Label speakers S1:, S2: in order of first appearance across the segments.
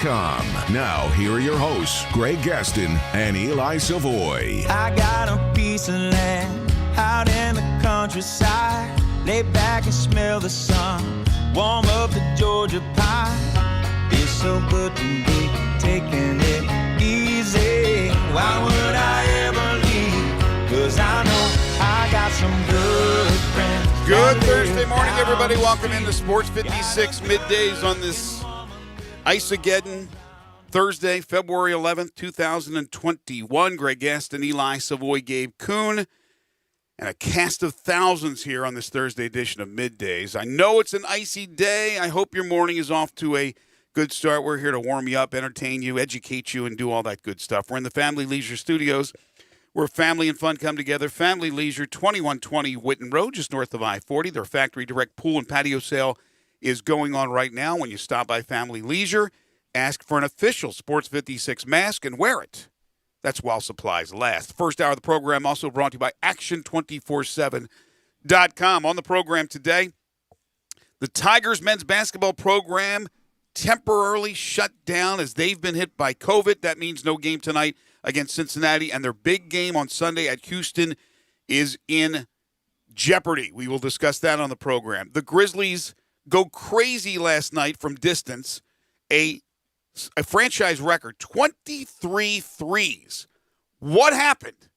S1: Middays.com. Now, here are your hosts, Greg Gaston and Eli Savoy.
S2: I got a piece of land out in the countryside. Lay back and smell the sun. Warm up the Georgia pie. Feels so good to be taking it easy. Why would I ever leave? 'Cause I know I got some good friends.
S3: Good Thursday morning, everybody. Welcome into Sports 56 Middays on this Ice-ageddon Thursday, February 11th, 2021. Greg Gaston, Eli Savoy, Gabe Kuhn, and a cast of thousands here on this Thursday edition of Middays. I know it's an icy day. I hope your morning is off to a good start. We're here to warm you up, entertain you, educate you, and do all that good stuff. We're in the Family Leisure Studios, where family and fun come together. Family Leisure, 2120 Whitten Road, just north of I-40. Their factory direct pool and patio sale is going on right now. When you stop by Family Leisure, ask for an official Sports 56 mask and wear it. That's while supplies last. First hour of the program also brought to you by Action247.com. On the program today, the Tigers men's basketball program temporarily shut down as they've been hit by COVID. That means no game tonight against Cincinnati, and their big game on Sunday at Houston is in jeopardy. We will discuss that on the program. The Grizzlies go crazy last night from distance. A franchise record, 23 threes. What happened?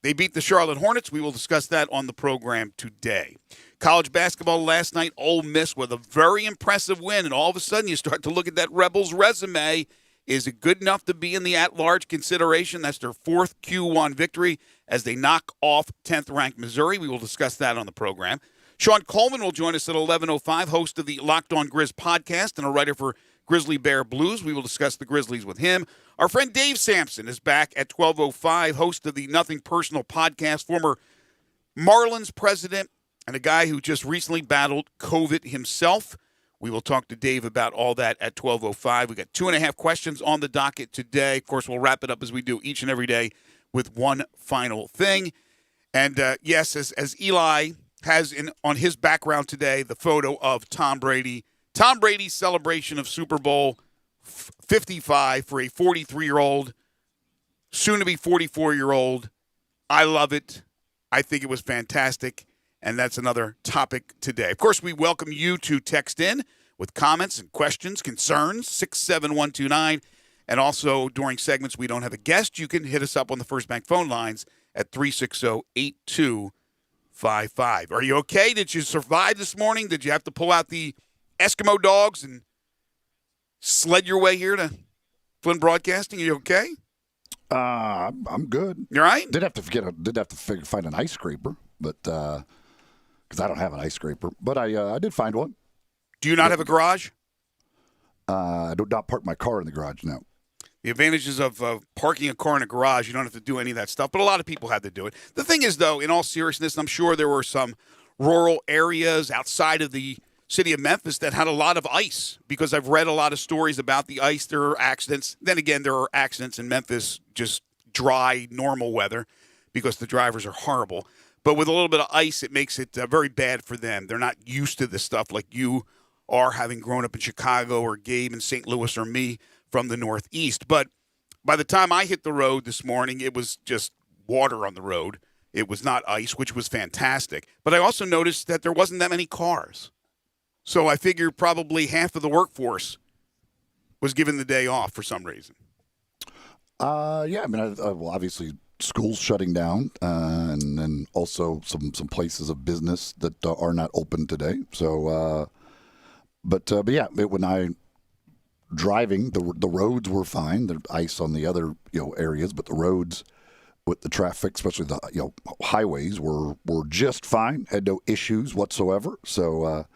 S3: They beat the Charlotte Hornets. We will discuss that on the program today. College basketball last night, Ole Miss with a very impressive win, and all of a sudden you start to look at that Rebels resume. Is it good enough to be in the at-large consideration? That's their fourth Q1 victory as they knock off 10th-ranked Missouri. We will discuss that on the program. Sean Coleman will join us at 11:05, host of the Locked On Grizz podcast and a writer for Grizzly Bear Blues. We will discuss the Grizzlies with him. Our friend Dave Sampson is back at 12:05, host of the Nothing Personal podcast, former Marlins president, and a guy who just recently battled COVID himself. We will talk to Dave about all that at 12:05. We got 2.5 questions on the docket today. Of course, we'll wrap it up as we do each and every day with one final thing. And yes, as Eli has on his background today, the photo of Tom Brady. Tom Brady's celebration of Super Bowl 55 for a 43-year-old, soon-to-be 44-year-old. I love it. I think it was fantastic. And that's another topic today. Of course, we welcome you to text in with comments and questions, concerns, 67129. And also, during segments we don't have a guest, you can hit us up on the First Bank phone lines at 360-8255. Are you okay? Did you survive this morning? Did you have to pull out the Eskimo dogs and sled your way here to Flynn Broadcasting? Are you okay?
S4: I'm good.
S3: You all right?
S4: Did have to find an ice scraper, but because I don't have an ice scraper, but I did find one.
S3: Do you not have a garage?
S4: I do not park my car in the garage now.
S3: The advantages of parking a car in a garage, you don't have to do any of that stuff, but a lot of people had to do it. The thing is, though, in all seriousness, I'm sure there were some rural areas outside of the city of Memphis that had a lot of ice, because I've read a lot of stories about the ice. There are accidents. Then again, there are accidents in Memphis, just dry, normal weather, because the drivers are horrible. But with a little bit of ice, it makes it very bad for them. They're not used to this stuff like you are, having grown up in Chicago, or Gabe in St. Louis, or me from the Northeast. But by the time I hit the road this morning, it was just water on the road. It was not ice, which was fantastic. But I also noticed that there wasn't that many cars. So I figure probably half of the workforce was given the day off for some reason.
S4: Yeah, I mean, well, obviously schools shutting down, and then also some places of business that are not open today. So, but yeah, when I driving, the roads were fine. There's ice on the other areas, but the roads with the traffic, especially the highways, were just fine. Had no issues whatsoever. So.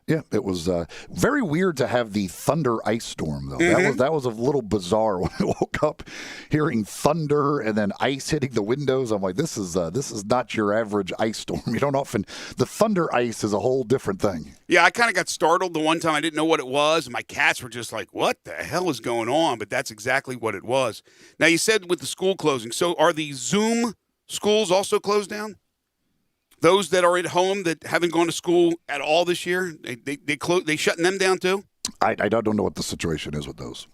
S4: Yeah, it was very weird to have the thunder ice storm, though.
S3: Mm-hmm.
S4: That was a little bizarre when I woke up hearing thunder and then ice hitting the windows. I'm like, this is not your average ice storm. You don't often – the thunder ice is a whole different thing.
S3: Yeah, I kind of got startled the one time. I didn't know what it was, and my cats were just like, what the hell is going on? But that's exactly what it was. Now, you said with the school closing, so are the Zoom schools also closed down? Those that are at home that haven't gone to school at all this year, they shutting them down too?
S4: I don't know what the situation is with those.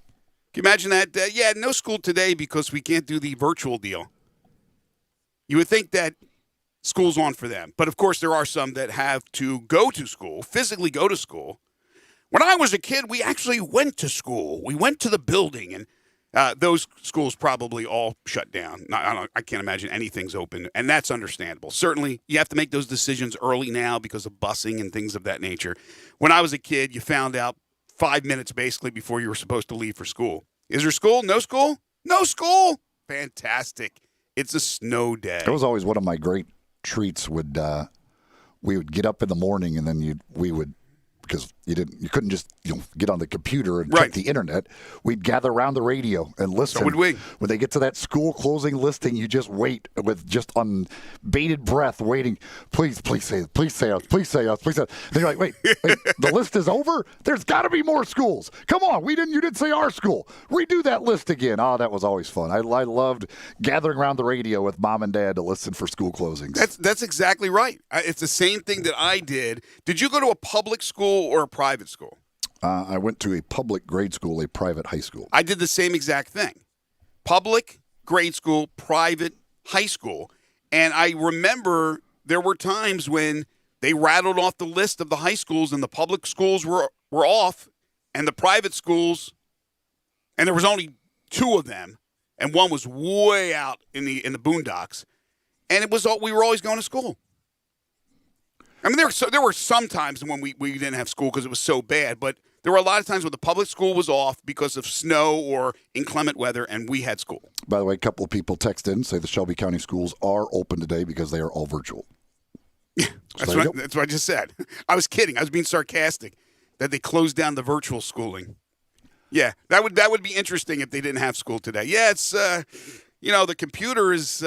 S3: Can you imagine that? Yeah, no school today because we can't do the virtual deal. You would think that school's on for them. But, of course, there are some that have to go to school, physically go to school. When I was a kid, we actually went to school. We went to the building, and those schools probably all shut down. I can't imagine anything's open, and that's understandable. Certainly, you have to make those decisions early now because of busing and things of that nature. When I was a kid, you found out 5 minutes basically before you were supposed to leave for school. Is there school? No school? No school? Fantastic. It's a snow day.
S4: It was always one of my great treats. We would get up in the morning and then we would, because you couldn't just get on the computer and check the internet. We'd gather around the radio and listen.
S3: So would we.
S4: When they get to that school closing listing, you just wait with just on bated breath, waiting. Please say us. Please say us. Please say us. Please say us. Then you're like, wait, the list is over. There's got to be more schools. Come on, you didn't say our school. Redo that list again. Oh, that was always fun. I loved gathering around the radio with mom and dad to listen for school closings.
S3: That's exactly right. It's the same thing that I did. Did you go to a public school or a private school?
S4: I went to a public grade school, a private high school.
S3: I did the same exact thing. Public grade school, private high school. And I remember there were times when they rattled off the list of the high schools and the public schools were off and the private schools, and there was only 2 of them, and one was way out in the boondocks. And we were always going to school. I mean, there were some times when we didn't have school because it was so bad, but there were a lot of times when the public school was off because of snow or inclement weather, and we had school.
S4: By the way, a couple of people text in, say the Shelby County schools are open today because they are all virtual.
S3: Yeah, that's what I just said. I was kidding. I was being sarcastic that they closed down the virtual schooling. Yeah, that would be interesting if they didn't have school today. Yeah, it's the computer is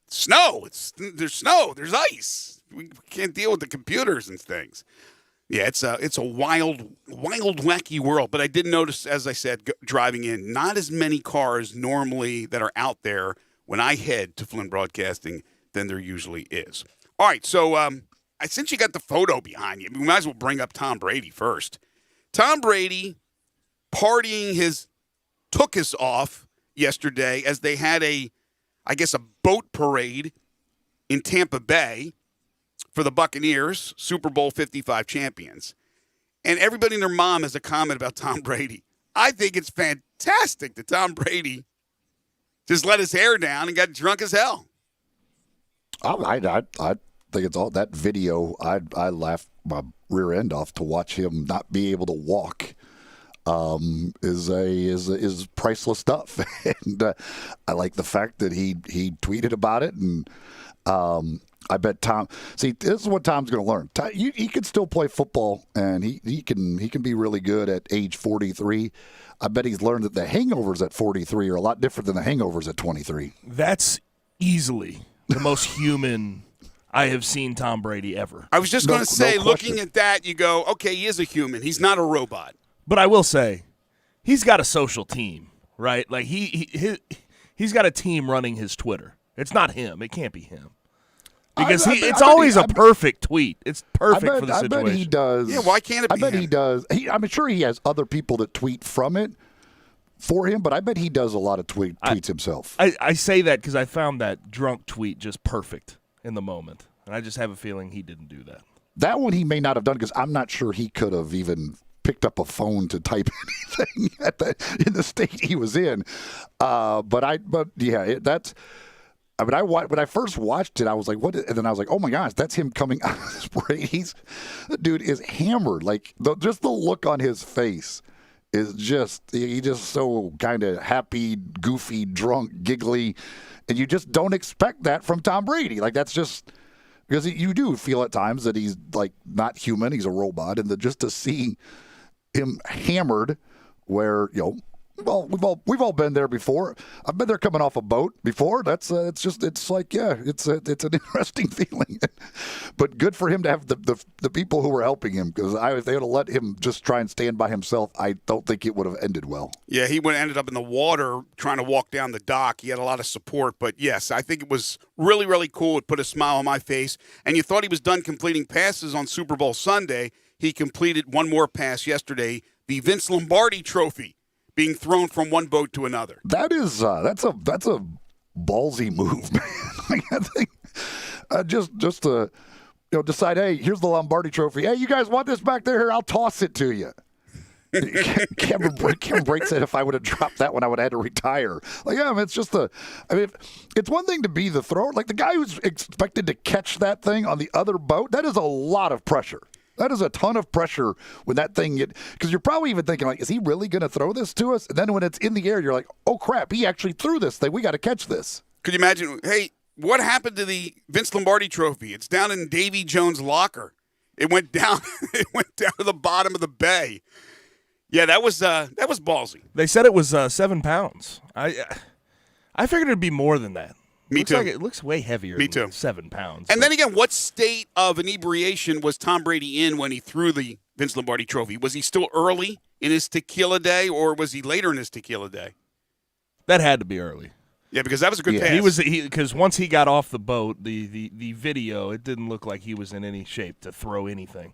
S3: snow. There's snow. There's ice. We can't deal with the computers and things. Yeah, it's a wild, wacky world. But I did notice, as I said, driving in, not as many cars normally that are out there when I head to Flynn Broadcasting than there usually is. All right, so since you got the photo behind you, we might as well bring up Tom Brady first. Tom Brady partying took us off yesterday as they had a boat parade in Tampa Bay for the Buccaneers, Super Bowl 55 champions. And everybody and their mom has a comment about Tom Brady. I think it's fantastic that Tom Brady just let his hair down and got drunk as hell.
S4: I think it's all that video. I laughed my rear end off to watch him not be able to walk. Is priceless stuff, and I like the fact that he tweeted about it, and I bet Tom. See, this is what Tom's going to learn. He can still play football, and he can be really good at age 43. I bet he's learned that the hangovers at 43 are a lot different than the hangovers at 23.
S5: That's easily the most human I have seen Tom Brady ever.
S3: I was just going to say, looking at that, you go, okay, he is a human. He's not a robot.
S5: But I will say, he's got a social team, right? Like he's got a team running his Twitter. It's not him. It can't be him. Because it's always a perfect tweet. It's perfect for the situation.
S4: I bet he does.
S3: Yeah, why can't it be
S4: I bet
S3: him?
S4: he does. I'm sure he has other people that tweet from it for him, but I bet he does a lot of tweets himself.
S5: I say that because I found that drunk tweet just perfect in the moment. And I just have a feeling he didn't do that. That
S4: one he may not have done because I'm not sure he could have even picked up a phone to type anything in the state he was in. When I first watched it, I was like, "What?" And then I was like, "Oh my gosh, that's him coming out of this parade." The dude is hammered. Like just the look on his face is he's just so kind of happy, goofy, drunk, giggly, and you just don't expect that from Tom Brady. Like that's just because you do feel at times that he's like not human, he's a robot, and just to see him hammered, where well, we've all been there before. I've been there coming off a boat before. It's an interesting feeling. But good for him to have the people who were helping him, because if they would have let him just try and stand by himself, I don't think it would have ended well.
S3: Yeah, he would have ended up in the water trying to walk down the dock. He had a lot of support, but yes, I think it was really, really cool. It put a smile on my face. And you thought he was done completing passes on Super Bowl Sunday. He completed one more pass yesterday, the Vince Lombardi Trophy. being thrown from one boat to another.
S4: That's a ballsy move, man. Like, I think just to decide, hey, here's the Lombardi Trophy. Hey, you guys want this back there? Here, I'll toss it to you. Cameron Brake said if I would have dropped that one, I would have had to retire. Like, yeah, I mean, it's just it's one thing to be the thrower. Like, the guy who's expected to catch that thing on the other boat, that is a lot of pressure. That is a ton of pressure when that thing because you're probably even thinking, like, is he really going to throw this to us? And then when it's in the air, you're like, oh, crap, he actually threw this thing. We got to catch this.
S3: Could you imagine, hey, what happened to the Vince Lombardi Trophy? It's down in Davy Jones' locker. It went down to the bottom of the bay. Yeah, that was ballsy.
S5: They said it was 7 pounds. I figured it'd be more than that.
S3: Me too.
S5: It looks way heavier than 7 pounds.
S3: And then again, what state of inebriation was Tom Brady in when he threw the Vince Lombardi Trophy? Was he still early in his tequila day, or was he later in his tequila day?
S5: That had to be early.
S3: Yeah, because that was a good pass.
S5: Because once he got off the boat, the video, it didn't look like he was in any shape to throw anything.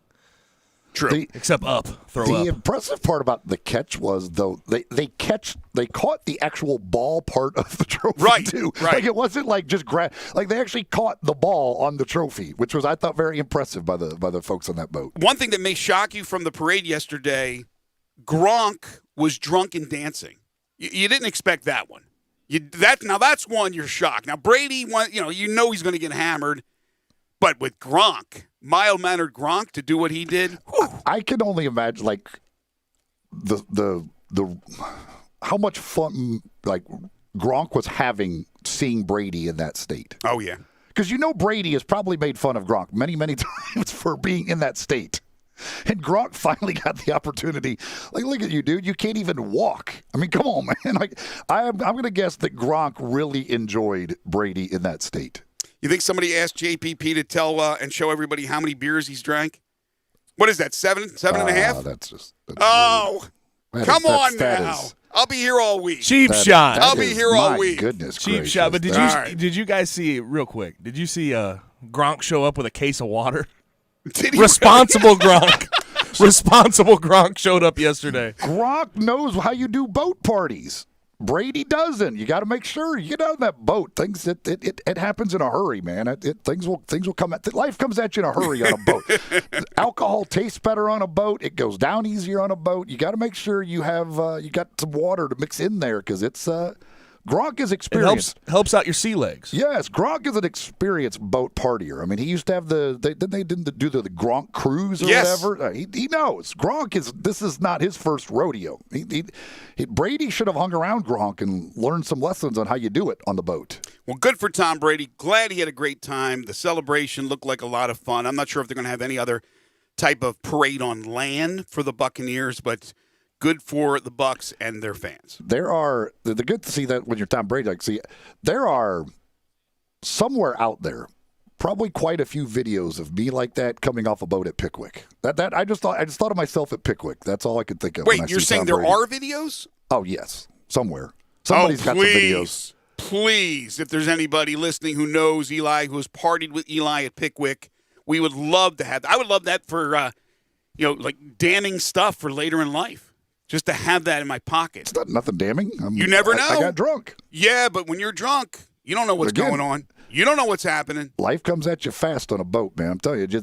S3: True.
S5: Except throw up.
S4: The impressive part about the catch was, though, they caught the actual ball part of the trophy too.
S3: Right.
S4: Like, it wasn't like just like they actually caught the ball on the trophy, which was, I thought, very impressive by the folks on that boat.
S3: One thing that may shock you from the parade yesterday, Gronk was drunk and dancing. You didn't expect that one. Now that's one you're shocked. Now Brady, you know he's going to get hammered, but with Gronk, mild-mannered Gronk, to do what he did.
S4: I can only imagine, like, the how much fun, like, Gronk was having seeing Brady in that state.
S3: Oh yeah,
S4: because Brady has probably made fun of Gronk many times for being in that state. And Gronk finally got the opportunity. Like, look at you, dude. You can't even walk. I mean, come on, man. Like, I'm going to guess that Gronk really enjoyed Brady in that state.
S3: You think somebody asked JPP to tell and show everybody how many beers he's drank? What is that, seven and a half?
S4: That's
S3: come on now. I'll be here all week.
S5: Cheap shot.
S3: I'll be here all week.
S4: Goodness
S5: Cheap
S4: gracious.
S5: shot. But did you guys see, real quick, did you see Gronk show up with a case of water? Responsible Gronk. Responsible Gronk showed up yesterday.
S4: Gronk knows how you do boat parties. Brady doesn't. You got to make sure you get out of that boat. Things it happens in a hurry, man. Things will come at life comes at you in a hurry on a boat. Alcohol tastes better on a boat. It goes down easier on a boat. You got to make sure you have you got some water to mix in there because it's Gronk is experienced.
S5: It helps out your sea legs.
S4: Yes, Gronk is an experienced boat partier. I mean, he used to have they didn't do the Gronk cruise or whatever. He knows. This is not his first rodeo. Brady should have hung around Gronk and learned some lessons on how you do it on the boat.
S3: Well, good for Tom Brady. Glad he had a great time. The celebration looked like a lot of fun. I'm not sure if they're going to have any other type of parade on land for the Buccaneers, but good for the Bucs and their fans.
S4: They're good to see that when you're Tom Brady. Like, see, there are somewhere out there probably quite a few videos of me like that coming off a boat at Pickwick. That I just thought of myself at Pickwick. That's all I could think of.
S3: Wait, you're saying there are videos?
S4: Oh yes, somewhere. Somebody's got some videos.
S3: Please, if there's anybody listening who knows Eli, who has partied with Eli at Pickwick, we would love to have. I would love that for like damning stuff for later in life. Just to have that in my pocket.
S4: It's not nothing damning.
S3: You never know.
S4: I got drunk.
S3: Yeah, but when you're drunk, you don't know what's going on. You don't know what's happening.
S4: Life comes at you fast on a boat, man. I'm telling you,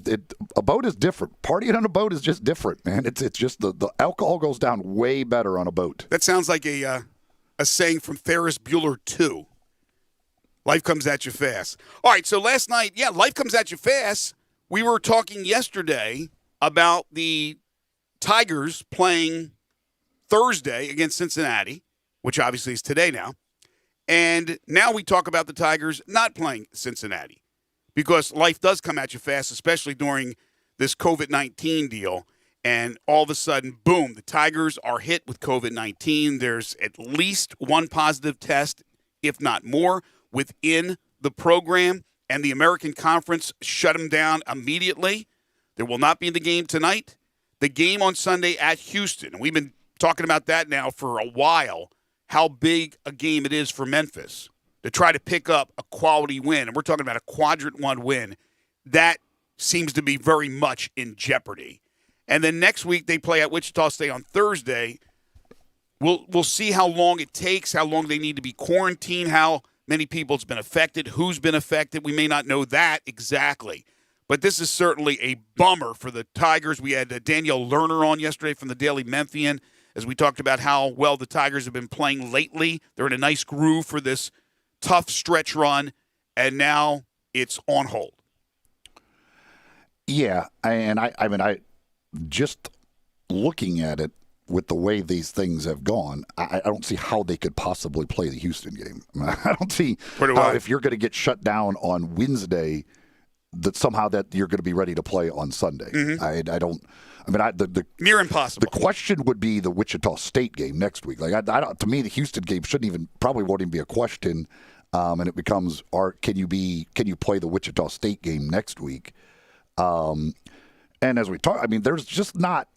S4: a boat is different. Partying on a boat is just different, man. It's just the alcohol goes down way better on a boat.
S3: That sounds like a saying from Ferris Bueller 2. Life comes at you fast. All right, so last night, life comes at you fast. We were talking yesterday about the Tigers playing Thursday against Cincinnati, which obviously is today now. And now we talk about the Tigers not playing Cincinnati because life does come at you fast, especially during this COVID-19 deal. And all of a sudden, boom, the Tigers are hit with COVID-19. There's at least one positive test, if not more, within the program. And the American Conference shut them down immediately. There will not be the game tonight. The game on Sunday at Houston. And we've been talking about that now for a while, how big a game it is for Memphis to try to pick up a quality win. And we're talking about a quadrant 1 win. That seems to be very much in jeopardy. And then next week they play at Wichita State on Thursday. We'll see how long it takes, how long they need to be quarantined, how many people's been affected, who's been affected. We may not know that exactly. But this is certainly a bummer for the Tigers. We had Danielle Lerner on yesterday from the Daily Memphian as we talked about how well the Tigers have been playing lately. They're in a nice groove for this tough stretch run, and now it's on hold.
S4: Yeah, and I mean, just looking at it with the way these things have gone, I don't see how they could possibly play the Houston game. I don't see how if you're going to get shut down on Wednesday, that somehow that you're going to be ready to play on Sunday.
S3: Mm-hmm.
S4: I don't. I mean, the
S3: near impossible.
S4: The question would be the Wichita State game next week. Like, to me, the Houston game probably won't even be a question, and it becomes, can you play the Wichita State game next week? And as we talk, I mean, there's just not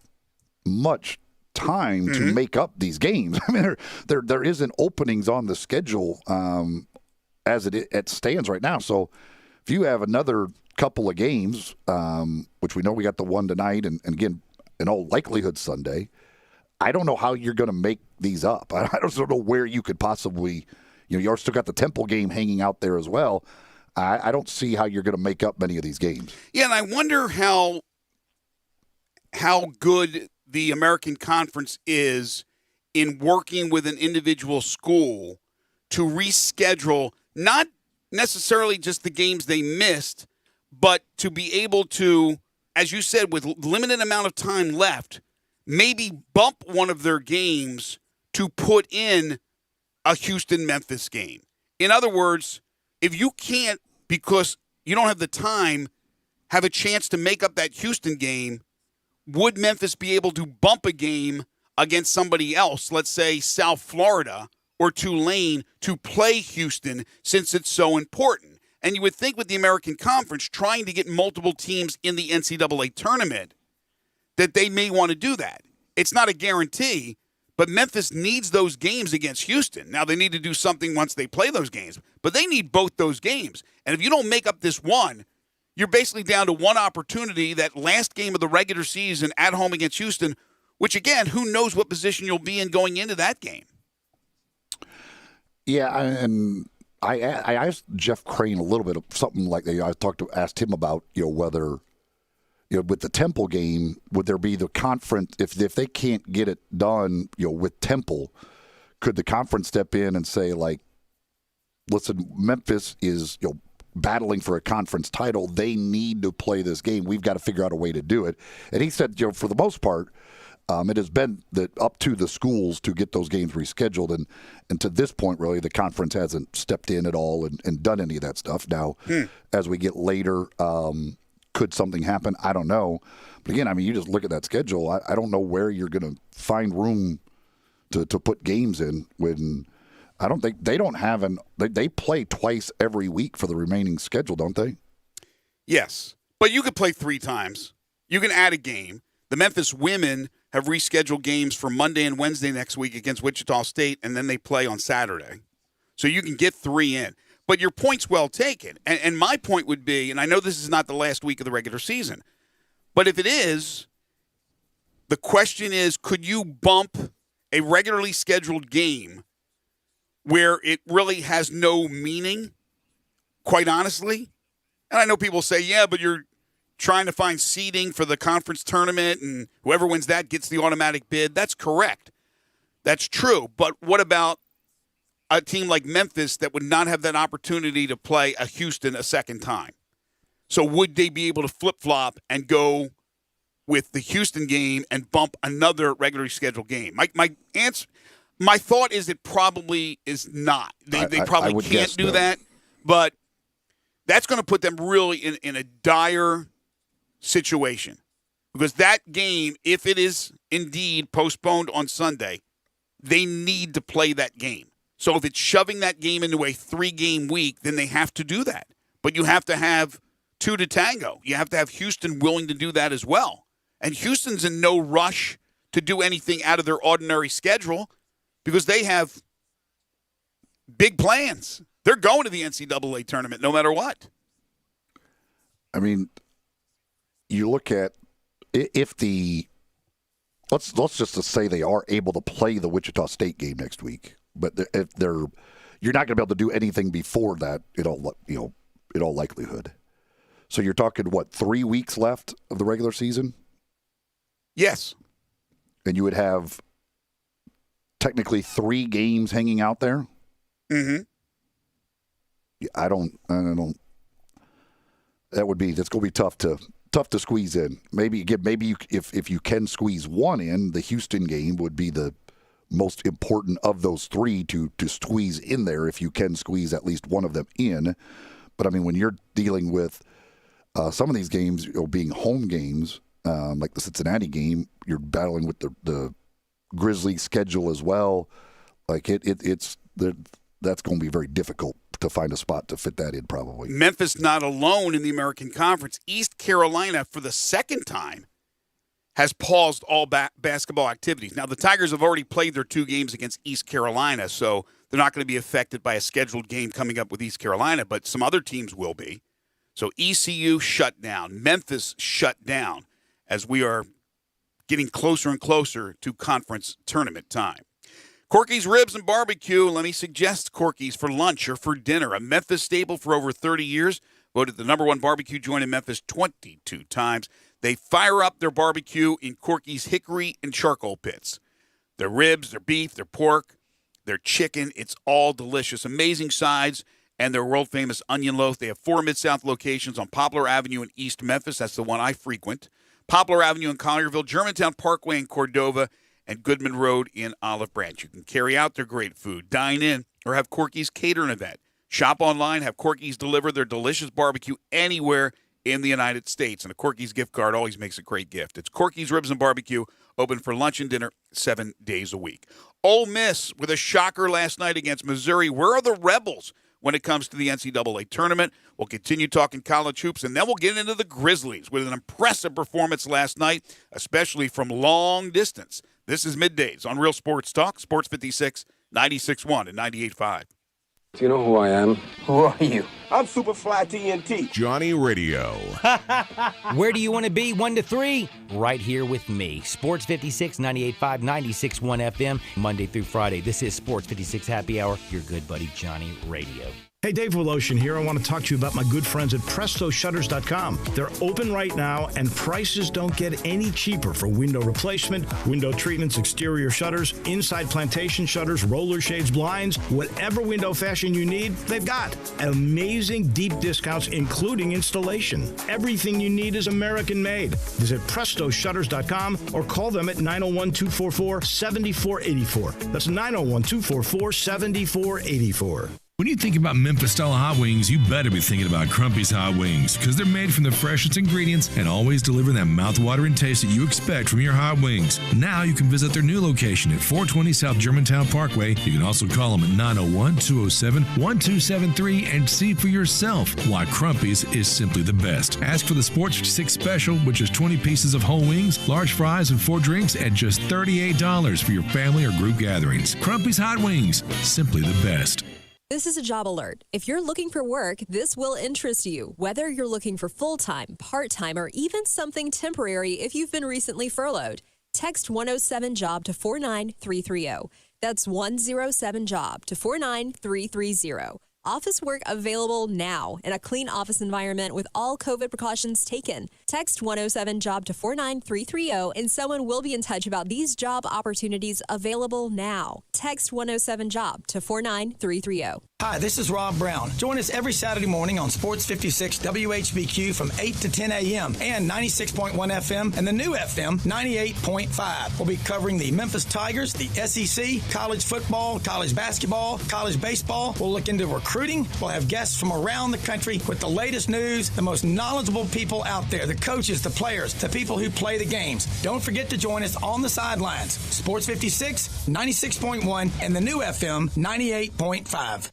S4: much time to make up these games. I mean, there isn't openings on the schedule as it stands right now. So if you have another couple of games, which we know we got the one tonight, and again, in all likelihood Sunday, I don't know how you're going to make these up. I don't know where you could possibly, you still got the Temple game hanging out there as well. I don't see how you're going to make up many of these games.
S3: Yeah, and I wonder how good the American Conference is in working with an individual school to reschedule, not necessarily just the games they missed, but to be able to, as you said, with limited amount of time left, maybe bump one of their games to put in a Houston-Memphis game. In other words, if you can't, because you don't have the time, have a chance to make up that Houston game, would Memphis be able to bump a game against somebody else, let's say South Florida or Tulane, to play Houston since it's so important? And you would think with the American Conference trying to get multiple teams in the NCAA tournament that they may want to do that. It's not a guarantee, but Memphis needs those games against Houston. Now, they need to do something once they play those games, but they need both those games. And if you don't make up this one, you're basically down to one opportunity, that last game of the regular season at home against Houston, which, again, who knows what position you'll be in going into that game.
S4: Yeah, and I asked Jeff Crane a little bit of something like that. Asked him about, whether, with the Temple game, would there be the conference, if they can't get it done, with Temple, could the conference step in and say, like, listen, Memphis is, battling for a conference title. They need to play this game. We've got to figure out a way to do it. And he said, for the most part, it has been up to the schools to get those games rescheduled. And to this point, really, the conference hasn't stepped in at all and done any of that stuff. Now, as we get later, could something happen? I don't know. But again, I mean, you just look at that schedule. I don't know where you're going to find room to put games in when I don't think they don't have they play twice every week for the remaining schedule, don't they?
S3: Yes, but you could play 3 times. You can add a game. The Memphis women have rescheduled games for Monday and Wednesday next week against Wichita State, and then they play on Saturday. So you can get 3 in. But your point's well taken. And my point would be, and I know this is not the last week of the regular season, but if it is, the question is, could you bump a regularly scheduled game where it really has no meaning, quite honestly? And I know people say, yeah, but you're trying to find seeding for the conference tournament, and whoever wins that gets the automatic bid. That's correct. That's true. But what about a team like Memphis that would not have that opportunity to play a Houston a second time? So would they be able to flip-flop and go with the Houston game and bump another regularly scheduled game? My thought is it probably is not. They probably can't do that. But that's going to put them really in a dire situation, because that game, if it is indeed postponed on Sunday, they need to play that game. So if it's shoving that game into a 3-game week, then they have to do that. But you have to have 2 to tango. You have to have Houston willing to do that as well. And Houston's in no rush to do anything out of their ordinary schedule because they have big plans. They're going to the NCAA tournament no matter what.
S4: I mean, you look at if the let's just say they are able to play the Wichita State game next week, but you're not going to be able to do anything before that. In all likelihood. So you're talking 3 weeks left of the regular season?
S3: Yes.
S4: And you would have technically 3 games hanging out there?
S3: Mm-hmm.
S4: I don't. That's going to be tough to squeeze in. Maybe if you can squeeze one in, the Houston game would be the most important of those 3 to squeeze in there. If you can squeeze at least one of them in, but I mean when you're dealing with some of these games being home games, like the Cincinnati game, you're battling with the Grizzlies schedule as well. Like that's going to be very difficult to find a spot to fit that in probably.
S3: Memphis not alone in the American Conference. East Carolina, for the second time, has paused all basketball activities. Now, the Tigers have already played their 2 games against East Carolina, so they're not going to be affected by a scheduled game coming up with East Carolina, but some other teams will be. So ECU shut down. Memphis shut down as we are getting closer and closer to conference tournament time. Corky's Ribs and Barbecue. Let me suggest Corky's for lunch or for dinner. A Memphis staple for over 30 years. Voted the #1 barbecue joint in Memphis 22 times. They fire up their barbecue in Corky's hickory and charcoal pits. Their ribs, their beef, their pork, their chicken, it's all delicious. Amazing sides and their world-famous onion loaf. They have 4 Mid-South locations on Poplar Avenue in East Memphis. That's the one I frequent. Poplar Avenue in Collierville, Germantown Parkway in Cordova, and Goodman Road in Olive Branch. You can carry out their great food, dine in, or have Corky's cater an event. Shop online, have Corky's deliver their delicious barbecue anywhere in the United States. And a Corky's gift card always makes a great gift. It's Corky's Ribs and Barbecue, open for lunch and dinner 7 days a week. Ole Miss with a shocker last night against Missouri. Where are the Rebels when it comes to the NCAA tournament? We'll continue talking college hoops, and then we'll get into the Grizzlies with an impressive performance last night, especially from long distance. This is Middays on Real Sports Talk, Sports 56, 96.1 and 98.5.
S6: Do you know who I am?
S7: Who are you?
S8: I'm Superfly TNT.
S1: Johnny Radio.
S7: Where do you want to be? 1 to 3? Right here with me. Sports 56, 98.5, 96.1 FM, Monday through Friday. This is Sports 56 Happy Hour, your good buddy Johnny Radio.
S9: Hey, Dave Woloshin here. I want to talk to you about my good friends at PrestoShutters.com. They're open right now, and prices don't get any cheaper for window replacement, window treatments, exterior shutters, inside plantation shutters, roller shades, blinds, whatever window fashion you need, they've got. Amazing deep discounts, including installation. Everything you need is American-made. Visit PrestoShutters.com or call them at 901-244-7484. That's 901-244-7484.
S10: When you think about Memphis-style hot wings, you better be thinking about Crumpy's Hot Wings, because they're made from the freshest ingredients and always deliver that mouth-watering taste that you expect from your hot wings. Now you can visit their new location at 420 South Germantown Parkway. You can also call them at 901-207-1273 and see for yourself why Crumpy's is simply the best. Ask for the Sports 56 Special, which is 20 pieces of whole wings, large fries, and 4 drinks at just $38 for your family or group gatherings. Crumpy's Hot Wings, simply the best.
S11: This is a job alert. If you're looking for work, this will interest you, whether you're looking for full-time, part-time, or even something temporary if you've been recently furloughed. Text 107-JOB to 49330. That's 107-JOB to 49330. Office work available now in a clean office environment with all COVID precautions taken. Text 107-JOB to 49330 and someone will be in touch about these job opportunities available now. Text 107-JOB to 49330.
S12: Hi, this is Rob Brown. Join us every Saturday morning on Sports 56 WHBQ from 8 to 10 a.m. and 96.1 FM and the new FM 98.5. We'll be covering the Memphis Tigers, the SEC, college football, college basketball, college baseball. We'll look into recruiting. We'll have guests from around the country with the latest news, the most knowledgeable people out there, the coaches, the players, the people who play the games. Don't forget to join us on the sidelines. Sports 56, 96.1 and the new FM 98.5.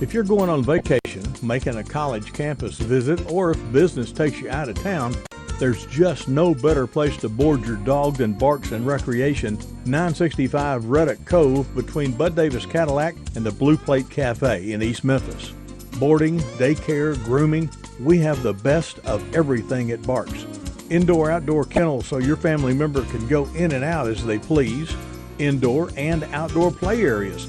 S13: If you're going on vacation, making a college campus visit, or if business takes you out of town, there's just no better place to board your dog than Barks and Recreation, 965 Reddick Cove between Bud Davis Cadillac and the Blue Plate Cafe in East Memphis. Boarding, daycare, grooming, we have the best of everything at Barks. Indoor-outdoor kennels so your family member can go in and out as they please. Indoor and outdoor play areas.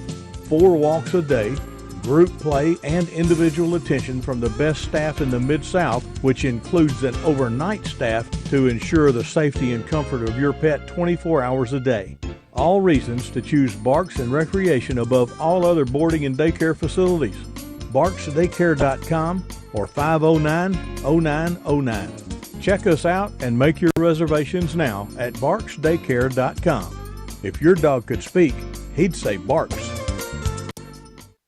S13: 4 walks a day. Group play and individual attention from the best staff in the Mid-South, which includes an overnight staff to ensure the safety and comfort of your pet 24 hours a day. All reasons to choose Barks and Recreation above all other boarding and daycare facilities. BarksDaycare.com or 509-0909. Check us out and make your reservations now at BarksDaycare.com. If your dog could speak, he'd say Barks.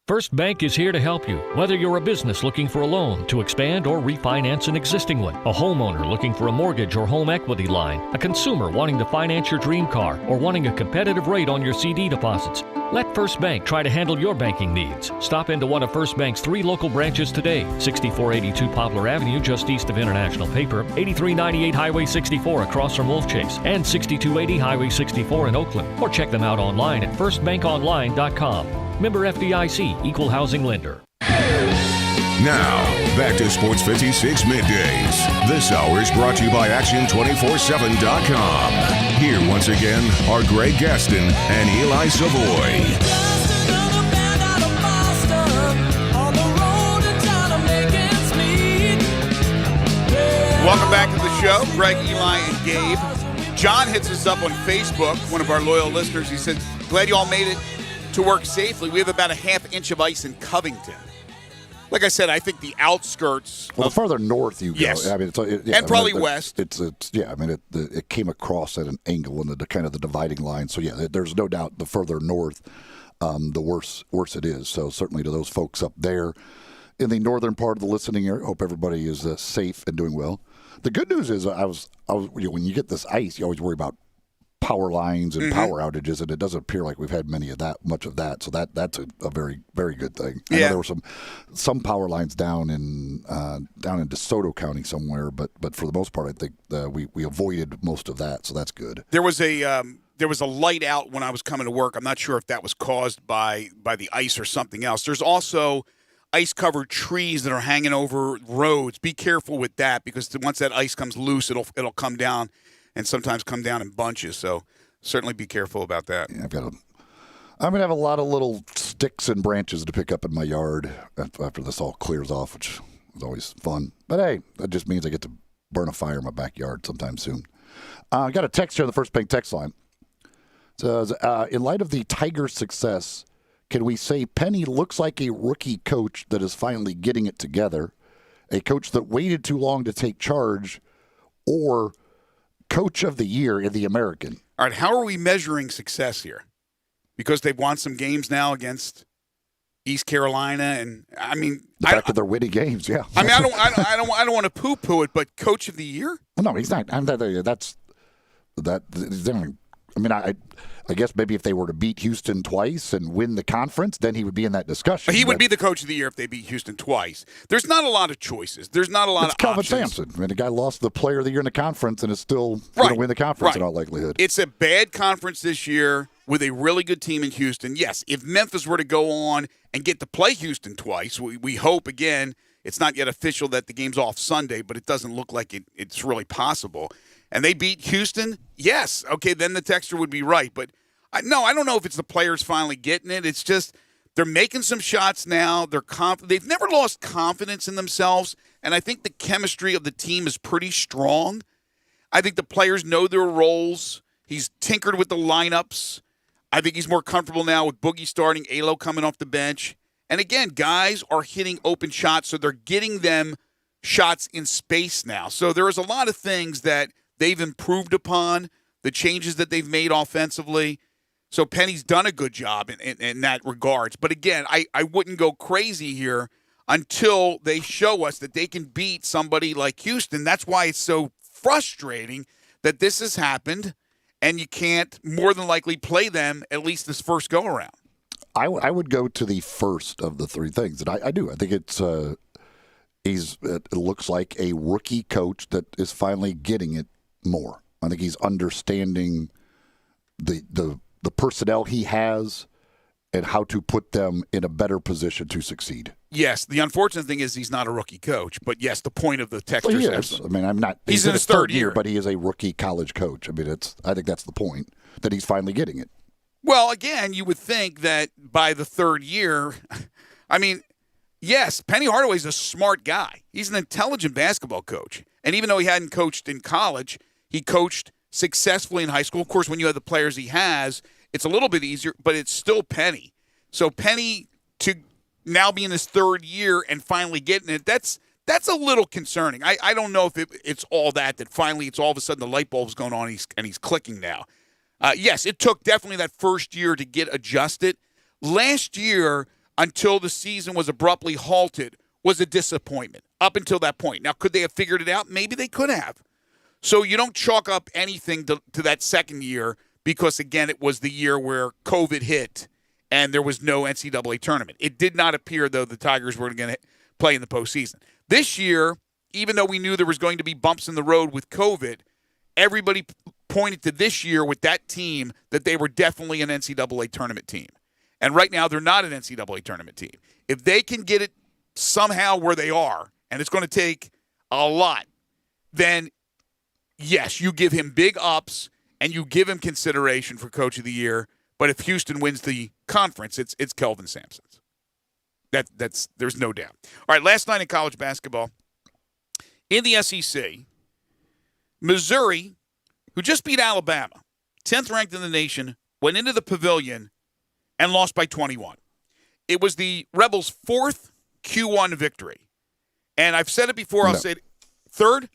S14: First Bank is here to help you, whether you're a business looking for a loan to expand or refinance an existing one, a homeowner looking for a mortgage or home equity line, a consumer wanting to finance your dream car, or wanting a competitive rate on your CD deposits. Let First Bank try to handle your banking needs. Stop into one of First Bank's 3 local branches today, 6482 Poplar Avenue just east of International Paper, 8398 Highway 64 across from Wolf Chase, and 6280 Highway 64 in Oakland. Or check them out online at firstbankonline.com. Member FDIC, Equal Housing Lender.
S1: Now, back to Sports 56 Middays. This hour is brought to you by Action247.com. Here once again are Greg Gaston and Eli Savoy.
S3: Welcome back to the show. Greg, Eli, and Gabe. John hits us up on Facebook, one of our loyal listeners. He said, glad you all made it to work safely. We have about a half inch of ice in Covington. Like I said, I think the outskirts.
S4: Well, the farther north you go,
S3: yes,
S4: I mean,
S3: and probably west.
S4: It's yeah. I mean, it came across at an angle in the kind of the dividing line. So yeah, there's no doubt the further north, the worse it is. So certainly to those folks up there in the northern part of the listening area, hope everybody is safe and doing well. The good news is, I was when you get this ice, you always worry about power lines and power outages, and it doesn't appear like we've had much of that. So that's a very, very good thing. I know there were some power lines down in DeSoto County somewhere, but for the most part, I think we avoided most of that. So that's good.
S3: There was a light out when I was coming to work. I'm not sure if that was caused by the ice or something else. There's also ice-covered trees that are hanging over roads. Be careful with that, because once that ice comes loose, it'll come down. And sometimes come down in bunches, so certainly be careful about that.
S4: Yeah, I'm gonna have a lot of little sticks and branches to pick up in my yard after this all clears off, which is always fun. But hey, that just means I get to burn a fire in my backyard sometime soon. I got a text here on the First Bank text line. It says, in light of the Tigers' success, can we say Penny looks like a rookie coach that is finally getting it together, a coach that waited too long to take charge, or Coach of the Year in the American?
S3: All right, how are we measuring success here? Because they've won some games now against East Carolina, and I mean,
S4: the fact that they're winning games, yeah.
S3: I mean, I don't want to poo-poo it, but Coach of the Year?
S4: Well, no, he's not. I guess maybe if they were to beat Houston twice and win the conference, then he would be in that discussion.
S3: He would be the Coach of the Year if they beat Houston twice. There's not a lot of choices. There's not a lot of
S4: Calvin
S3: options.
S4: Sampson. I mean, the guy lost the Player of the Year in the conference and is still going to win the conference in all likelihood.
S3: It's a bad conference this year with a really good team in Houston. Yes, if Memphis were to go on and get to play Houston twice, we hope, again, it's not yet official that the game's off Sunday, but it doesn't look like it's really possible. And they beat Houston, yes, okay, then the texter would be right. But I don't know if it's the players finally getting it. It's just they're making some shots now. They're they've never lost confidence in themselves, and I think the chemistry of the team is pretty strong. I think the players know their roles. He's tinkered with the lineups. I think he's more comfortable now with Boogie starting, Alo coming off the bench. And again, guys are hitting open shots, so they're getting them shots in space now. So there is a lot of things that they've improved upon, the changes that they've made offensively. So Penny's done a good job in that regards. But again, I wouldn't go crazy here until they show us that they can beat somebody like Houston. That's why it's so frustrating that this has happened, and you can't more than likely play them at least this first go-around.
S4: I would go to the first of the three things. And I do. I think it's it looks like a rookie coach that is finally getting it more. I think he's understanding the personnel he has and how to put them in a better position to succeed.
S3: Yes, the unfortunate thing is he's not a rookie coach, but yes, the point of the text
S4: Well, he
S3: is.
S4: is. I mean, I'm not.
S3: He's in his third year,
S4: but he is a rookie college coach. I mean, I think that's the point, that he's finally getting it.
S3: Well, again, you would think that by the third year, I mean, yes, Penny Hardaway's a smart guy. He's an intelligent basketball coach. And even though he hadn't coached in college, he coached successfully in high school. Of course, when you have the players he has, it's a little bit easier, but it's still Penny. So Penny, to now be in his third year and finally getting it, that's a little concerning. I don't know if it's all that finally it's all of a sudden the light bulb's going on and he's clicking now. Yes, it took definitely that first year to get adjusted. Last year, until the season was abruptly halted, was a disappointment up until that point. Now, could they have figured it out? Maybe they could have. So you don't chalk up anything to that second year because, again, it was the year where COVID hit and there was no NCAA tournament. It did not appear, though, the Tigers were going to play in the postseason. This year, even though we knew there was going to be bumps in the road with COVID, everybody pointed to this year with that team that they were definitely an NCAA tournament team. And right now, they're not an NCAA tournament team. If they can get it somehow where they are, and it's going to take a lot, then, yes, you give him big ups and you give him consideration for Coach of the Year. But if Houston wins the conference, it's Kelvin Sampson's. There's no doubt. All right, last night in college basketball, in the SEC, Missouri, who just beat Alabama, 10th ranked in the nation, went into the Pavilion and lost by 21. It was the Rebels' fourth Q1 victory. And I've said it before, I'll say it. Third?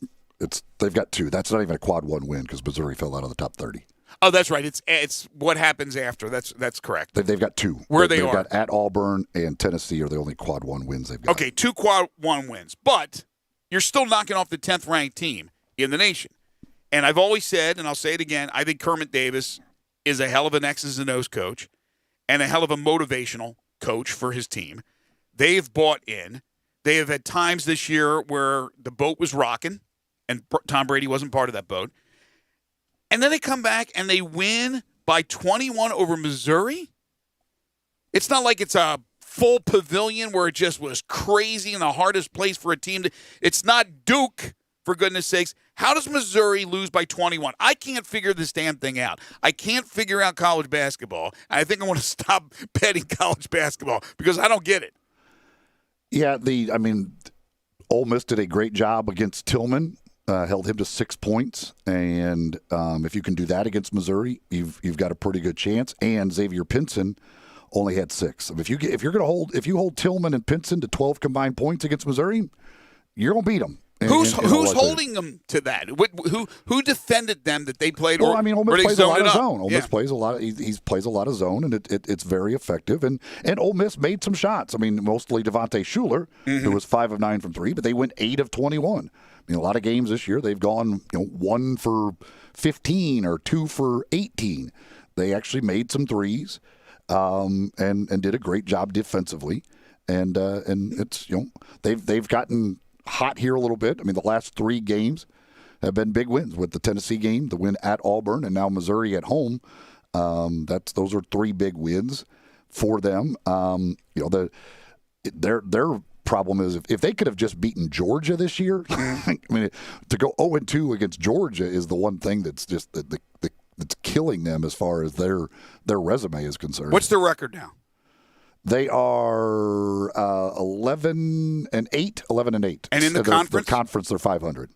S4: They've got two. That's not even a quad one win because Missouri fell out of the top 30.
S3: Oh, that's right. It's what happens after. That's correct.
S4: They've got two. They've got at Auburn and Tennessee are the only quad one wins they've got.
S3: Okay, 2 quad one wins. But you're still knocking off the 10th ranked team in the nation. And I've always said, and I'll say it again, I think Kermit Davis is a hell of an X's and O's coach and a hell of a motivational coach for his team. They've bought in. They have had times this year where the boat was rocking and Tom Brady wasn't part of that boat. And then they come back and they win by 21 over Missouri. It's not like it's a full Pavilion where it just was crazy and the hardest place for a team to. It's not Duke, for goodness sakes. How does Missouri lose by 21? I can't figure this damn thing out. I can't figure out college basketball. I think I want to stop betting college basketball because I don't get it.
S4: Yeah, Ole Miss did a great job against Tillman. Held him to 6 points, and if you can do that against Missouri, you've got a pretty good chance. And Xavier Pinson only had 6. If you hold Tillman and Pinson to 12 combined points against Missouri, you're gonna beat them.
S3: Who's holding them to that? Who defended them that they played?
S4: Well, Ole Miss plays a lot of zone. Ole Miss plays a lot. He plays a lot of zone, and it's very effective. And Ole Miss made some shots. Mostly Devontae Shuler, who was 5 of 9 from 3, but they went 8 of 21. A lot of games this year they've gone 1 for 15 or 2 for 18. They actually made some threes and did a great job defensively. And it's they've gotten hot here a little bit. The last 3 games have been big wins, with the Tennessee game, the win at Auburn, and now Missouri at home. Those are 3 big wins for them. Their problem is if they could have just beaten Georgia this year. To go 0-2 against Georgia is the one thing that's just that's killing them as far as their resume is concerned.
S3: What's their record now?
S4: They are 11-8.
S3: And in the conference?
S4: The conference, they're 500.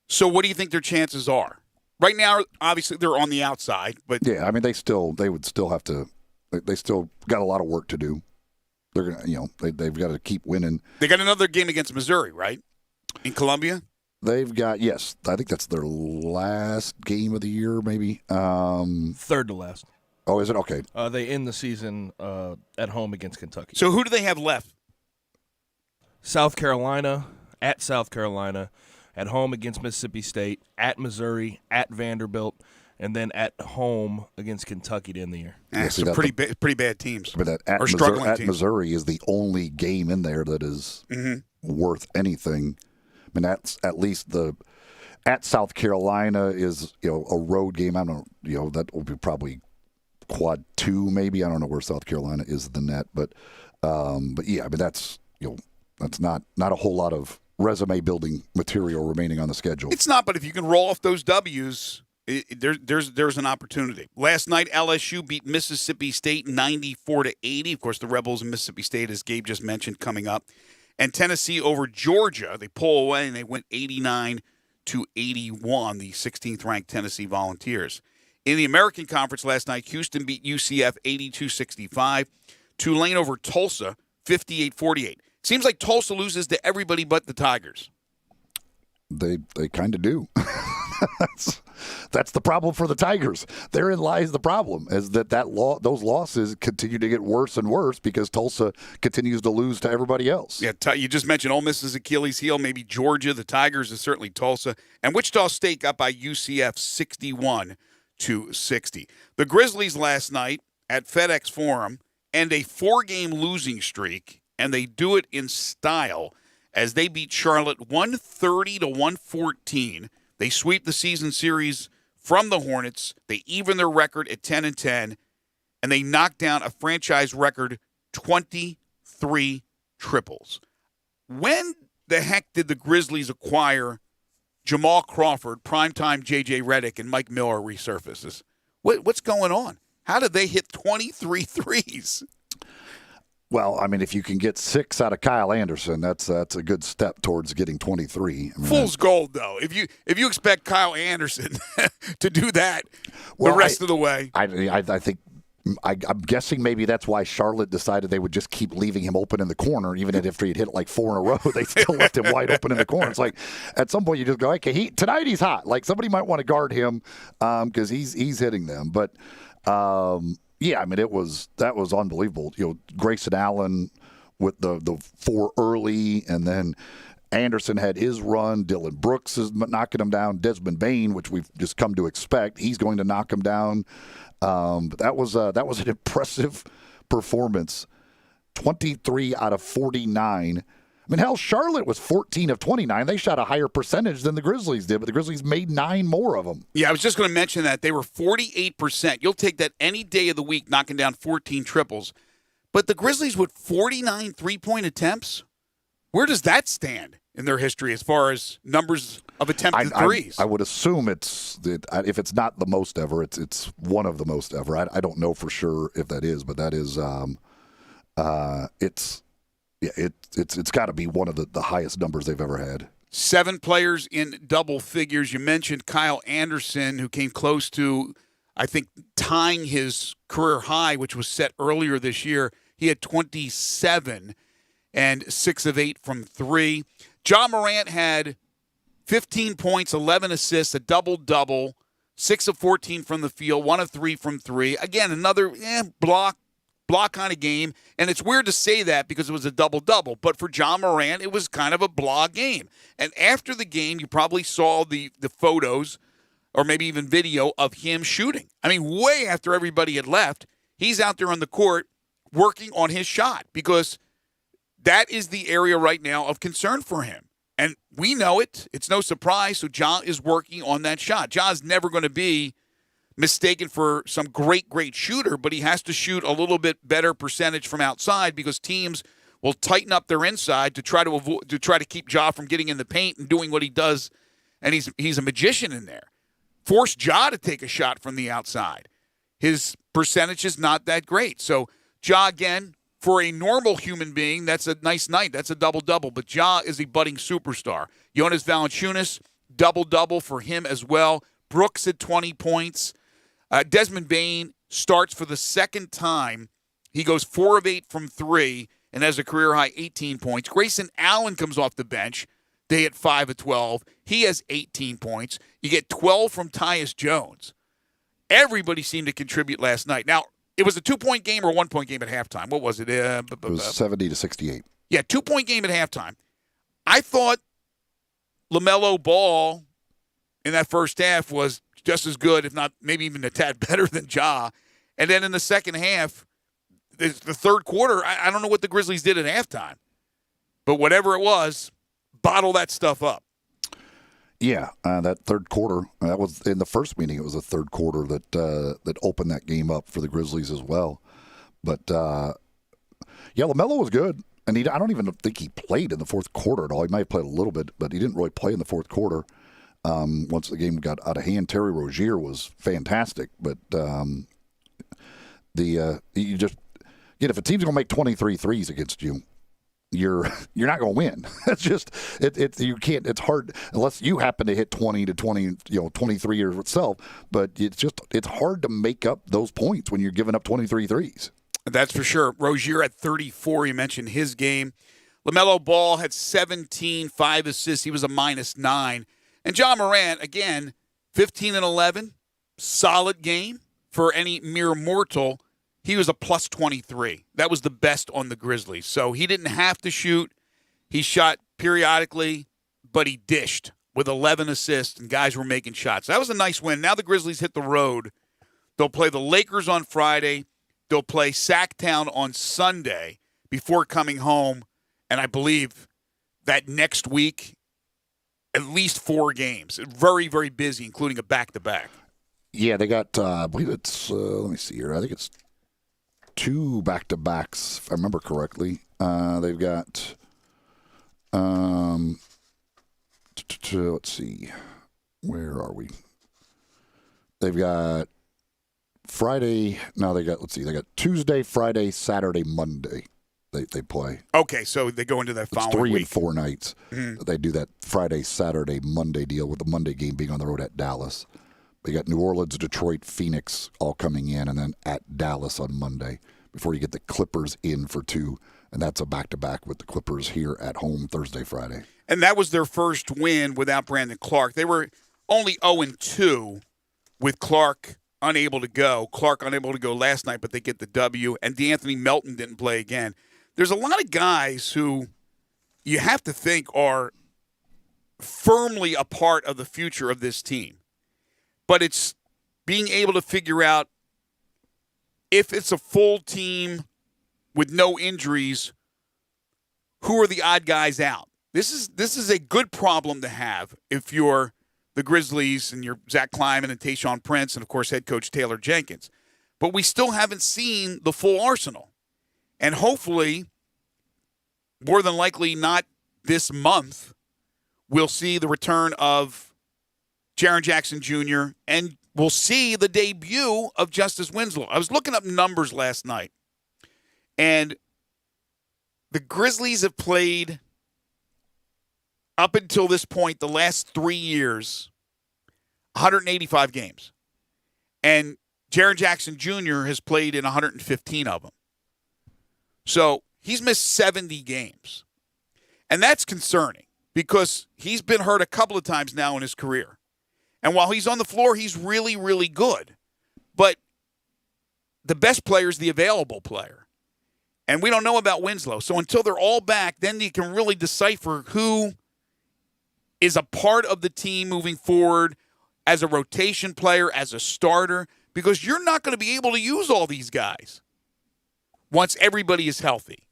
S3: So what do you think their chances are? Right now, obviously, they're on the outside. But
S4: yeah, they would still have to. They still got a lot of work to do. They're gonna, they've got to keep winning.
S3: They got another game against Missouri, right? In Columbia?
S4: They've got, yes. I think that's their last game of the year, maybe.
S5: Third to last.
S4: Oh, is it? Okay.
S5: They end the season at home against Kentucky.
S3: So who do they have left?
S5: South Carolina, at home against Mississippi State, at Missouri, at Vanderbilt, and then at home against Kentucky to end the year.
S3: Some pretty bad teams.
S4: But at Missouri is the only game in there that is worth anything. That's at least at South Carolina is a road game. I don't that will be probably quad 2 maybe. I don't know where South Carolina is in the net, but yeah, that's that's not a whole lot of resume building material remaining on the schedule.
S3: It's not, but if you can roll off those W's, there's an opportunity. Last night, LSU beat Mississippi State 94-80. Of course, the Rebels in Mississippi State, as Gabe just mentioned, coming up. And Tennessee over Georgia. They pull away, and they went 89-81, the 16th-ranked Tennessee Volunteers. In the American Conference last night, Houston beat UCF 82-65. Tulane over Tulsa 58-48. Seems like Tulsa loses to everybody but the Tigers.
S4: They kind of do. That's the problem for the Tigers. Therein lies the problem, is those losses continue to get worse and worse because Tulsa continues to lose to everybody else.
S3: Yeah, you just mentioned Ole Miss's Achilles heel, maybe Georgia. The Tigers is certainly Tulsa. And Wichita State got by UCF 61-60. The Grizzlies last night at FedEx Forum end a 4-game losing streak, and they do it in style as they beat Charlotte 130-114. They sweep the season series from the Hornets. They even their record at 10-10, and they knock down a franchise record 23 triples. When the heck did the Grizzlies acquire Jamal Crawford, primetime J.J. Redick, and Mike Miller resurfaces? What's going on? How did they hit 23 threes?
S4: Well, I mean, if you can get 6 out of Kyle Anderson, that's a good step towards getting 23. I mean,
S3: fool's gold, though. If you expect Kyle Anderson to do that the rest of the way,
S4: I think I'm guessing maybe that's why Charlotte decided they would just keep leaving him open in the corner, even if he'd hit like 4 in a row, they still left him wide open in the corner. It's like at some point you just go, okay, tonight he's hot. Like somebody might want to guard him because he's hitting them, but. Yeah, I mean, that was unbelievable. Grayson Allen with the 4 early, and then Anderson had his run. Dylan Brooks is knocking him down. Desmond Bane, which we've just come to expect, he's going to knock him down. But that was an impressive performance. 23 out of 49. I mean, hell, Charlotte was 14 of 29. They shot a higher percentage than the Grizzlies did, but the Grizzlies made 9 more of them.
S3: Yeah, I was just going to mention that. They were 48%. You'll take that any day of the week, knocking down 14 triples. But the Grizzlies with 49 three-point attempts, where does that stand in their history as far as numbers of attempted threes?
S4: I would assume if it's not the most ever, it's one of the most ever. I don't know for sure if that is, but that is it's got to be one of the highest numbers they've ever had.
S3: 7 players in double figures. You mentioned Kyle Anderson, who came close to, I think, tying his career high, which was set earlier this year. He had 27 and 6 of 8 from 3. Ja Morant had 15 points, 11 assists, a double-double, 6 of 14 from the field, 1 of 3 from 3. Again, another block kind of game, and it's weird to say that because it was a double-double, but for Ja Morant, it was kind of a blah game. And after the game, you probably saw the photos or maybe even video of him shooting. I mean, way after everybody had left, he's out there on the court working on his shot because that is the area right now of concern for him. And we know it. It's no surprise, so Ja is working on that shot. Ja's never going to be mistaken for some great shooter, but he has to shoot a little bit better percentage from outside because teams will tighten up their inside to try to keep Ja from getting in the paint and doing what he does, and he's a magician in there. Force Ja to take a shot from the outside. His percentage is not that great. So Ja, again, for a normal human being, that's a nice night. That's a double-double. But Ja is a budding superstar. Jonas Valanciunas, double-double for him as well. Brooks at 20 points. Desmond Bane starts for the second time. He goes 4 of 8 from 3 and has a career-high 18 points. Grayson Allen comes off the bench. They hit 5 of 12. He has 18 points. You get 12 from Tyus Jones. Everybody seemed to contribute last night. Now, it was a 2-point game or a 1-point game at halftime. What was it?
S4: It was 70-68.
S3: Yeah, 2-point game at halftime. I thought LaMelo Ball in that first half was just as good, if not maybe even a tad better than Ja. And then in the second half, the third quarter, I don't know what the Grizzlies did at halftime. But whatever it was, bottle that stuff up.
S4: Yeah, that third quarter, that was in the first meeting. It was the third quarter that opened that game up for the Grizzlies as well. But, LaMelo was good. And I don't even think he played in the fourth quarter at all. He might have played a little bbit, but he didn't really play in the fourth quarter. Once the game got out of hand, Terry Rozier was fantastic, but you just if a team's going to make 23 threes against you, you're not going to win. It's just you can't. It's hard unless you happen to hit 20 to 20, 23 yourself. But it's hard to make up those points when you're giving up 23 threes.
S3: That's for sure. Rozier at 34. You mentioned his game. LaMelo Ball had 17, 5 assists. He was a -9. And John Morant, again, 15 and 11. Solid game for any mere mortal. He was a +23. That was the best on the Grizzlies. So he didn't have to shoot. He shot periodically, but he dished with 11 assists, and guys were making shots. That was a nice win. Now the Grizzlies hit the road. They'll play the Lakers on Friday. They'll play Sacktown on Sunday before coming home. And I believe that next week, at least 4 games. Very, very busy, including a back-to-back.
S4: Yeah, they got, I believe it's, let me see here. I think it's 2 back-to-backs, if I remember correctly. They've got, let's see, where are we? They've got Friday, no, they got Tuesday, Friday, Saturday, Monday. They play.
S3: Okay, so they go into that following week.
S4: It's 3 and 4 nighs. Mm-hmm. They do that Friday, Saturday, Monday deal with the Monday game being on the road at Dallas. They got New Orleans, Detroit, Phoenix all coming in, and then at Dallas on Monday before you get the Clippers in for 2, and that's a back-to-back with the Clippers here at home Thursday, Friday.
S3: And that was their first win without Brandon Clark. They were only 0-2 with Clark unable to go. Clark unable to go last night, but they get the W, and DeAnthony Melton didn't play again. There's a lot of guys who you have to think are firmly a part of the future of this team. But it's being able to figure out if it's a full team with no injuries, who are the odd guys out? This is a good problem to have if you're the Grizzlies and you're Zach Kleiman and Tayshaun Prince and, of course, head coach Taylor Jenkins. But we still haven't seen the full arsenal. And hopefully, more than likely not this month, we'll see the return of Jaren Jackson Jr., and we'll see the debut of Justice Winslow. I was looking up numbers last night, and the Grizzlies have played, up until this point, the last 3 years, 185 games. And Jaren Jackson Jr. has played in 115 of them. So he's missed 70 games. And that's concerning because he's been hurt a couple of times now in his career. And while he's on the floor, he's really, really good. But the best player is the available player. And we don't know about Winslow. So until they're all back, then you can really decipher who is a part of the team moving forward as a rotation player, as a starter, because you're not going to be able to use all these guys once everybody is healthy.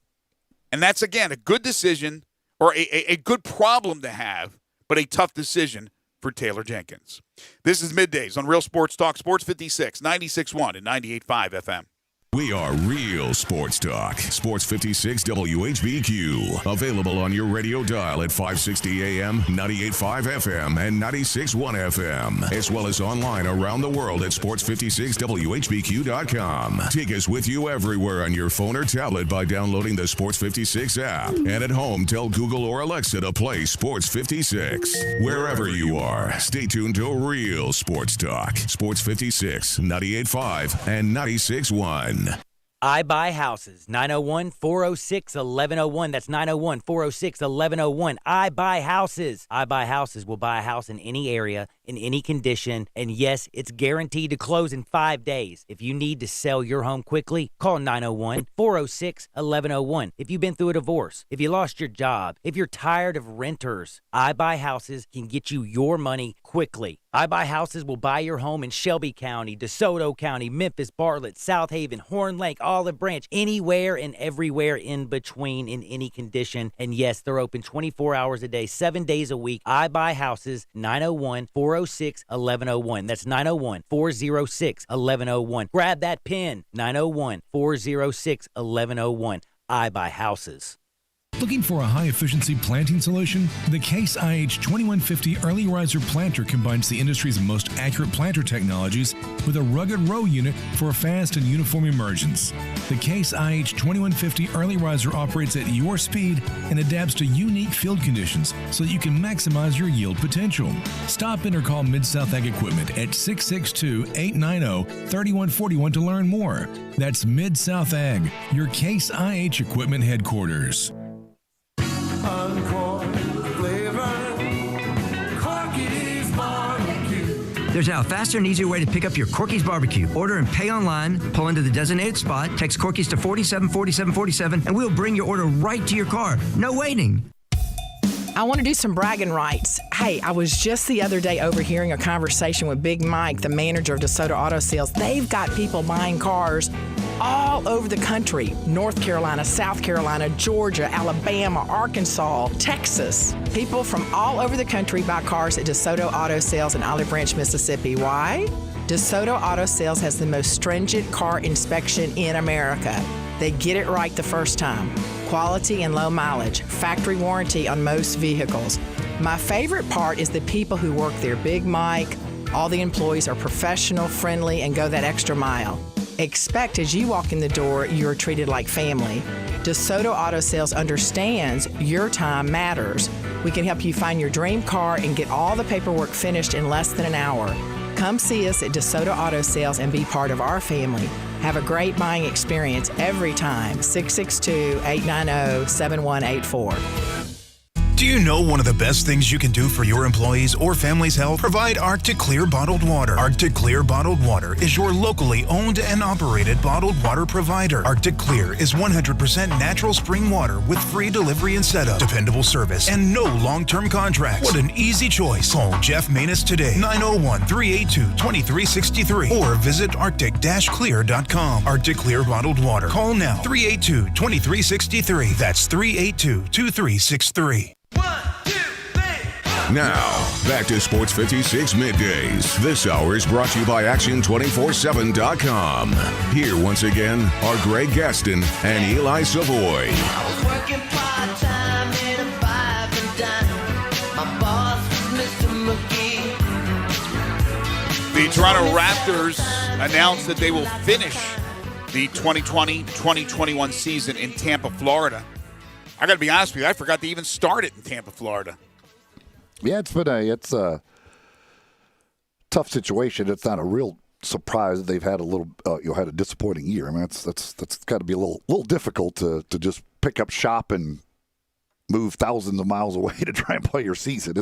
S3: And that's, again, a good decision or a good problem to have, but a tough decision for Taylor Jenkins. This is Middays on Real Sports Talk, Sports 56, 96.1 and 98.5 FM.
S1: We are Real Sports Talk. Sports 56 WHBQ. Available on your radio dial at 560 AM, 98.5 FM, and 96.1 FM. As well as online around the world at sports56whbq.com. Take us with you everywhere on your phone or tablet by downloading the Sports 56 app. And at home, tell Google or Alexa to play Sports 56. Wherever you are, stay tuned to Real Sports Talk. Sports 56, 98.5, and 96.1.
S7: I Buy Houses, 901-406-1101. That's 901-406-1101. I Buy Houses. I Buy Houses will buy a house in any area, in any condition, and yes, it's guaranteed to close in 5 days. If you need to sell your home quickly, call 901-406-1101. If you've been through a divorce, if you lost your job, if you're tired of renters, I Buy Houses can get you your money quickly. I Buy Houses will buy your home in Shelby County, DeSoto County, Memphis, Bartlett, South Haven, Horn Lake, Olive Branch, anywhere and everywhere in between in any condition. And yes, they're open 24 hours a day, 7 days a week. I Buy Houses, 901-406-1101. That's 901-406-1101. Grab that pen, 901-406-1101. I Buy Houses.
S10: Looking for a high-efficiency planting solution? The Case IH 2150 Early Riser Planter combines the industry's most accurate planter technologies with a rugged row unit for a fast and uniform emergence. The Case IH 2150 Early Riser operates at your speed and adapts to unique field conditions so that you can maximize your yield potential. Stop in or call Mid-South Ag Equipment at 662-890-3141 to learn more. That's Mid-South Ag, your Case IH Equipment headquarters.
S15: There's now a faster and easier way to pick up your Corky's Barbecue. Order and pay online, pull into the designated spot, text Corky's to 474747, and we'll bring your order right to your car. No waiting.
S16: I want to do some bragging rights. Hey, I was just the other day overhearing a conversation with Big Mike, the manager of DeSoto Auto Sales. They've got people buying cars all over the country. North Carolina, South Carolina, Georgia, Alabama, Arkansas, Texas. People from all over the country buy cars at DeSoto Auto Sales in Olive Branch, Mississippi. Why? DeSoto Auto Sales has the most stringent car inspection in America. They get it right the first time. Quality and low mileage, factory warranty on most vehicles. My favorite part is the people who work there. Big Mike, all the employees are professional, friendly, and go that extra mile. Expect as you walk in the door, you are treated like family. DeSoto Auto Sales understands your time matters. We can help you find your dream car and get all the paperwork finished in less than an hour. Come see us at DeSoto Auto Sales and be part of our family. Have a great buying experience every time. 662-890-7184.
S17: Do you know one of the best things you can do for your employees or family's health? Provide Arctic Clear bottled water. Arctic Clear bottled water is your locally owned and operated bottled water provider. Arctic Clear is 100% natural spring water with free delivery and setup, dependable service, and no long-term contracts. What an easy choice. Call Jeff Manus today, 901-382-2363, or visit arctic-clear.com. Arctic Clear bottled water. Call now, 382-2363. That's 382-2363.
S1: Now, back to Sports 56 Middays. This hour is brought to you by Action247.com. Here once again are Greg Gaston and Eli Savoy.
S3: The Toronto Raptors announced that they will finish the 2020-2021 season in Tampa, Florida. I got to be honest with you, I forgot they even started in Tampa, Florida.
S4: Yeah, it's a tough situation. It's not a real surprise that they've had had a disappointing year. I mean, that's got to be a little difficult to just pick up shop and move thousands of miles away to try and play your season.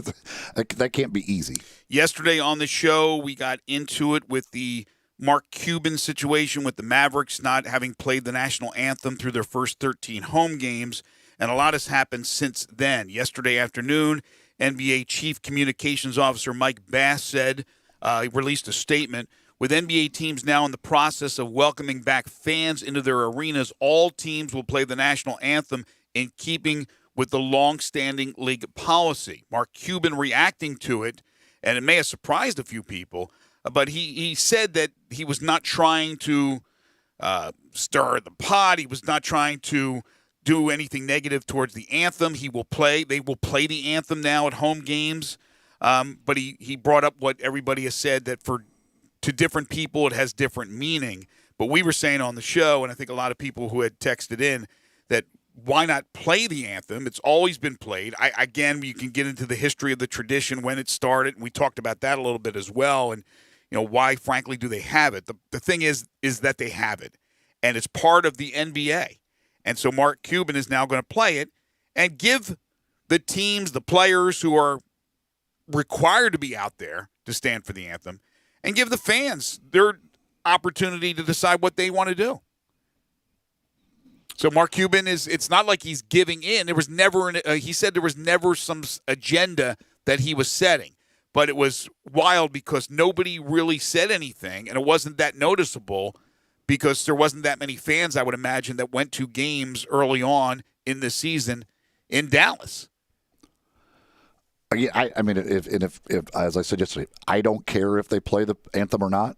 S4: That can't be easy.
S3: Yesterday on the show, we got into it with the Mark Cuban situation with the Mavericks not having played the national anthem through their first 13 home games, and a lot has happened since then. Yesterday afternoon, NBA Chief Communications Officer Mike Bass said, he released a statement, with NBA teams now in the process of welcoming back fans into their arenas, all teams will play the national anthem in keeping with the long-standing league policy. Mark Cuban reacting to it, and it may have surprised a few people, but he said that he was not trying to stir the pot. He was not trying to do anything negative towards the anthem. They will play the anthem now at home games. But he brought up what everybody has said, that to different people it has different meaning. But we were saying on the show, and I think a lot of people who had texted in, that why not play the anthem? It's always been played. Again, you can get into the history of the tradition, when it started, and we talked about that a little bit as well. And why, frankly, do they have it? The thing is that they have it, and it's part of the NBA. And so Mark Cuban is now going to play it and give the teams, the players who are required to be out there to stand for the anthem, and give the fans their opportunity to decide what they want to do. So Mark Cuban it's not like he's giving in. There was never, he said there was never some agenda that he was setting. But it was wild because nobody really said anything, and it wasn't that noticeable because there wasn't that many fans, I would imagine, that went to games early on in the season in Dallas.
S4: Yeah, I mean, if as I said yesterday, I don't care if they play the anthem or not.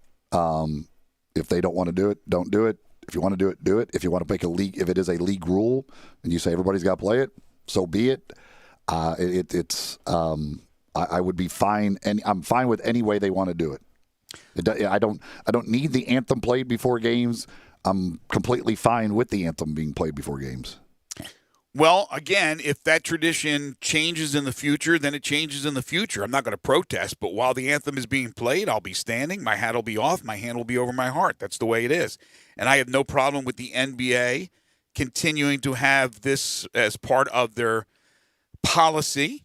S4: If they don't want to do it, don't do it. If you want to do it, do it. If you want to make a league, if it is a league rule and you say everybody's got to play it, so be it. I would be fine, and I'm fine with any way they want to do it. I don't need the anthem played before games. I'm completely fine with the anthem being played before games.
S3: Well, again, if that tradition changes in the future, then it changes in the future. I'm not going to protest, but while the anthem is being played, I'll be standing. My hat will be off. My hand will be over my heart. That's the way it is. And I have no problem with the NBA continuing to have this as part of their policy.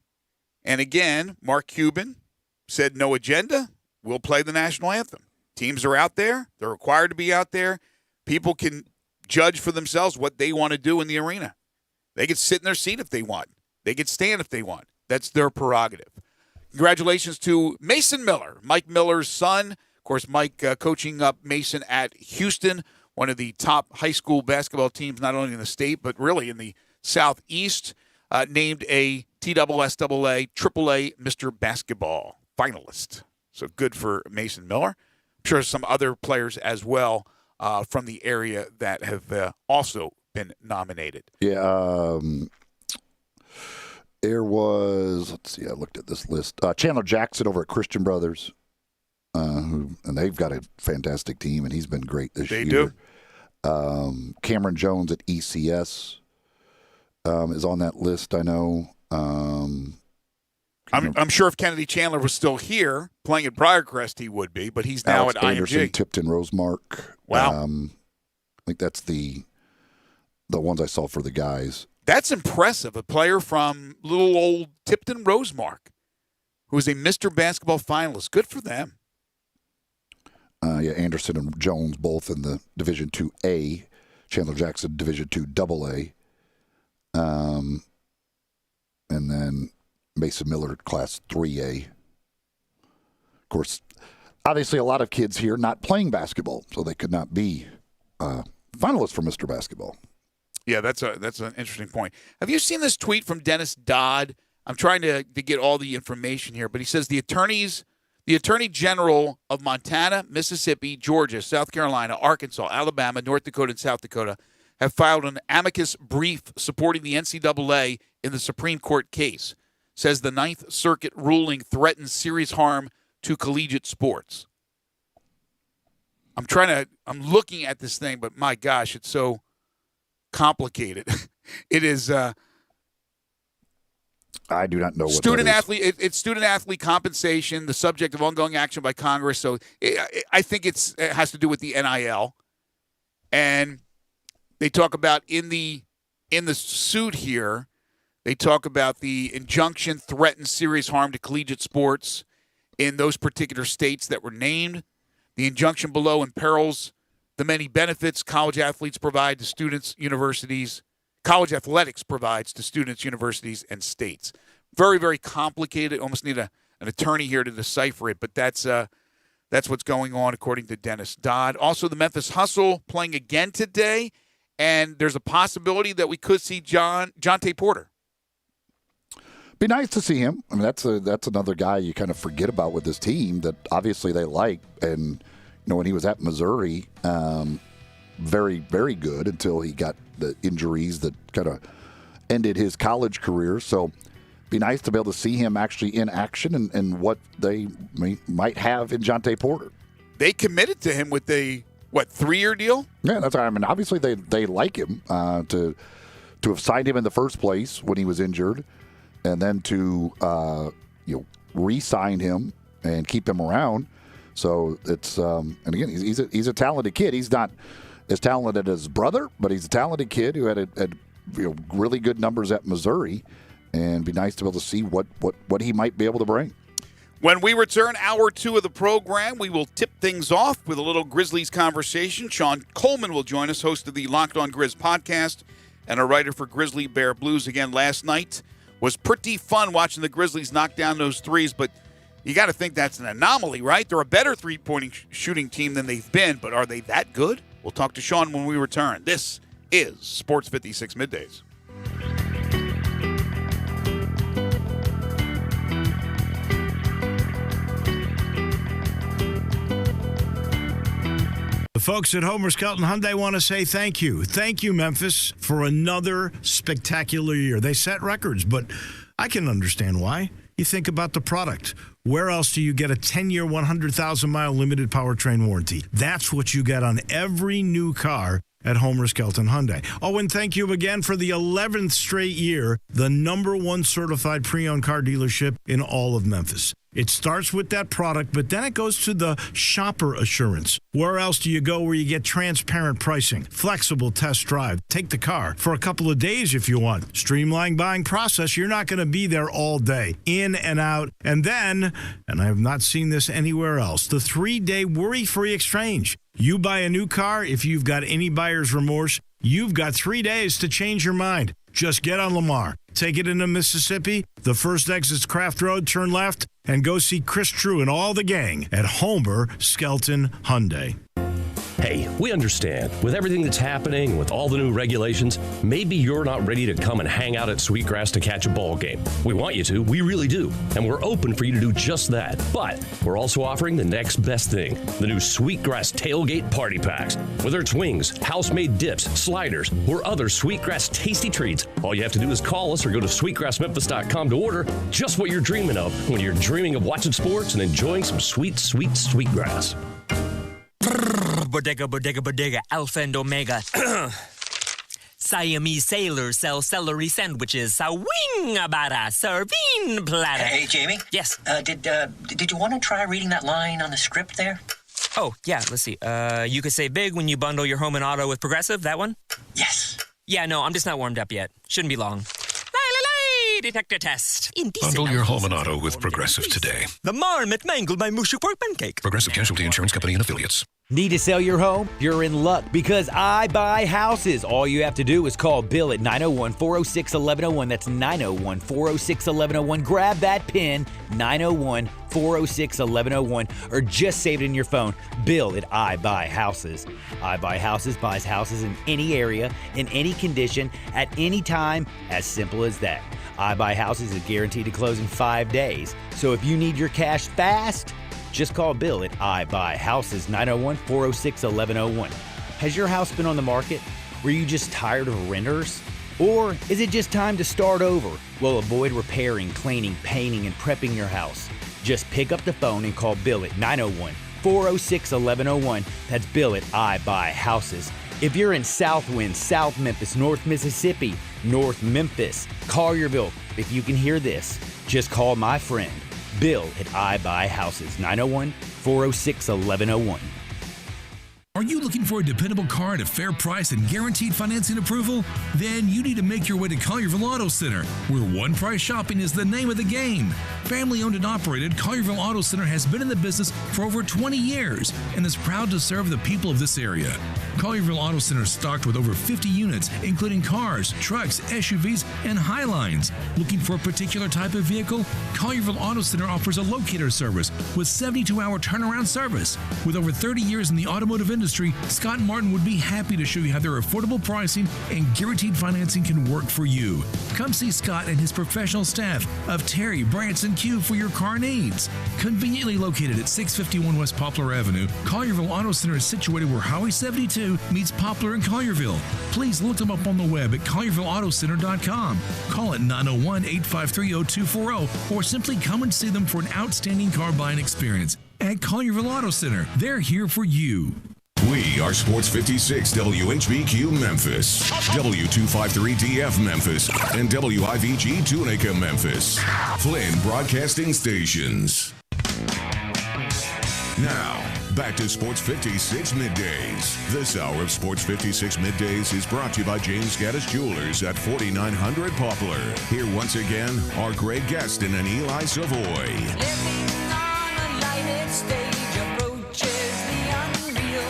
S3: And again, Mark Cuban said no agenda. We'll play the national anthem. Teams are out there. They're required to be out there. People can judge for themselves what they want to do in the arena. They could sit in their seat if they want. They could stand if they want. That's their prerogative. Congratulations to Mason Miller, Mike Miller's son. Of course, Mike coaching up Mason at Houston, one of the top high school basketball teams, not only in the state, but really in the Southeast, named a TSSAA AAA Mr. Basketball finalist. So good for Mason Miller. I'm sure some other players as well from the area that have also been nominated.
S4: Yeah, there was, let's see, I looked at this list. Chandler Jackson over at Christian Brothers, and they've got a fantastic team, and he's been great this year. They do. Cameron Jones at ECS is on that list, I know.
S3: I'm sure if Kennedy Chandler was still here playing at Briarcrest, he would be, but he's now
S4: Alex
S3: at
S4: Anderson,
S3: IMG.
S4: Tipton, Rosemark.
S3: Wow.
S4: I think that's the ones I saw for the guys.
S3: That's impressive. A player from little old Tipton Rosemark, who is a Mr. Basketball finalist. Good for them.
S4: Yeah, Anderson and Jones both in the Division II-A. Chandler Jackson, Division II-AA. And then Mason Miller, Class 3A. Of course, obviously a lot of kids here not playing basketball, so they could not be finalists for Mr. Basketball.
S3: Yeah, that's an interesting point. Have you seen this tweet from Dennis Dodd? I'm trying to get all the information here, but he says the Attorney General of Montana, Mississippi, Georgia, South Carolina, Arkansas, Alabama, North Dakota, and South Dakota have filed an amicus brief supporting the NCAA in the Supreme Court case. Says the Ninth Circuit ruling threatens serious harm to collegiate sports. I'm looking at this thing, but my gosh, it's so complicated. It is.
S4: I do not know what
S3: student athlete. It's student athlete compensation, the subject of ongoing action by Congress. So I think it has to do with the NIL, and they talk about in the suit here. They talk about the injunction threatens serious harm to collegiate sports in those particular states that were named. The injunction below imperils the many benefits college athletes provide to students, universities. College athletics provides to students, universities, and states. Very, very complicated. Almost need an attorney here to decipher it, but that's what's going on according to Dennis Dodd. Also, the Memphis Hustle playing again today, and there's a possibility that we could see Jonte Porter.
S4: Be nice to see him. I mean, that's another guy you kind of forget about with this team that obviously they like. And when he was at Missouri, very, very good until he got the injuries that kind of ended his college career. So, be nice to be able to see him actually in action and what they might have in Jonte Porter.
S3: They committed to him with a 3-year deal?
S4: Yeah, that's. I mean, obviously they like him to have signed him in the first place when he was injured. And then to re-sign him and keep him around, so it's and again he's a talented kid. He's not as talented as his brother, but he's a talented kid who had really good numbers at Missouri, and be nice to be able to see what he might be able to bring.
S3: When we return, hour 2 of the program, we will tip things off with a little Grizzlies conversation. Sean Coleman will join us, host of the Locked On Grizz podcast and a writer for Grizzly Bear Blues. Again, last night was pretty fun watching the Grizzlies knock down those threes, but you got to think that's an anomaly, right? They're a better three-point shooting team than they've been, but are they that good? We'll talk to Sean when we return. This is Sports 56 Middays.
S9: The folks at Homer Skelton Hyundai want to say thank you. Thank you, Memphis, for another spectacular year. They set records, but I can understand why. You think about the product. Where else do you get a 10-year, 100,000-mile limited powertrain warranty? That's what you get on every new car at Homer Skelton Hyundai. Oh, and thank you again for the 11th straight year, the #1 certified pre-owned car dealership in all of Memphis. It starts with that product, but then it goes to the shopper assurance. Where else do you go where you get transparent pricing, flexible test drive, take the car for a couple of days if you want, streamlined buying process? You're not going to be there all day, in and out. And then, and I have not seen this anywhere else, the 3-day worry-free exchange. You buy a new car, if you've got any buyer's remorse, you've got 3 days to change your mind. Just get on Lamar, take it into Mississippi, the first exit's Craft Road, turn left, and go see Chris True and all the gang at Homer Skelton Hyundai.
S18: Hey, we understand. With everything that's happening, with all the new regulations, maybe you're not ready to come and hang out at Sweetgrass to catch a ball game. We want you to, we really do. And we're open for you to do just that. But we're also offering the next best thing, the new Sweetgrass Tailgate Party Packs. Whether it's wings, house-made dips, sliders, or other Sweetgrass tasty treats, all you have to do is call us or go to sweetgrassmemphis.com to order just what you're dreaming of when you're dreaming of watching sports and enjoying some sweet, sweet Sweetgrass.
S19: Bodega, bodega, bodega, Alpha and Omega. Siamese sailors sell celery sandwiches. Sawing about a serving platter.
S20: Hey, Jamie?
S19: Yes?
S20: Did you want to try reading that line on the script there?
S19: Oh, yeah, let's see. You could say big when you bundle your home and auto with Progressive, that one?
S20: Yes.
S19: Yeah, no, I'm just not warmed up yet. Shouldn't be long. Detector test.
S21: Bundle your home and auto with Progressive today.
S19: The marmot mangled my mushy pork pancake.
S21: Progressive Casualty Insurance Company and Affiliates.
S7: Need to sell your home? You're in luck because I buy houses. All you have to do is call Bill at 901-406-1101. That's 901-406-1101. Grab that pin, 901-406-1101, or just save it in your phone. Bill at I Buy Houses. I Buy Houses buys houses in any area, in any condition, at any time. As simple as that. I Buy Houses is guaranteed to close in 5 days. So if you need your cash fast, just call Bill at I Buy Houses, 901-406-1101. Has your house been on the market? Were you just tired of renters? Or is it just time to start over? Well, avoid repairing, cleaning, painting, and prepping your house. Just pick up the phone and call Bill at 901-406-1101. That's Bill at I Buy Houses. If you're in Southwind, South Memphis, North Mississippi, North Memphis, Collierville, if you can hear this, just call my friend, Bill at I Buy Houses, 901-406-1101.
S10: Are you looking for a dependable car at a fair price and guaranteed financing approval? Then you need to make your way to Collierville Auto Center, where one-price shopping is the name of the game. Family-owned and operated, Collierville Auto Center has been in the business for over 20 years and is proud to serve the people of this area. Collierville Auto Center is stocked with over 50 units, including cars, trucks, SUVs, and Highlines. Looking for a particular type of vehicle? Collierville Auto Center offers a locator service with 72-hour turnaround service. With over 30 years in the automotive industry, Scott and Martin would be happy to show you how their affordable pricing and guaranteed financing can work for you. Come see Scott and his professional staff of Terry, Branson, Q for your car needs. Conveniently located at 651 West Poplar Avenue, Collierville Auto Center is situated where Highway 72 meets Poplar and Collierville. Please look them up on the web at ColliervilleAutoCenter.com. Call at 901-853-0240 or simply come and see them for an outstanding car buying experience. At Collierville Auto Center, they're here for you.
S1: We are Sports 56 WHBQ Memphis, W253DF Memphis, and WIVG Tunica Memphis. Flynn Broadcasting Stations. Now, back to Sports 56 Middays. This hour of Sports 56 Middays is brought to you by James Gaddis Jewelers at 4900 Poplar. Here once again are Greg Gaston and Eli Savoy.
S2: Living on a lighted stage approaches the unreal.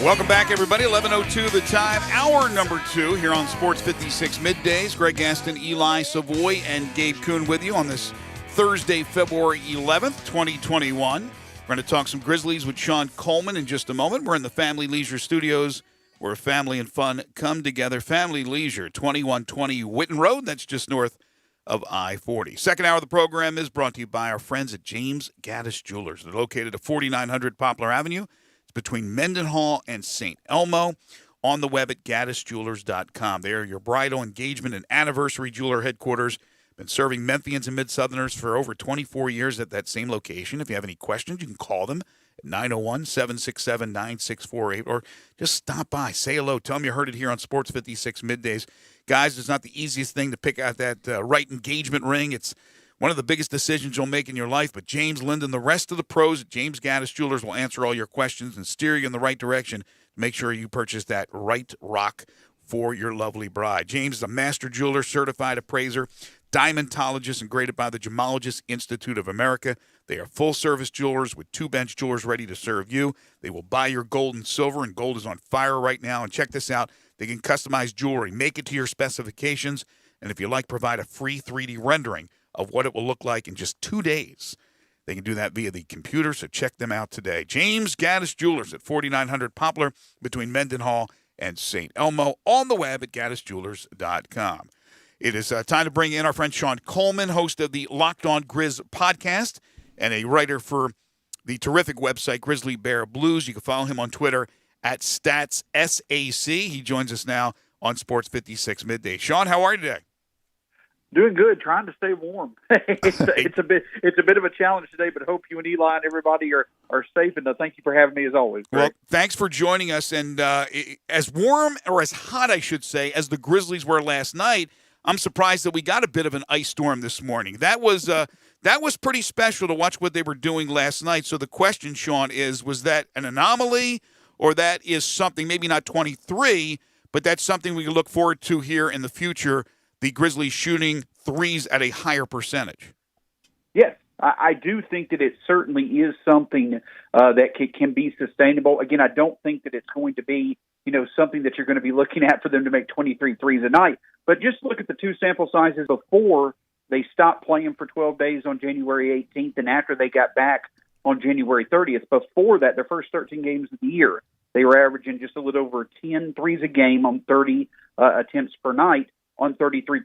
S3: Welcome back, everybody. 11:02 the time. Hour number 2 here on Sports 56 Middays. Greg Gaston, Eli Savoy, and Gabe Kuhn with you on this Thursday, February 11th, 2021. We're going to talk some Grizzlies with Sean Coleman in just a moment. We're in the Family Leisure Studios where family and fun come together. Family Leisure, 2120 Whitten Road. That's just north of I-40. Second hour of the program is brought to you by our friends at James Gaddis Jewelers. They're located at 4900 Poplar Avenue. between Mendenhall and St. Elmo. On the web at gaddisjewelers.com. They are your bridal, engagement, and anniversary jeweler headquarters. Been serving Memphians and Mid-Southerners for over 24 years at that same location. If you have any questions, you can call them at 901-767-9648 or just stop by, say hello, tell them you heard it here on Sports 56 Middays. Guys, it's not the easiest thing to pick out that right engagement ring. It's one of the biggest decisions you'll make in your life, but James Linden, the rest of the pros at James Gaddis Jewelers will answer all your questions and steer you in the right direction. Make sure you purchase that right rock for your lovely bride. James is a master jeweler, certified appraiser, diamondologist, and graded by the Gemologist Institute of America. They are full-service jewelers with 2-bench jewelers ready to serve you. They will buy your gold and silver, and gold is on fire right now. And check this out. They can customize jewelry, make it to your specifications, and if you like, provide a free 3D rendering of what it will look like in just 2 days. They can do that via the computer, so check them out today. James Gaddis Jewelers at 4900 Poplar between Mendenhall and St. Elmo. On the web at gaddisjewelers.com. It is time to bring in our friend Sean Coleman, host of the Locked On Grizz podcast and a writer for the terrific website Grizzly Bear Blues. You can follow him on Twitter at StatsSAC. He joins us now on Sports 56 Midday. Sean, how are you today?
S6: Doing good, trying to stay warm. It's a bit of a challenge today, but hope you and Eli and everybody are safe. And thank you for having me as always. Greg.
S3: Well, thanks for joining us. And as warm, or as hot, I should say, as the Grizzlies were last night, I'm surprised that we got a bit of an ice storm this morning. That was pretty special to watch what they were doing last night. So the question, Sean, was that an anomaly, or that is something, maybe not 23, but that's something we can look forward to here in the future, the Grizzlies shooting threes at a higher percentage?
S6: Yes, I do think that it certainly is something that can be sustainable. Again, I don't think that it's going to be, something that you're going to be looking at for them to make 23 threes a night. But just look at the two sample sizes before they stopped playing for 12 days on January 18th and after they got back on January 30th. Before that, their first 13 games of the year, they were averaging just a little over 10 threes a game on 30 attempts per night on 33%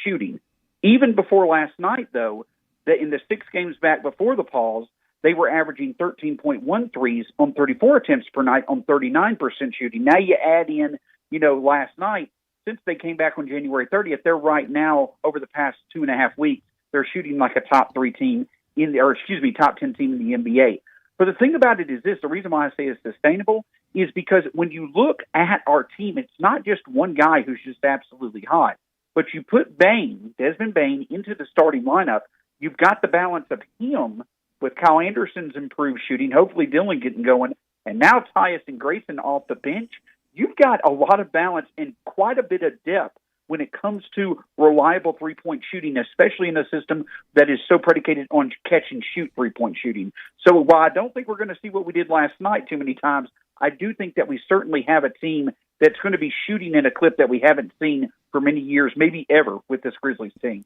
S6: shooting. Even before last night, though, that in the 6 games back before the pause, they were averaging 13.1 threes on 34 attempts per night on 39% shooting. Now you add in, last night, since they came back on January 30th, they're right now, over the past 2.5 weeks, they're shooting like a top 10 team in the NBA. But the thing about it is this, the reason why I say it's sustainable is because when you look at our team, it's not just one guy who's just absolutely hot. But you put Desmond Bane, into the starting lineup, you've got the balance of him with Kyle Anderson's improved shooting, hopefully Dylan getting going, and now Tyus and Grayson off the bench. You've got a lot of balance and quite a bit of depth when it comes to reliable three-point shooting, especially in a system that is so predicated on catch-and-shoot three-point shooting. So while I don't think we're going to see what we did last night too many times, I do think that we certainly have a team that's going to be shooting in a clip that we haven't seen for many years, maybe ever, with this Grizzlies team.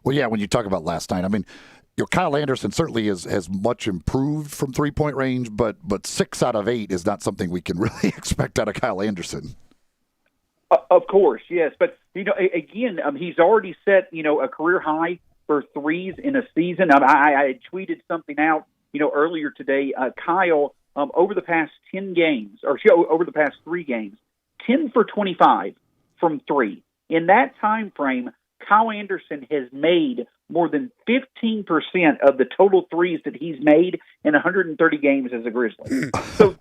S4: Well, yeah, when you talk about last night, I mean, Kyle Anderson certainly has much improved from three-point range, but 6 out of 8 is not something we can really expect out of Kyle Anderson.
S6: Of course, yes. But, again, he's already set, a career high for threes in a season. I had tweeted something out, earlier today. Kyle, over the past 10 games, or over the past 3 games, 10 for 25 from 3. In that time frame, Kyle Anderson has made more than 15% of the total threes that he's made in 130 games as a Grizzly. So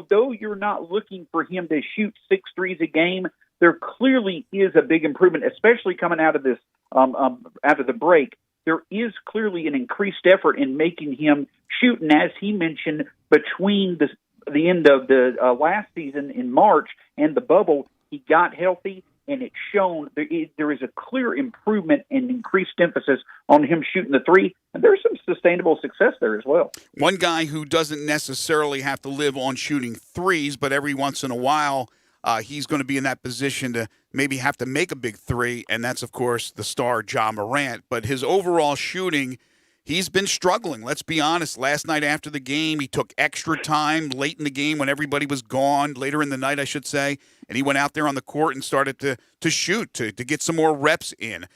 S6: though you're not looking for him to shoot 6 threes a game, there clearly is a big improvement, especially coming out of this out of the break. There is clearly an increased effort in making him shoot, and as he mentioned, between the end of the last season in March and the bubble, he got healthy. And it's shown there is a clear improvement and increased emphasis on him shooting the three. And there's some sustainable success there as well.
S3: One guy who doesn't necessarily have to live on shooting threes, but every once in a while he's going to be in that position to maybe have to make a big three, and that's, of course, the star Ja Morant. But his overall shooting, he's been struggling. Let's be honest. Last night after the game, he took extra time late in the game when everybody was gone, later in the night, I should say, and he went out there on the court and started to shoot, to get some more reps in.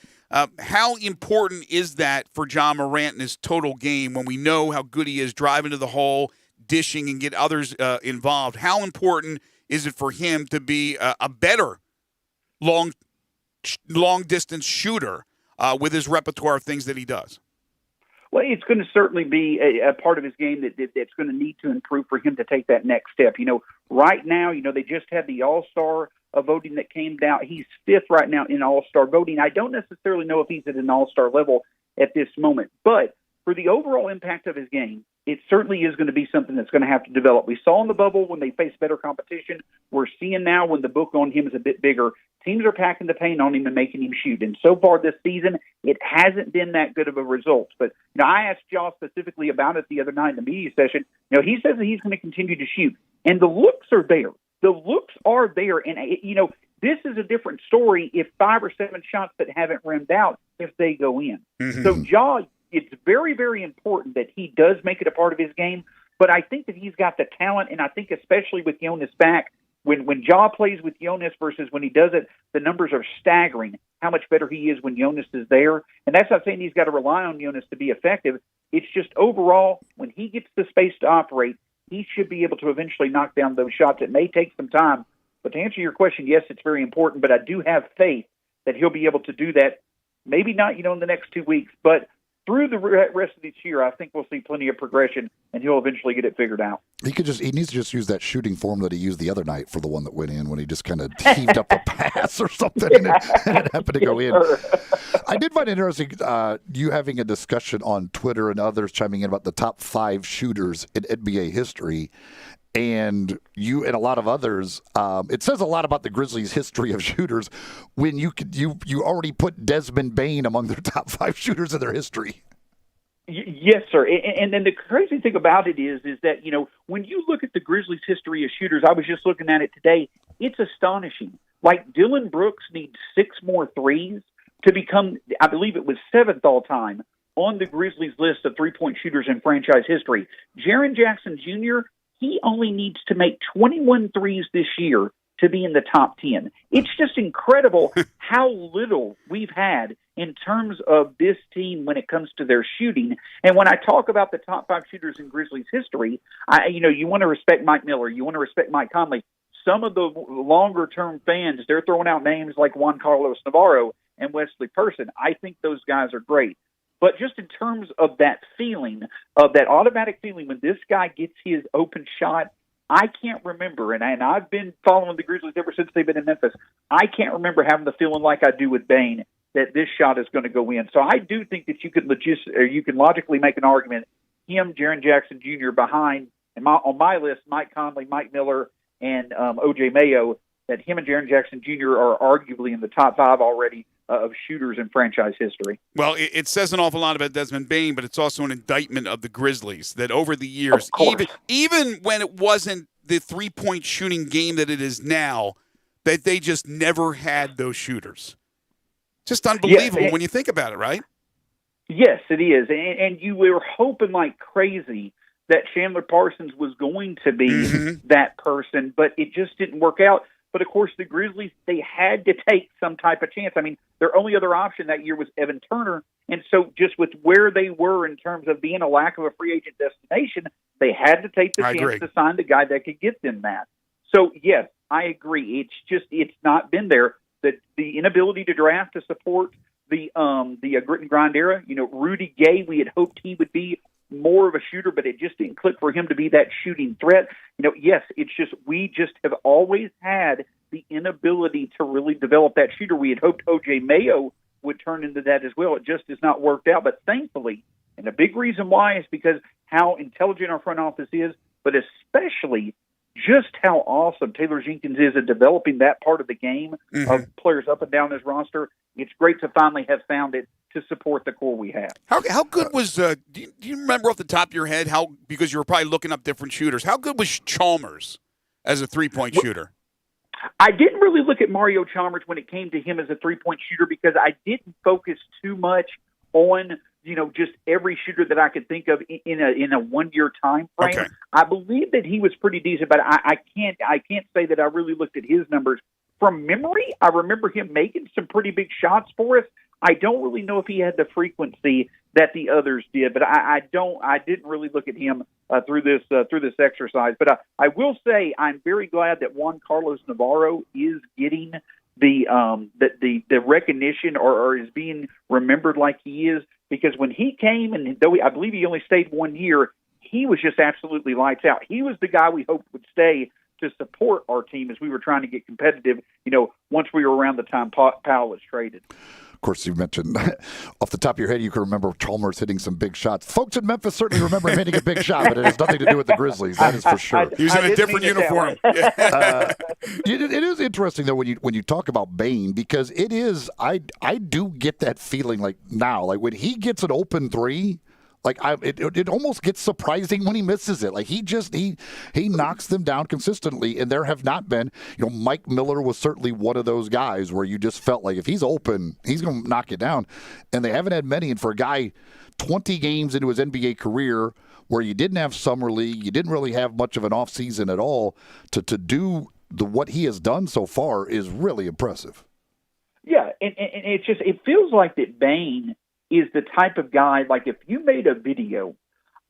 S3: How important is that for Ja Morant in his total game when we know how good he is driving to the hole, dishing and get others involved. How important is it for him to be a better long distance shooter with his repertoire of things that he does?
S6: Well, it's going to certainly be a part of his game that's going to need to improve for him to take that next step. Right now, they just had the All-Star voting that came down. He's fifth right now in All-Star voting. I don't necessarily know if he's at an All-Star level at this moment, but for the overall impact of his game, it certainly is going to be something that's going to have to develop. We saw in the bubble when they faced better competition. We're seeing now when the book on him is a bit bigger, teams are packing the paint on him and making him shoot. And so far this season, it hasn't been that good of a result. But I asked Jaw specifically about it the other night in the media session. He says that he's going to continue to shoot. And the looks are there. The looks are there. And, this is a different story if 5 or 7 shots that haven't rimmed out, if they go in.
S3: Mm-hmm.
S6: So Jaw, it's very, very important that he does make it a part of his game. But I think that he's got the talent, and I think especially with Jonas back, when Jaw plays with Jonas versus when he does it, the numbers are staggering, how much better he is when Jonas is there. And that's not saying he's got to rely on Jonas to be effective. It's just overall, when he gets the space to operate, he should be able to eventually knock down those shots. It may take some time. But to answer your question, yes, it's very important, but I do have faith that he'll be able to do that, maybe not, in the next 2 weeks, but through the rest of this year, I think we'll see plenty of progression, and he'll eventually get it figured out.
S4: He needs to just use that shooting form that he used the other night for the one that went in when he just kind of heaved up a pass or something, and it happened to go in. I did find it interesting you having a discussion on Twitter and others chiming in about the top 5 shooters in NBA history. And you and a lot of others, it says a lot about the Grizzlies' history of shooters when you already put Desmond Bane among their top 5 shooters in their history.
S6: Yes, sir. And then the crazy thing about it is that, when you look at the Grizzlies' history of shooters, I was just looking at it today, it's astonishing. Like Dylan Brooks needs 6 more threes to become, I believe it was 7th all time on the Grizzlies' list of three-point shooters in franchise history. Jaren Jackson Jr., he only needs to make 21 threes this year to be in the top 10. It's just incredible how little we've had in terms of this team when it comes to their shooting. And when I talk about the top 5 shooters in Grizzlies history, you want to respect Mike Miller, you want to respect Mike Conley. Some of the longer-term fans, they're throwing out names like Juan Carlos Navarro and Wesley Person. I think those guys are great. But just in terms of that feeling, of that automatic feeling when this guy gets his open shot, I can't remember, and I've been following the Grizzlies ever since they've been in Memphis, I can't remember having the feeling like I do with Bane that this shot is going to go in. So I do think that you can logically make an argument, him, Jaren Jackson Jr. behind, and on my list, Mike Conley, Mike Miller, and O.J. Mayo, that him and Jaren Jackson Jr. are arguably in the top 5 already of shooters in franchise history.
S3: Well, it says an awful lot about Desmond Bane, but it's also an indictment of the Grizzlies that over the years, even when it wasn't the three-point shooting game that it is now, that they just never had those shooters. Just unbelievable when you think about it, right?
S6: Yes, it is. And you were hoping like crazy that Chandler Parsons was going to be that person, but it just didn't work out. But, of course, the Grizzlies, they had to take some type of chance. I mean, their only other option that year was Evan Turner. And so just with where they were in terms of being a lack of a free agent destination, they had to take the chance to sign the guy that could get them that. So, yes, I agree. It's not been there. The inability to draft to support the grit and grind era. Rudy Gay, we had hoped he would be more of a shooter, but it just didn't click for him to be that shooting threat. Yes, we just have always had the inability to really develop that shooter. We had hoped O.J. Mayo would turn into that as well. It just has not worked out. But thankfully, and a big reason why is because how intelligent our front office is, but especially just how awesome Taylor Jenkins is at developing that part of the game of players up and down his roster. It's great to finally have found it to support the core we have.
S3: How good was do you remember off the top of your head because you were probably looking up different shooters, how good was Chalmers as a three-point shooter?
S6: I didn't really look at Mario Chalmers when it came to him as a three-point shooter because I didn't focus too much on just every shooter that I could think of in a 1 year time frame. Okay. I believe that he was pretty decent, but I can't say that I really looked at his numbers. From memory, I remember him making some pretty big shots for us. I don't really know if he had the frequency that the others did, but I didn't really look at him through this exercise. But I will say I'm very glad that Juan Carlos Navarro is getting the recognition or is being remembered like he is, because when he came, and though I believe he only stayed 1 year, he was just absolutely lights out. He was the guy we hoped would stay to support our team as we were trying to get competitive, once we were around the time Powell was traded.
S4: Of course, you mentioned off the top of your head, you can remember Chalmers hitting some big shots. Folks in Memphis certainly remember him hitting a big shot, but it has nothing to do with the Grizzlies. That is for sure.
S3: He was in a different uniform.
S4: It is interesting, though, when you talk about Bane, because it is, I do get that feeling like now, like when he gets an open three, like it almost gets surprising when he misses it. Like he knocks them down consistently, and there have not been. Mike Miller was certainly one of those guys where you just felt like if he's open, he's going to knock it down. And they haven't had many. And for a guy 20 games into his NBA career, where you didn't have summer league, you didn't really have much of an off season at all, to do what he has done so far is really impressive.
S6: Yeah, and it feels like that Bane is the type of guy, like if you made a video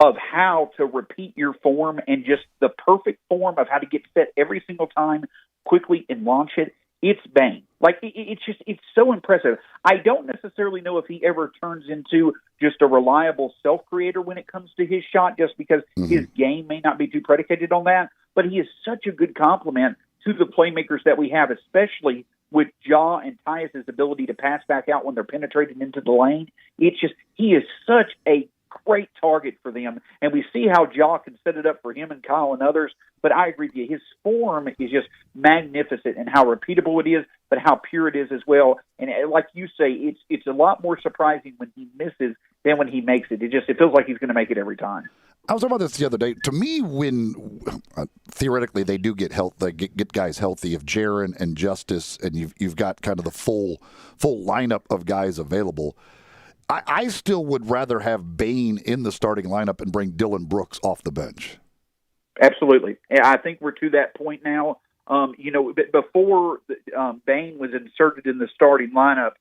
S6: of how to repeat your form and just the perfect form of how to get set every single time quickly and launch it, it's Bane. Like it's so impressive. I don't necessarily know if he ever turns into just a reliable self-creator when it comes to his shot, just because his game may not be too predicated on that, but he is such a good complement to the playmakers that we have, especially with Ja and Tyus' ability to pass back out when they're penetrating into the lane. It's just, he is such a great target for them, and we see how Ja can set it up for him and Kyle and others. But I agree with you, his form is just magnificent, and how repeatable it is, but how pure it is as well. And like you say, it's a lot more surprising when he misses than when he makes it. It feels like he's going to make it every time.
S4: I was talking about this the other day. To me, when theoretically they do get get guys healthy, if Jaren and Justice, and you've got kind of the full lineup of guys available, I still would rather have Bane in the starting lineup and bring Dylan Brooks off the bench.
S6: Absolutely. I think we're to that point now. Before Bane was inserted in the starting lineup,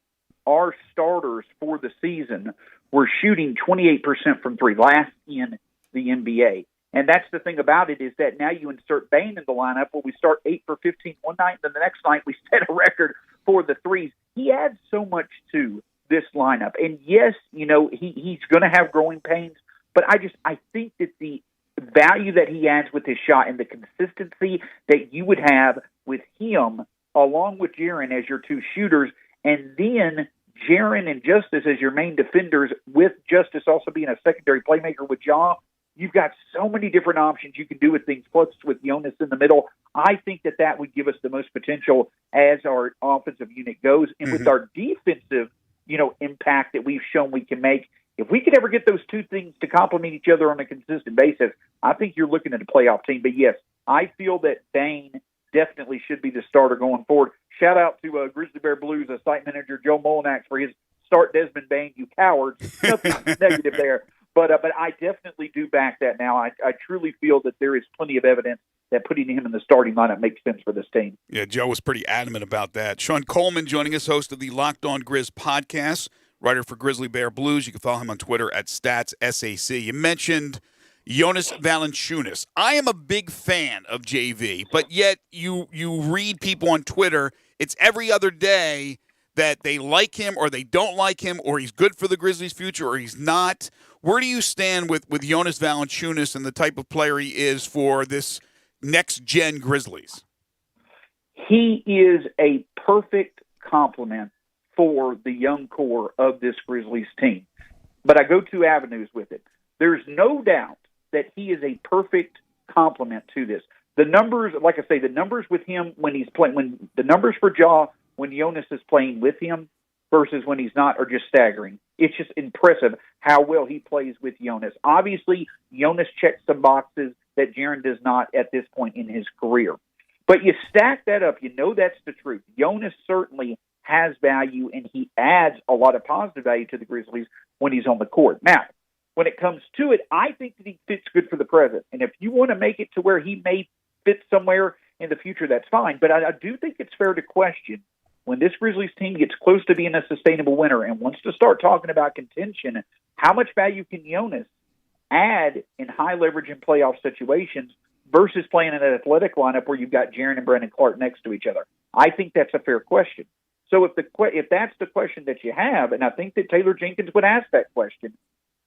S6: our starters for the season were shooting 28% from three, last in the NBA. And that's the thing about it, is that now you insert Bane in the lineup where we start 8 for 15 one night, and then the next night we set a record for the threes. He adds so much to this lineup. And yes, he's going to have growing pains, but I think that the value that he adds with his shot and the consistency that you would have with him along with Jaren as your two shooters, and then Jaren and Justice as your main defenders, with Justice also being a secondary playmaker with Ja, you've got so many different options you can do with things, plus with Jonas in the middle. I think that would give us the most potential as our offensive unit goes. And with our defensive, impact that we've shown we can make, if we could ever get those two things to complement each other on a consistent basis, I think you're looking at a playoff team. But yes, I feel that Bane definitely should be the starter going forward. Shout out to Grizzly Bear Blues site manager Joe Molinax for his start Desmond Bane, you cowards. Nothing negative there. But I definitely do back that now. I truly feel that there is plenty of evidence that putting him in the starting lineup makes sense for this team.
S3: Yeah, Joe was pretty adamant about that. Sean Coleman joining us, host of the Locked On Grizz podcast, writer for Grizzly Bear Blues. You can follow him on Twitter at StatsSAC. You mentioned Jonas Valanciunas. I am a big fan of JV, but yet you read people on Twitter, it's every other day that they like him or they don't like him, or he's good for the Grizzlies' future or he's not. Where do you stand with Jonas Valanciunas and the type of player he is for this next-gen Grizzlies?
S6: He is a perfect complement for the young core of this Grizzlies team. But I go two avenues with it. There's no doubt that he is a perfect complement to this. The numbers, like I say, the numbers with him when he's playing, when the numbers for Ja when Jonas is playing with him versus when he's not are just staggering. It's just impressive how well he plays with Jonas. Obviously, Jonas checks some boxes that Jaren does not at this point in his career. But you stack that up, that's the truth. Jonas certainly has value, and he adds a lot of positive value to the Grizzlies when he's on the court. Now, when it comes to it, I think that he fits good for the present. And if you want to make it to where he may fit somewhere in the future, that's fine. But I do think it's fair to question when this Grizzlies team gets close to being a sustainable winner and wants to start talking about contention, how much value can Jonas add in high leverage and playoff situations versus playing in an athletic lineup where you've got Jaren and Brandon Clark next to each other? I think that's a fair question. So if that's the question that you have, and I think that Taylor Jenkins would ask that question,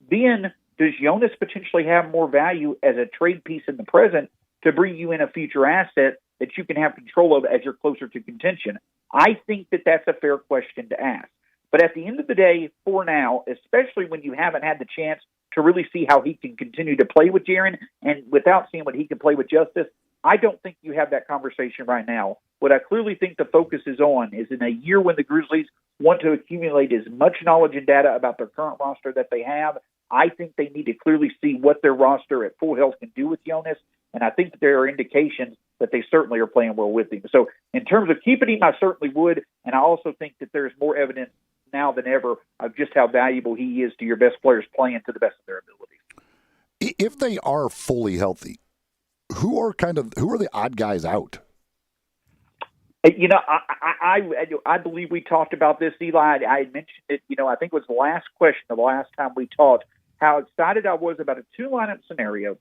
S6: then does Jonas potentially have more value as a trade piece in the present to bring you in a future asset that you can have control of as you're closer to contention? I think that that's a fair question to ask. But at the end of the day, for now, especially when you haven't had the chance to really see how he can continue to play with Jaren and without seeing what he can play with Justice, I don't think you have that conversation right now. What I clearly think the focus is on is in a year when the Grizzlies want to accumulate as much knowledge and data about their current roster that they have, I think they need to clearly see what their roster at full health can do with Jonas, and I think that there are indications that they certainly are playing well with him. So in terms of keeping him, I certainly would, and I also think that there's more evidence now than ever of just how valuable he is to your best players playing to the best of their ability.
S4: If they are fully healthy, who are the odd guys out?
S6: You know, I believe we talked about this, Eli. I had mentioned it, I think it was the last question the last time we talked, how excited I was about a two-lineup scenario.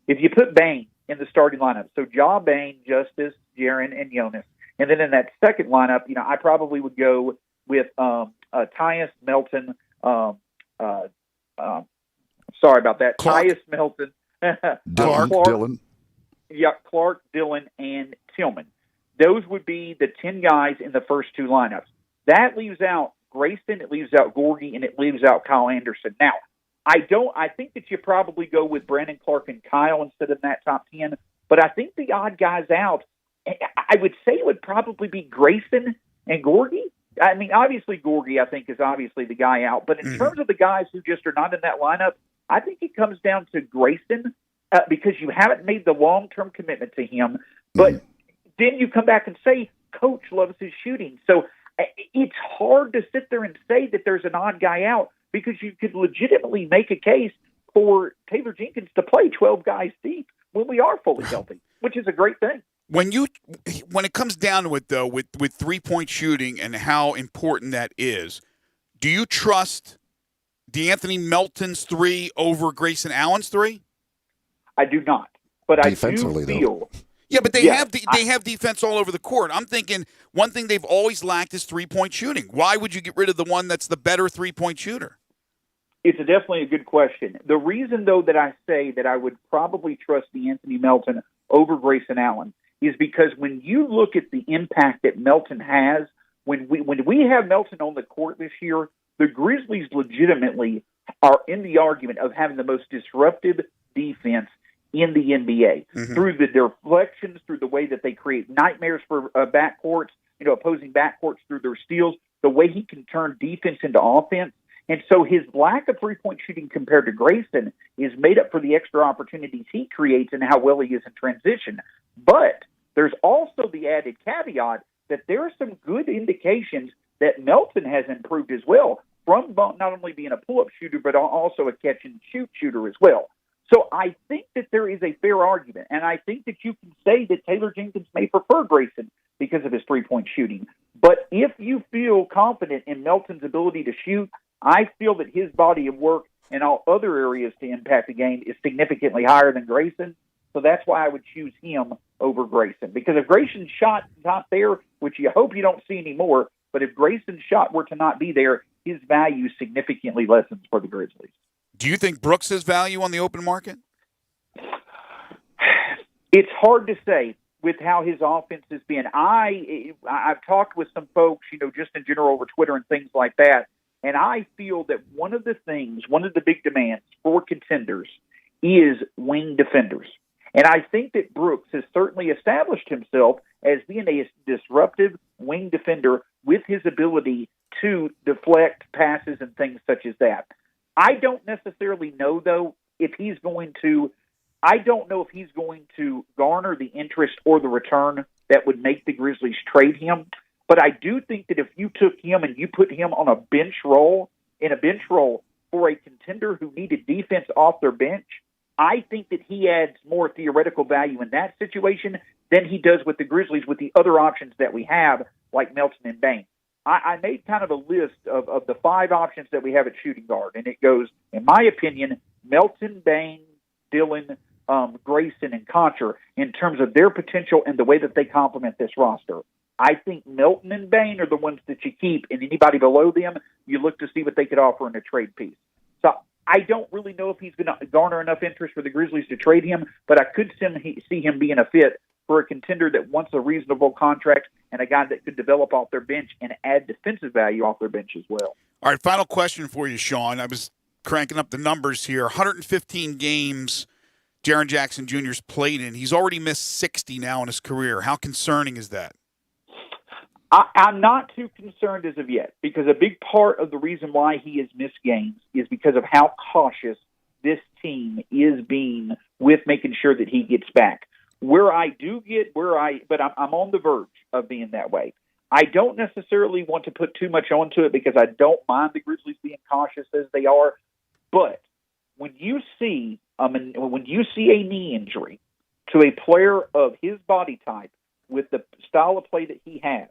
S6: If you put Bane in the starting lineup, so Ja Bane, Justice, Jaren, and Jonas, and then in that second lineup, I probably would go with Tyus, Melton, sorry about that,
S4: Clark.
S6: Tyus, Melton,
S4: Clark, Dillon.
S6: Yeah, Clark, Dillon, and Tillman. Those would be the 10 guys in the first two lineups. That leaves out Grayson, it leaves out Gorgie, and it leaves out Kyle Anderson. Now, I think that you probably go with Brandon Clark and Kyle instead of that top 10, but I think the odd guys out, I would say it would probably be Grayson and Gorgie. I mean, obviously Gorgie, I think, is obviously the guy out, but in terms of the guys who just are not in that lineup, I think it comes down to Grayson because you haven't made the long-term commitment to him, but then you come back and say, Coach loves his shooting. So it's hard to sit there and say that there's an odd guy out because you could legitimately make a case for Taylor Jenkins to play 12 guys deep when we are fully healthy, which is a great thing.
S3: When it comes down to it, though, with three-point shooting and how important that is, do you trust DeAnthony Melton's three over Grayson Allen's three?
S6: I do not, but I do
S4: Defensively,
S6: feel.
S4: though.
S3: Yeah, but they have defense all over the court. I'm thinking one thing they've always lacked is three-point shooting. Why would you get rid of the one that's the better three-point shooter?
S6: It's definitely a good question. The reason, though, that I say that I would probably trust DeAnthony Melton over Grayson Allen is because when you look at the impact that Melton has, when we have Melton on the court this year, the Grizzlies legitimately are in the argument of having the most disruptive defense in the NBA through the deflections, through the way that they create nightmares for backcourts, opposing backcourts through their steals, the way he can turn defense into offense. And so his lack of three-point shooting compared to Grayson is made up for the extra opportunities he creates and how well he is in transition. But there's also the added caveat that there are some good indications that Melton has improved as well from not only being a pull-up shooter, but also a catch-and-shoot shooter as well. So I think that there is a fair argument, and I think that you can say that Taylor Jenkins may prefer Grayson because of his three-point shooting. But if you feel confident in Melton's ability to shoot, I feel that his body of work in all other areas to impact the game is significantly higher than Grayson. So that's why I would choose him over Grayson. Because if Grayson's shot not there, which you hope you don't see anymore, but if Grayson's shot were to not be there, his value significantly lessens for the Grizzlies.
S3: Do you think Brooks has value on the open market?
S6: It's hard to say with how his offense has been. I've talked with some folks, just in general over Twitter and things like that, and I feel that one of the big demands for contenders is wing defenders. And I think that Brooks has certainly established himself as being a disruptive wing defender with his ability to deflect passes and things such as that. I don't necessarily know, though, if he's going to garner the interest or the return that would make the Grizzlies trade him. But I do think that if you took him and you put him on a bench role for a contender who needed defense off their bench, I think that he adds more theoretical value in that situation than he does with the Grizzlies with the other options that we have, like Melton and Bain. I made kind of a list of the 5 options that we have at shooting guard, and it goes, in my opinion, Melton, Bain, Dillon, Grayson, and Concher in terms of their potential and the way that they complement this roster. I think Melton and Bain are the ones that you keep, and anybody below them, you look to see what they could offer in a trade piece. So I don't really know if he's going to garner enough interest for the Grizzlies to trade him, but I could see him being a fit for a contender that wants a reasonable contract and a guy that could develop off their bench and add defensive value off their bench as well.
S3: All right, final question for you, Sean. I was cranking up the numbers here. 115 games Jaren Jackson Jr.'s played in. He's already missed 60 now in his career. How concerning is that?
S6: I'm not too concerned as of yet, because a big part of the reason why he has missed games is because of how cautious this team is being with making sure that he gets back. But I'm on the verge of being that way. I don't necessarily want to put too much onto it because I don't mind the Grizzlies being cautious as they are. But when you see a knee injury to a player of his body type with the style of play that he has,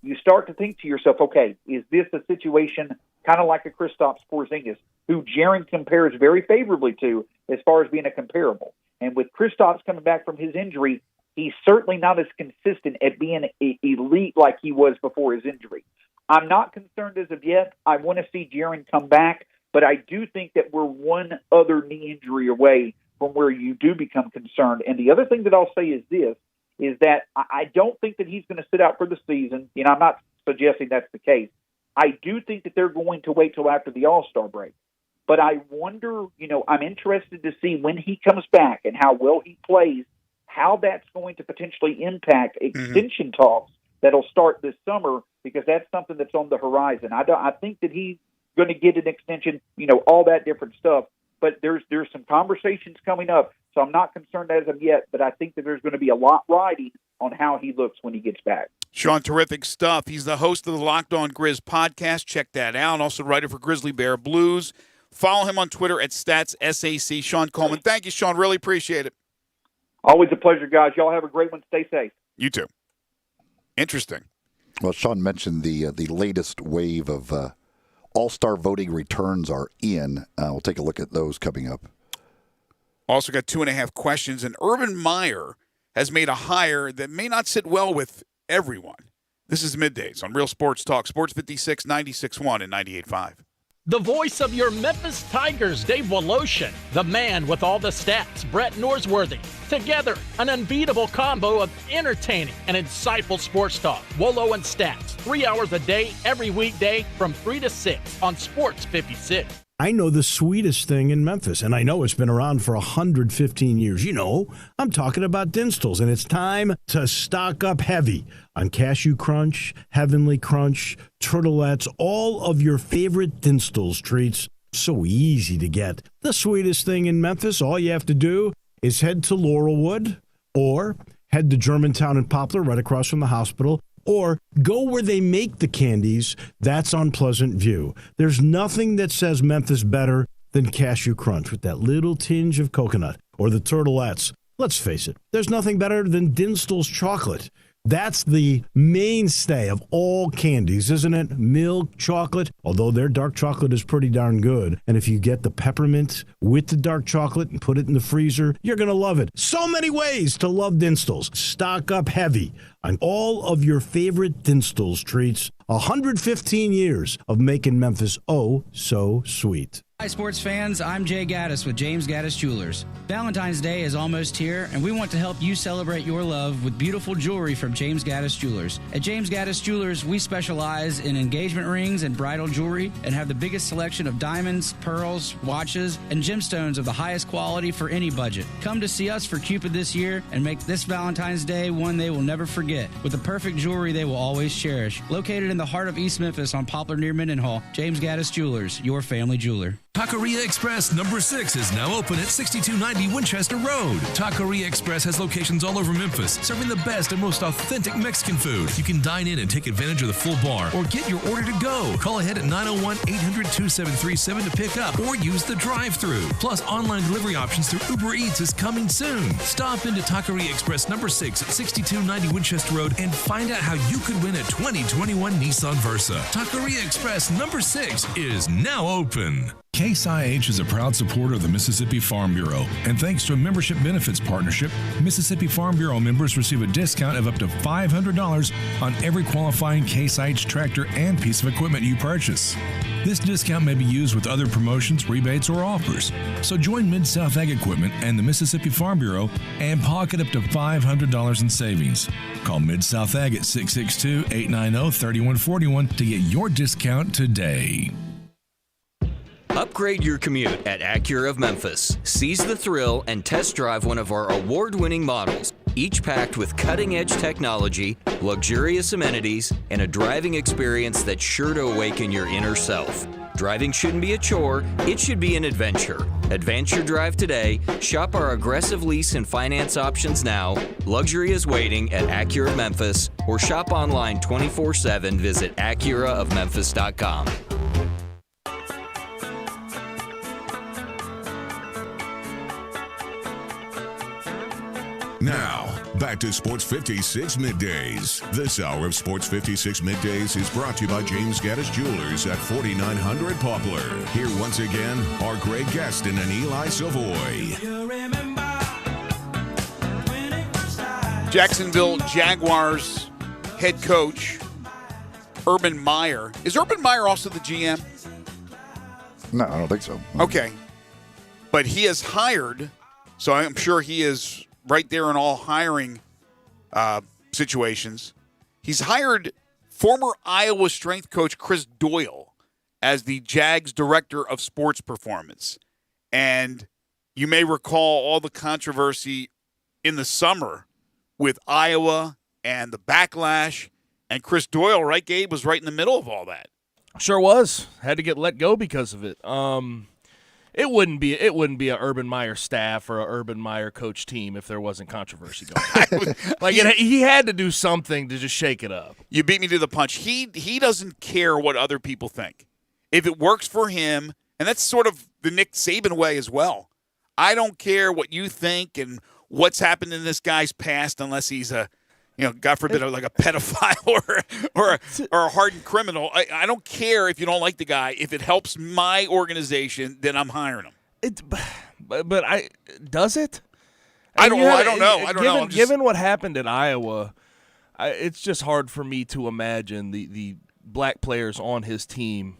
S6: you start to think to yourself, okay, is this a situation kind of like a Kristaps Porzingis, who Jaren compares very favorably to as far as being a comparable? And with Kristaps coming back from his injury, he's certainly not as consistent at being elite like he was before his injury. I'm not concerned as of yet. I want to see Jaren come back, but I do think that we're one other knee injury away from where you do become concerned. And the other thing that I'll say is this, is that I don't think that he's going to sit out for the season. I'm not suggesting that's the case. I do think that they're going to wait till after the All-Star break. But I wonder, I'm interested to see when he comes back and how well he plays, how that's going to potentially impact extension talks that'll start this summer, because that's something that's on the horizon. I think that he's going to get an extension, all that different stuff. But there's some conversations coming up, so I'm not concerned as of yet, but I think that there's going to be a lot riding on how he looks when he gets back.
S3: Sean, terrific stuff. He's the host of the Locked On Grizz podcast. Check that out. Also writer for Grizzly Bear Blues. Follow him on Twitter at StatsSAC. Sean Coleman. Thank you, Sean. Really appreciate it.
S6: Always a pleasure, guys. Y'all have a great one. Stay safe.
S3: You too. Interesting.
S4: Well, Sean mentioned the latest wave of All-Star voting returns are in. We'll take a look at those coming up.
S3: Also got 2.5 questions. And Urban Meyer has made a hire that may not sit well with everyone. This is Middays on Real Sports Talk, Sports 56, 96.1 and 98.5.
S8: The voice of your Memphis Tigers, Dave Woloshin. The man with all the stats, Brett Norsworthy. Together, an unbeatable combo of entertaining and insightful sports talk. Wolo and Stats, 3 hours a day, every weekday from 3 to 6 on Sports 56.
S9: I know the sweetest thing in Memphis, and I know it's been around for 115 years. I'm talking about Dinstall's, and it's time to stock up heavy on Cashew Crunch, Heavenly Crunch, Turtlettes, all of your favorite Dinstall's treats. So easy to get. The sweetest thing in Memphis, all you have to do is head to Laurelwood or head to Germantown and Poplar right across from the hospital, or go where they make the candies. That's on Pleasant View. There's nothing that says Memphis better than Cashew Crunch with that little tinge of coconut, or the Turtlettes. Let's face it, there's nothing better than Dinstall's chocolate. That's the mainstay of all candies, isn't it? Milk chocolate, although their dark chocolate is pretty darn good. And if you get the peppermint with the dark chocolate and put it in the freezer, you're going to love it. So many ways to love Dinstall's. Stock up heavy on all of your favorite Dinstall's treats. 115 years of making Memphis oh so sweet.
S22: Hi, sports fans. I'm Jay Gaddis with James Gaddis Jewelers. Valentine's Day is almost here, and we want to help you celebrate your love with beautiful jewelry from James Gaddis Jewelers. At James Gaddis Jewelers, we specialize in engagement rings and bridal jewelry and have the biggest selection of diamonds, pearls, watches, and gemstones of the highest quality for any budget. Come to see us for Cupid this year and make this Valentine's Day one they will never forget with the perfect jewelry they will always cherish. Located in the heart of East Memphis on Poplar near Mendenhall, James Gaddis Jewelers, your family jeweler.
S10: Taqueria Express number 6 is now open at 6290 Winchester Road. Taqueria Express has locations all over Memphis, serving the best and most authentic Mexican food. You can dine in and take advantage of the full bar or get your order to go. Call ahead at 901-800-2737 to pick up or use the drive-thru. Plus, online delivery options through Uber Eats is coming soon. Stop into Taqueria Express number 6 at 6290 Winchester Road and find out how you could win a 2021 Nissan Versa. Taqueria Express number 6 is now open. Case IH is a proud supporter of the Mississippi Farm Bureau, and thanks to a membership benefits partnership, Mississippi Farm Bureau members receive a discount of up to $500 on every qualifying Case IH tractor and piece of equipment you purchase. This discount may be used with other promotions, rebates, or offers. So join Mid-South Ag Equipment and the Mississippi Farm Bureau and pocket up to $500 in savings. Call Mid-South Ag at 662-890-3141 to get your discount today.
S11: Upgrade your commute at Acura of Memphis. Seize the thrill and test drive one of our award-winning models, each packed with cutting-edge technology, luxurious amenities, and a driving experience that's sure to awaken your inner self. Driving shouldn't be a chore, it should be an adventure. Advance your drive today, shop our aggressive lease and finance options now. Luxury is waiting at Acura of Memphis, or shop online 24/7. Visit AcuraofMemphis.com.
S1: Now, back to Sports 56 Middays. This hour of Sports 56 Middays is brought to you by James Gaddis Jewelers at 4900 Poplar. Here once again are Greg Gaston and Eli Savoy.
S3: Jacksonville Jaguars head coach Urban Meyer. Is Urban Meyer also the GM?
S4: No, I don't think so.
S3: Okay. But he has hired, so I'm sure he is right there in all hiring situations. He's hired former Iowa strength coach Chris Doyle as the Jags director of sports performance. And you may recall all the controversy in the summer with Iowa and the backlash. And Chris Doyle, right, Gabe, was right in the middle of all that.
S5: Sure was. Had to get let go because of it. It wouldn't be a Urban Meyer staff or a Urban Meyer coach team if there wasn't controversy going on. He had to do something to just shake it up.
S3: You beat me to the punch. He doesn't care what other people think. If it works for him, and that's sort of the Nick Saban way as well. I don't care what you think and what's happened in this guy's past unless he's a, God forbid, like a pedophile or a hardened criminal. I don't care if you don't like the guy. If it helps my organization, then I'm hiring him.
S5: Does it?
S3: I don't know.
S5: Given what happened at Iowa, it's just hard for me to imagine the black players on his team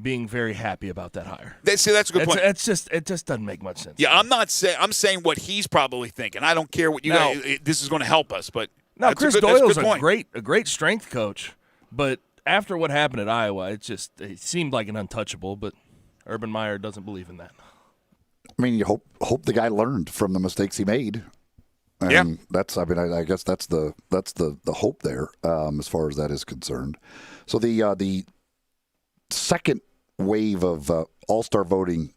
S5: being very happy about that hire.
S3: That's a good point.
S5: It just doesn't make much sense.
S3: Yeah, I'm saying what he's probably thinking. I don't care what you guys. This is going to help us, but.
S5: No, Chris Doyle's a great strength coach, but after what happened at Iowa, it seemed like an untouchable. But Urban Meyer doesn't believe in that.
S4: I mean, you hope the guy learned from the mistakes he made. And I guess that's the hope there as far as that is concerned. So the second wave of All-Star voting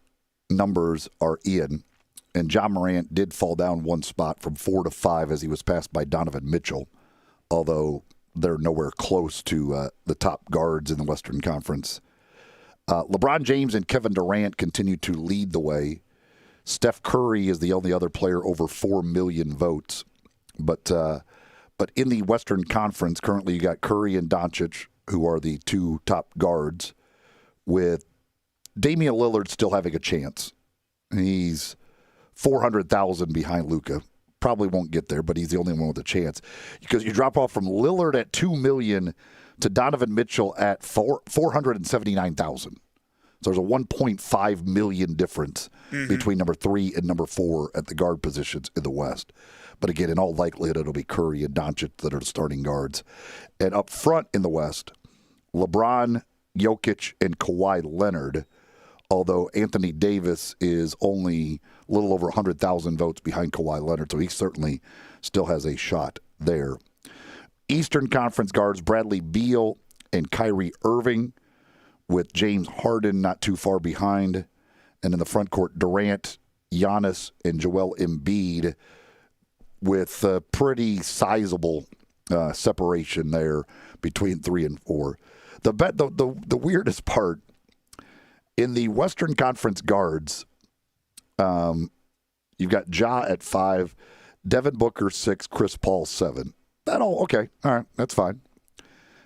S4: numbers are in. And John Morant did fall down one spot from 4 to 5 as he was passed by Donovan Mitchell, although they're nowhere close to the top guards in the Western Conference. LeBron James and Kevin Durant continue to lead the way. Steph Curry is the only other player over 4 million votes. But in the Western Conference, currently you got Curry and Doncic, who are the two top guards, with Damian Lillard still having a chance. He's 400,000 behind Luka. Probably won't get there, but he's the only one with a chance. Because you drop off from Lillard at 2 million to Donovan Mitchell at 479,000. So there's a 1.5 million difference between number 3 and number 4 at the guard positions in the West. But again, in all likelihood, it'll be Curry and Doncic that are the starting guards. And up front in the West, LeBron, Jokic, and Kawhi Leonard, although Anthony Davis is only a little over 100,000 votes behind Kawhi Leonard, so he certainly still has a shot there. Eastern Conference guards Bradley Beal and Kyrie Irving, with James Harden not too far behind. And in the front court, Durant, Giannis, and Joel Embiid with a pretty sizable separation there between 3 and 4. The weirdest part, in the Western Conference guards, you've got Ja at 5, Devin Booker 6, Chris Paul 7. Okay. All right. That's fine.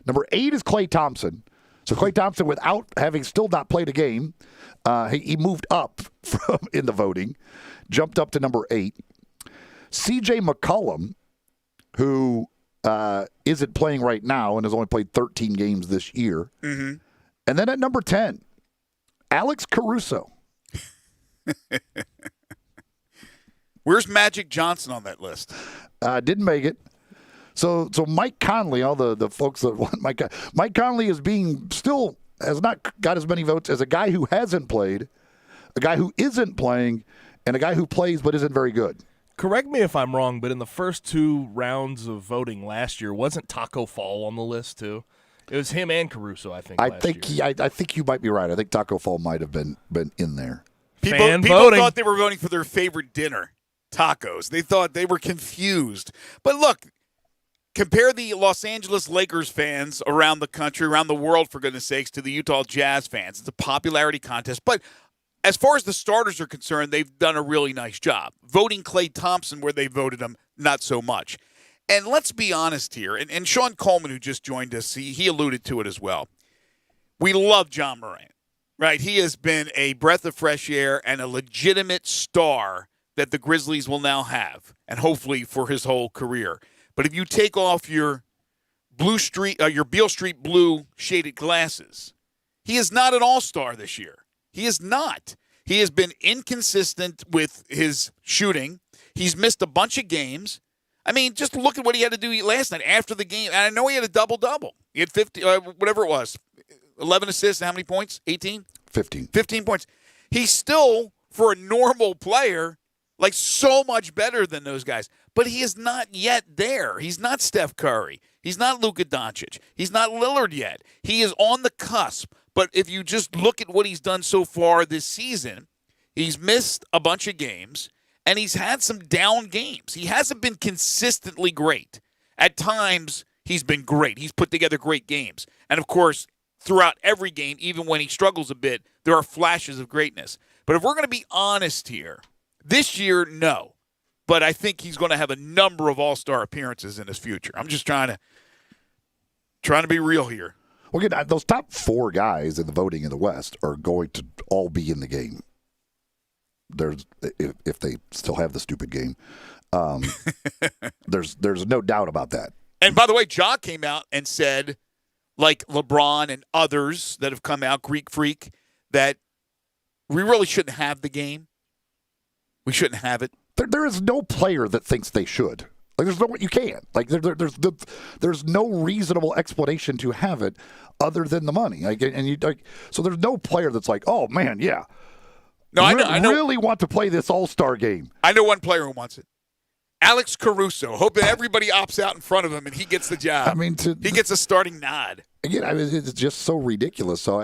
S4: Number 8 is Klay Thompson. So Klay Thompson, without having still not played a game, he moved up in the voting, jumped up to number 8. CJ McCollum, who isn't playing right now and has only played 13 games this year.
S3: Mm-hmm.
S4: And then at number 10, Alex Caruso.
S3: Where's Magic Johnson on that list?
S4: Didn't make it. So Mike Conley, all the folks that want Mike Conley is has not got as many votes as a guy who hasn't played, a guy who isn't playing, and a guy who plays but isn't very good.
S5: Correct me if I'm wrong, but in the first 2 rounds of voting last year, wasn't Taco Fall on the list too? It was him and Caruso, I think.
S4: I think you might be right. I think Taco Fall might have been in there.
S3: People thought they were voting for their favorite dinner, tacos. They thought they were confused. But look, compare the Los Angeles Lakers fans around the country, around the world, for goodness sakes, to the Utah Jazz fans. It's a popularity contest. But as far as the starters are concerned, they've done a really nice job. Voting Klay Thompson where they voted him, not so much. And let's be honest here, and Sean Coleman, who just joined us, he alluded to it as well. We love John Morant, right? He has been a breath of fresh air and a legitimate star that the Grizzlies will now have, and hopefully for his whole career. But if you take off your Beale Street blue shaded glasses, he is not an all-star this year. He is not. He has been inconsistent with his shooting. He's missed a bunch of games. I mean, just look at what he had to do last night after the game. And I know he had a double-double. He had 50, whatever it was, 11 assists, how many points? 18?
S4: 15.
S3: 15 points. He's still, for a normal player, like so much better than those guys. But he is not yet there. He's not Steph Curry. He's not Luka Doncic. He's not Lillard yet. He is on the cusp. But if you just look at what he's done so far this season, he's missed a bunch of games, and he's had some down games. He hasn't been consistently great. At times, he's been great. He's put together great games. And, of course, throughout every game, even when he struggles a bit, there are flashes of greatness. But if we're going to be honest here, this year, no. But I think he's going to have a number of all-star appearances in his future. I'm just trying to be real here.
S4: Well, again, those top 4 guys in the voting in the West are going to all be in the game. If they still have the stupid game, there's no doubt about that.
S3: And by the way, Ja came out and said, like LeBron and others that have come out, Greek Freak, that we really shouldn't have the game. We shouldn't have it.
S4: There is no player that thinks they should. Like, there's no, you can't. Like, there's no reasonable explanation to have it other than the money. So there's no player that's like, oh man, yeah.
S3: No, I know.
S4: Really want to play this All-Star game.
S3: I know one player who wants it. Alex Caruso. Hope that everybody opts out in front of him and he gets the job.
S4: I mean,
S3: he gets a starting nod.
S4: Again, it's just so ridiculous. So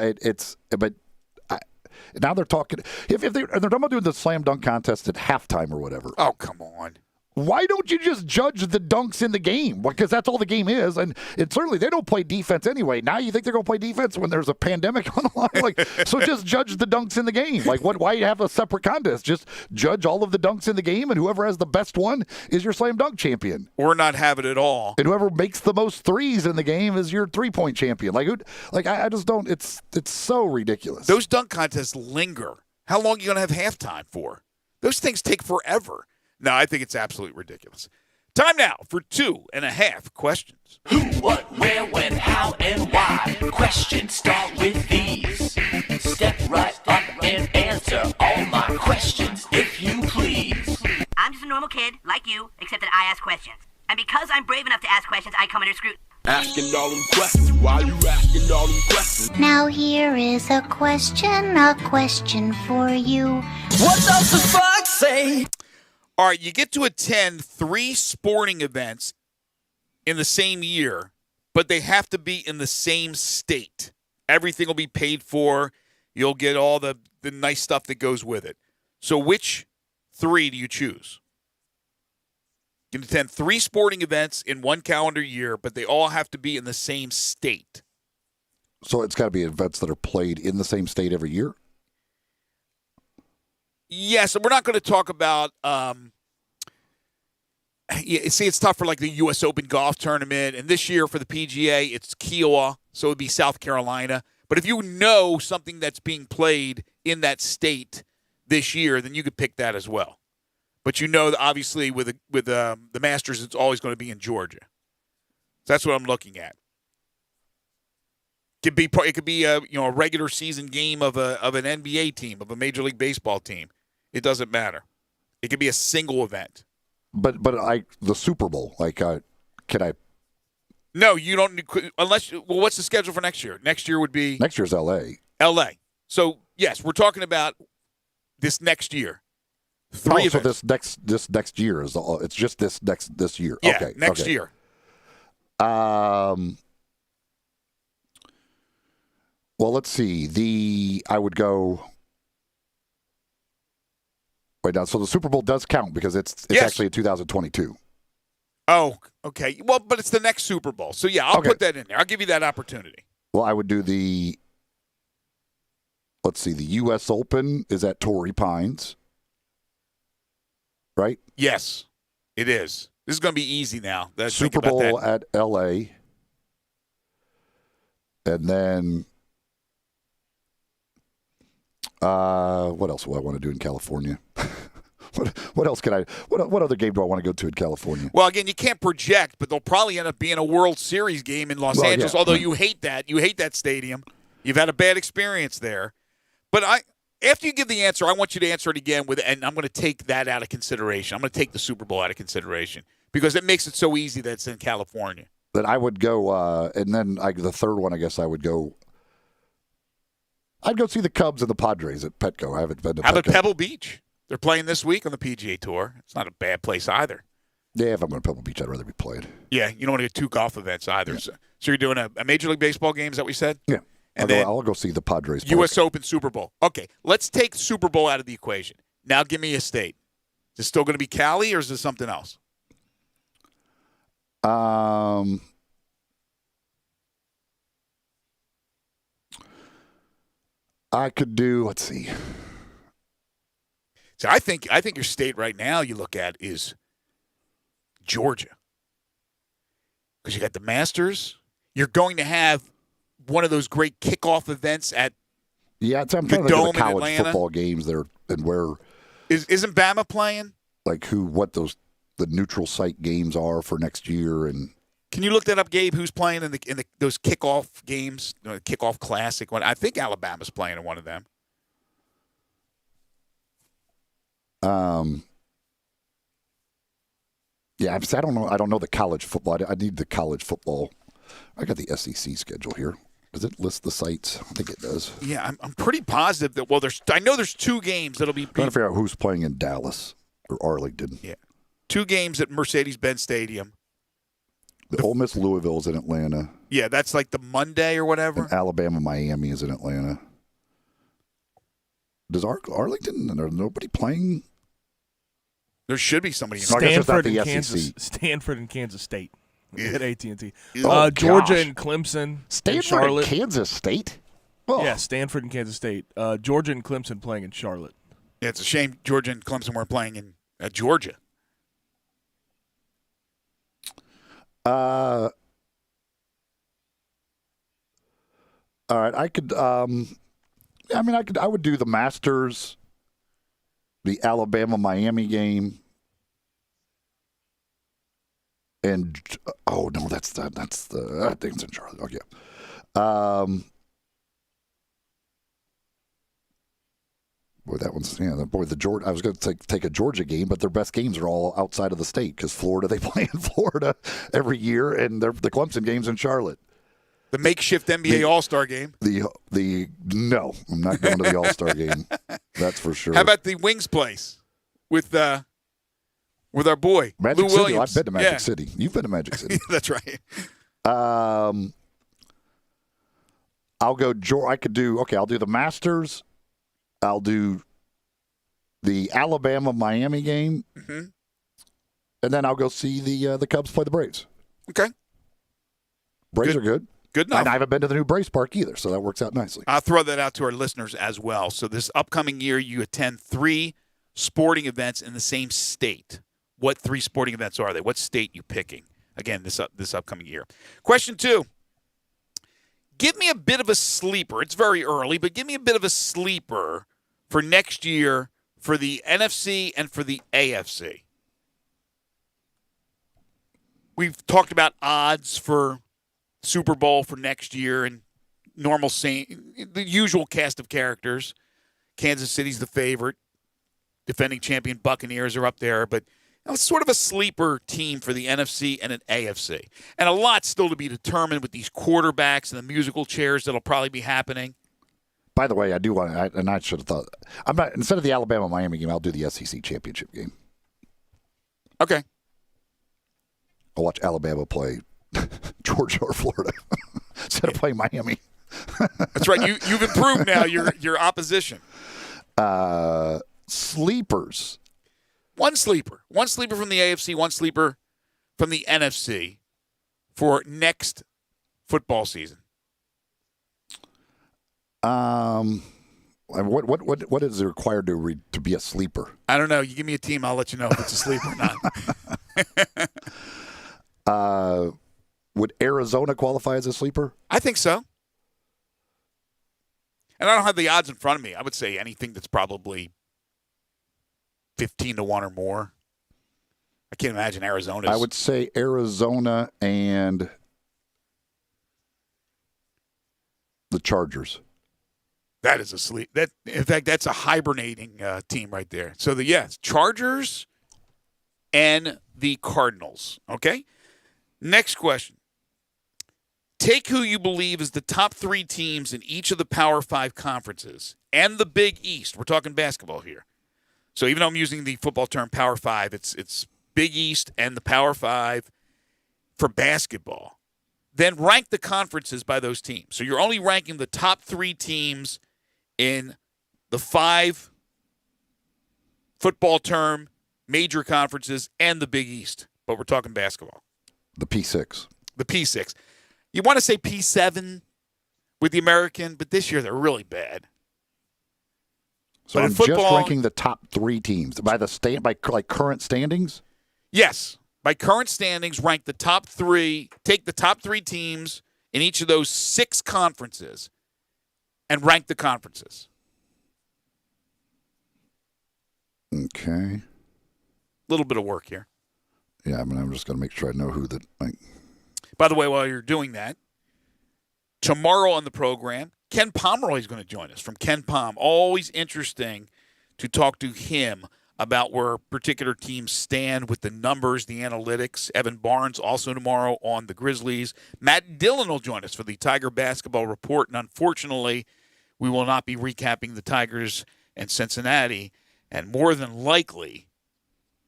S4: now they're talking. If they're talking about doing the slam dunk contest at halftime or whatever.
S3: Oh, come on.
S4: Why don't you just judge the dunks in the game? Because that's all the game is. And certainly they don't play defense anyway. Now you think they're going to play defense when there's a pandemic on the line? So just judge the dunks in the game. Why have a separate contest? Just judge all of the dunks in the game, and whoever has the best one is your slam dunk champion.
S3: Or not have it at all.
S4: And whoever makes the most threes in the game is your 3-point champion. I just don't. It's so ridiculous.
S3: Those dunk contests linger. How long are you going to have halftime for? Those things take forever. No, I think it's absolutely ridiculous. Time now for 2.5 questions.
S12: Who, what, where, when, how, and why? Questions start with these. Step right up and answer all my questions, if you please.
S13: I'm just a normal kid, like you, except that I ask questions. And because I'm brave enough to ask questions, I come under scrutiny.
S12: Asking all them questions. Why you asking all them questions?
S23: Now here is a question for you.
S12: What does the fox say?
S3: All right, you get to attend 3 sporting events in the same year, but they have to be in the same state. Everything will be paid for. You'll get all the the nice stuff that goes with it. So which 3 do you choose? You can attend 3 sporting events in 1 calendar year, but they all have to be in the same state.
S4: So it's got to be events that are played in the same state every year?
S3: Yes, and we're not going to talk about it's tough for like the U.S. Open golf tournament, and this year for the PGA, it's Kiowa, so it would be South Carolina. But if you know something that's being played in that state this year, then you could pick that as well. But you know, obviously, with the Masters, it's always going to be in Georgia. So that's what I'm looking at. It could be a regular season game of an NBA team, of a Major League Baseball team. It doesn't matter. It could be a single event.
S4: But the Super Bowl, can I?
S3: No, you don't. Unless, what's the schedule for next year? Next year would be
S4: Next year's L.A.
S3: L.A. So yes, we're talking about this next year. 3 events.
S4: So this next year is it's just this year.
S3: Yeah,
S4: okay,
S3: next year.
S4: Well, let's see. I would go. Wait, now, so the Super Bowl does count because it's
S3: Yes.
S4: actually in 2022.
S3: Oh, okay. Well, but it's the next Super Bowl. So yeah, I'll put that in there. I'll give you that opportunity.
S4: Well, I would do let's see, the U.S. Open is at Torrey Pines, right?
S3: Yes, it is. This is going to be easy now.
S4: Super Bowl at L.A. And then what else will I want to do in California? What else what other game do I want to go to in California?
S3: Well, again, you can't project, but they'll probably end up being a World Series game in Los Angeles,
S4: yeah.
S3: although you hate that. You hate that stadium. You've had a bad experience there. But after you give the answer, I want you to answer it again and I'm going to take that out of consideration. I'm going to take the Super Bowl out of consideration because it makes it so easy that it's in California.
S4: Then I would go, and then the third one, I guess I would go. I'd go see the Cubs and the Padres at Petco. I haven't been to Petco.
S3: How about Pebble Beach? They're playing this week on the PGA Tour. It's not a bad place either.
S4: Yeah, if I'm going to Pebble Beach, I'd rather be played.
S3: Yeah, you don't want to get 2 golf events either. Yeah. So you're doing a Major League Baseball game, is that what you said?
S4: Yeah.
S3: And
S4: I'll go see the Padres.
S3: U.S. Open, Super Bowl. Okay, let's take Super Bowl out of the equation. Now give me a state. Is it still going to be Cali or is it something else?
S4: I could do, let's see.
S3: So I think your state right now you look at is Georgia. Because you got the Masters. You're going to have one of those great kickoff events at
S4: I'm trying to think of the college football games there and where.
S3: Isn't Bama playing?
S4: Like what the neutral site games are for next year. And
S3: can you look that up, Gabe? Who's playing in those kickoff games, kickoff classic one? I think Alabama's playing in one of them.
S4: Yeah, I don't know. I don't know the college football. I need the college football. I got the SEC schedule here. Does it list the sites? I think it does.
S3: Yeah, I'm pretty positive that. Well, I know there's 2 games that'll be.
S4: Trying to figure out who's playing in Dallas or Arlington.
S3: Yeah, 2 games at Mercedes-Benz Stadium.
S4: The Ole Miss Louisville is in Atlanta.
S3: Yeah, that's like the Monday or whatever.
S4: And Alabama Miami is in Atlanta. Does Arlington? There's nobody playing.
S3: There should be somebody in
S5: Stanford
S4: and
S5: Kansas State at AT&T.
S4: Oh,
S5: Georgia and Clemson.
S4: Stanford
S5: and Charlotte.
S4: and Kansas State? Oh.
S5: Yeah, Stanford and Kansas State. Georgia and Clemson playing in Charlotte.
S3: Yeah, it's a shame Georgia and Clemson weren't playing in Georgia.
S4: All right, I could. I would do the Masters, the Alabama Miami game, and oh no, that's the I think it's in Charlotte. Okay. Boy, that one's the Georgia. I was going to take a Georgia game, but their best games are all outside of the state because Florida. They play in Florida every year, and the Clemson game's in Charlotte.
S3: The makeshift NBA All-Star game.
S4: No, I'm not going to the All-Star game. That's for sure.
S3: How about the Wings place with our boy
S4: Magic
S3: Lou
S4: City?
S3: Williams?
S4: I've been to Magic City. You've been to Magic City.
S3: That's right.
S4: I'll go. I could do. Okay, I'll do the Masters, I'll do the Alabama-Miami game,
S3: Mm-hmm.
S4: and then I'll go see the Cubs play the Braves.
S3: Okay.
S4: Braves are good.
S3: Good enough.
S4: And I haven't been to the new Braves Park either, so that works out nicely.
S3: I'll throw that out to our listeners as well. So this upcoming year, you attend 3 sporting events in the same state. What 3 sporting events are they? What state you picking? Again, this upcoming year. Question 2. Give me a bit of a sleeper. It's very early, but give me a bit of a sleeper for next year for the NFC and for the AFC. We've talked about odds for Super Bowl for next year and the usual cast of characters. Kansas City's the favorite. Defending champion Buccaneers are up there, but it's sort of a sleeper team for the NFC and an AFC. And a lot still to be determined with these quarterbacks and the musical chairs that'll probably be happening.
S4: By the way, I do want to, and I should have thought, instead of the Alabama-Miami game, I'll do the SEC championship game.
S3: Okay.
S4: I'll watch Alabama play Georgia or Florida instead of playing Miami.
S3: That's right. You've improved now your opposition.
S4: Sleepers.
S3: One sleeper from the AFC, one sleeper from the NFC for next football season.
S4: What is it required to be a sleeper?
S3: I don't know. You give me a team, I'll let you know if it's a sleeper or not.
S4: Would Arizona qualify as a sleeper?
S3: I think so. And I don't have the odds in front of me. I would say anything that's probably 15-1 or more. I can't imagine Arizona's.
S4: I would say Arizona and the Chargers.
S3: That is a sleep. In fact, that's a hibernating team right there. So Chargers and the Cardinals. Okay. Next question. Take who you believe is the top 3 teams in each of the Power 5 conferences and the Big East. We're talking basketball here. So even though I'm using the football term Power 5, it's Big East and the Power 5 for basketball. Then rank the conferences by those teams. So you're only ranking the top 3 teams in the 5 football term major conferences and the Big East. But we're talking basketball.
S4: The P6.
S3: The P6. You want to say P7 with the American, but this year they're really bad.
S4: So
S3: but
S4: I'm
S3: football,
S4: just ranking the top 3 teams by current standings?
S3: Yes. By current standings, rank the top 3. Take the top 3 teams in each of those 6 conferences and rank the conferences.
S4: Okay.
S3: A little bit of work here.
S4: Yeah, I'm just going to make sure I know who that.
S3: By the way, while you're doing that, tomorrow on the program, Ken Pomeroy is going to join us from Ken Pom. Always interesting to talk to him about where particular teams stand with the numbers, the analytics. Evan Barnes also tomorrow on the Grizzlies. Matt Dillon will join us for the Tiger Basketball Report. And unfortunately, we will not be recapping the Tigers and Cincinnati, and more than likely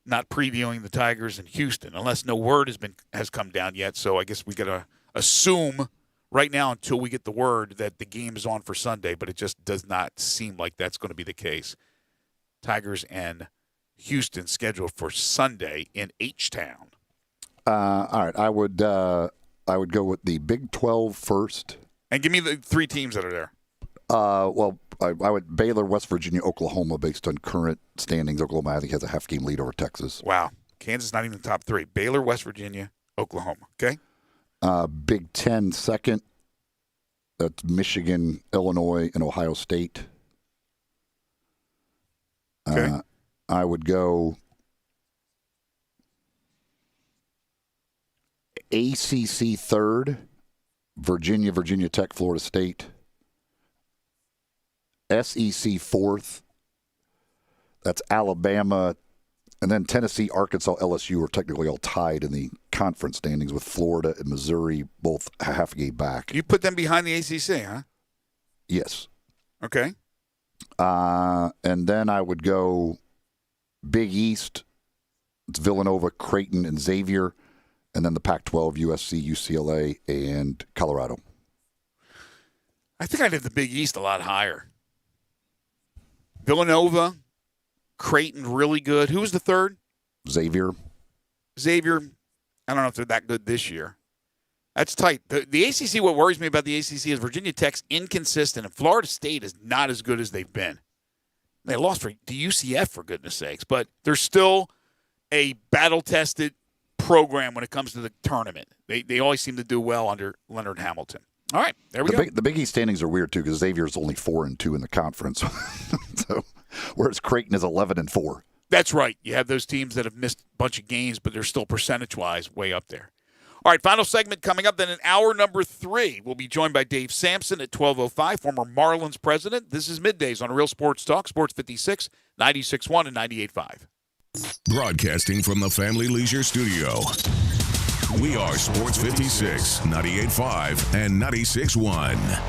S3: not previewing the Tigers in Houston, unless no word has come down yet. So I guess we got to assume right now until we get the word that the game is on for Sunday, but it just does not seem like that's going to be the case. Tigers and Houston scheduled for Sunday in H-Town.
S4: All right, I would go with the Big 12 first.
S3: And give me the 3 teams that are there.
S4: I would Baylor, West Virginia, Oklahoma, based on current standings. Oklahoma, I think, has a half-game lead over Texas.
S3: Wow. Kansas not even in the top 3. Baylor, West Virginia, Oklahoma. Okay?
S4: Big 10 second. That's Michigan, Illinois, and Ohio State.
S3: Okay.
S4: I would go ACC third, Virginia, Virginia Tech, Florida State. SEC fourth, that's Alabama, and then Tennessee, Arkansas, LSU are technically all tied in the conference standings with Florida and Missouri both half a game back.
S3: You put them behind the ACC, huh?
S4: Yes.
S3: Okay.
S4: And then I would go Big East. It's Villanova, Creighton, and Xavier. And then the Pac-12, USC, UCLA, and Colorado.
S3: I think I did the Big East a lot higher. Villanova, Creighton, really good. Who was the third?
S4: Xavier.
S3: I don't know if they're that good this year. That's tight. The ACC, what worries me about the ACC is Virginia Tech's inconsistent, and Florida State is not as good as they've been. They lost to UCF, for goodness sakes, but they're still a battle-tested program when it comes to the tournament. They always seem to do well under Leonard Hamilton. All right, there we go.
S4: The Big East standings are weird, too, because Xavier's only 4-2 in the conference. So, whereas Creighton is 11-4.
S3: That's right. You have those teams that have missed a bunch of games, but they're still percentage-wise way up there. All right, final segment coming up. Then in hour number 3, we'll be joined by Dave Sampson at 12:05, former Marlins president. This is Middays on Real Sports Talk, Sports 56, 96.1 and 98.5.
S1: Broadcasting from the Family Leisure Studio. We are Sports 56, 98.5 and 96.1.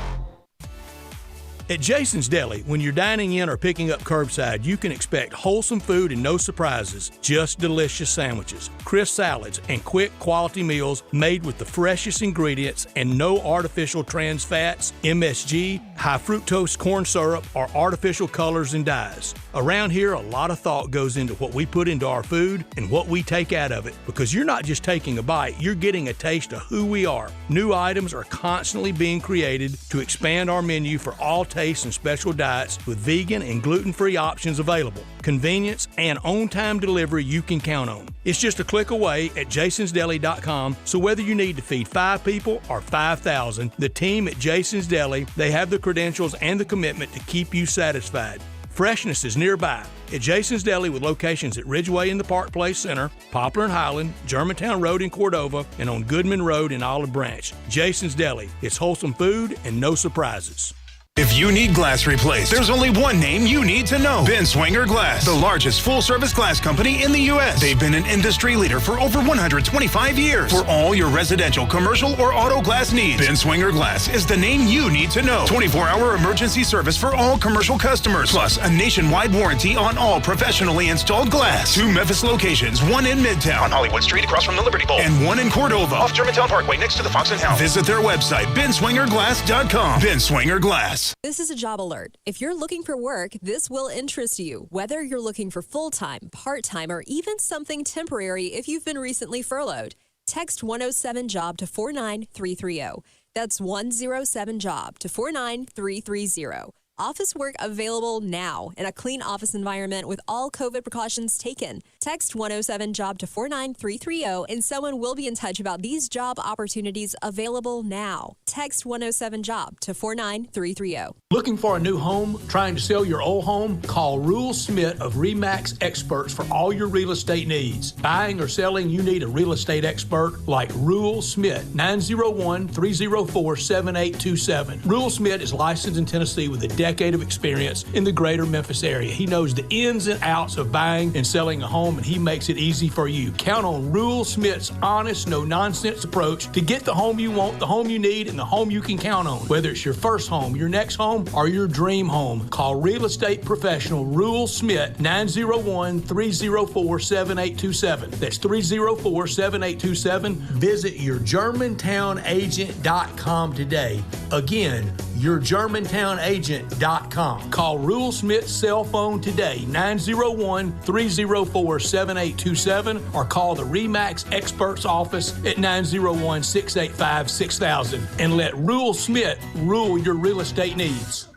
S14: At Jason's Deli, when you're dining in or picking up curbside, you can expect wholesome food and no surprises, just delicious sandwiches, crisp salads, and quick quality meals made with the freshest ingredients and no artificial trans fats, MSG, high fructose corn syrup, or artificial colors and dyes. Around here, a lot of thought goes into what we put into our food and what we take out of it, because you're not just taking a bite, you're getting a taste of who we are. New items are constantly being created to expand our menu for all tastes and special diets with vegan and gluten-free options available. Convenience and on-time delivery you can count on. It's just a click away at jasonsdeli.com, so whether you need to feed 5 people or 5,000, the team at Jason's Deli, they have the credentials and the commitment to keep you satisfied. Freshness is nearby at Jason's Deli with locations at Ridgeway in the Park Place Center, Poplar and Highland, Germantown Road in Cordova, and on Goodman Road in Olive Branch. Jason's Deli. It's wholesome food and no surprises.
S17: If you need glass replaced, there's only one name you need to know. Ben Swinger Glass, the largest full-service glass company in the U.S. They've been an industry leader for over 125 years. For all your residential, commercial, or auto glass needs, Ben Swinger Glass is the name you need to know. 24-hour emergency service for all commercial customers, plus a nationwide warranty on all professionally installed glass. 2 Memphis locations, one in Midtown, on Hollywood Street across from the Liberty Bowl, and one in Cordova, off Germantown Parkway next to the Fox and Hound. Visit their website, benswingerglass.com. Ben Swinger Glass.
S15: This is a job alert. If you're looking for work, this will interest you. Whether you're looking for full-time, part-time, or even something temporary if you've been recently furloughed, text 107-JOB to 49330. That's 107-JOB to 49330. Office work available now in a clean office environment with all COVID precautions taken. Text 107-JOB to 49330 and someone will be in touch about these job opportunities available now. Text 107-JOB to 49330.
S14: Looking for a new home? Trying to sell your old home? Call Rule Smith of RE/MAX Experts for all your real estate needs. Buying or selling, you need a real estate expert like Rule Smith. 901-304-7827. Rule Smith is licensed in Tennessee with a decade of experience in the greater Memphis area. He knows the ins and outs of buying and selling a home, and he makes it easy for you. Count on Rule Smith's honest, no-nonsense approach to get the home you want, the home you need, and the home you can count on. Whether it's your first home, your next home, or your dream home, call real estate professional Rule Smith, 901-304-7827. That's 304-7827. Visit yourgermantownagent.com today. Again, yourgermantownagent.com. Call Rule Smith's cell phone today, 901-304-7827, or call the RE/MAX Experts office at 901-685-6000, and let Rule Smith rule your real estate needs.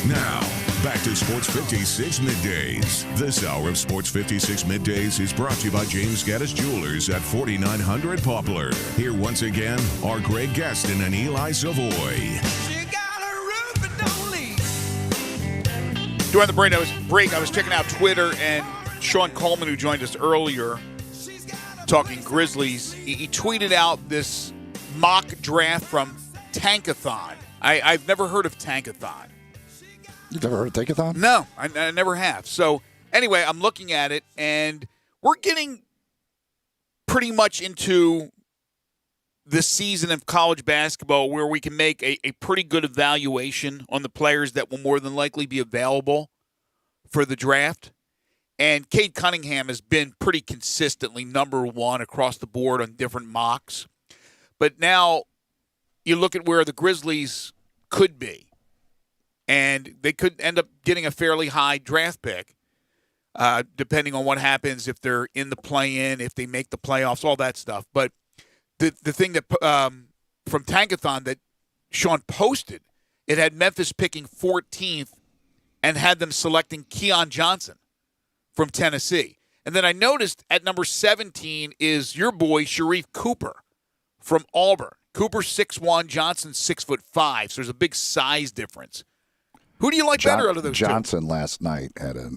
S1: Now, back to Sports 56 Middays. This hour of Sports 56 Middays is brought to you by James Gaddis Jewelers at 4900 Poplar. Here once again are Greg Gaston and Eli Savoy.
S3: During the break, I was checking out Twitter, and Sean Coleman, who joined us earlier, talking Grizzlies, he tweeted out this mock draft from Tankathon. I've never heard of Tankathon.
S4: You've never heard of Tankathon?
S3: No, I never have. So anyway, I'm looking at it, and we're getting pretty much into this season of college basketball where we can make a pretty good evaluation on the players that will more than likely be available for the draft. And Cade Cunningham has been pretty consistently number one across the board on different mocks. But now you look at where the Grizzlies could be. and they could end up getting a fairly high draft pick, depending on what happens if they're in the play-in, if they make the playoffs, all that stuff. But the thing that from Tankathon that Sean posted, it had Memphis picking 14th and had them selecting Keon Johnson from Tennessee. And then I noticed at number 17 is your boy Sharif Cooper from Auburn. Cooper 6'1", Johnson 6'5", so there's a big size difference. Who do you like better out of those
S4: Johnson
S3: two?
S4: last night had a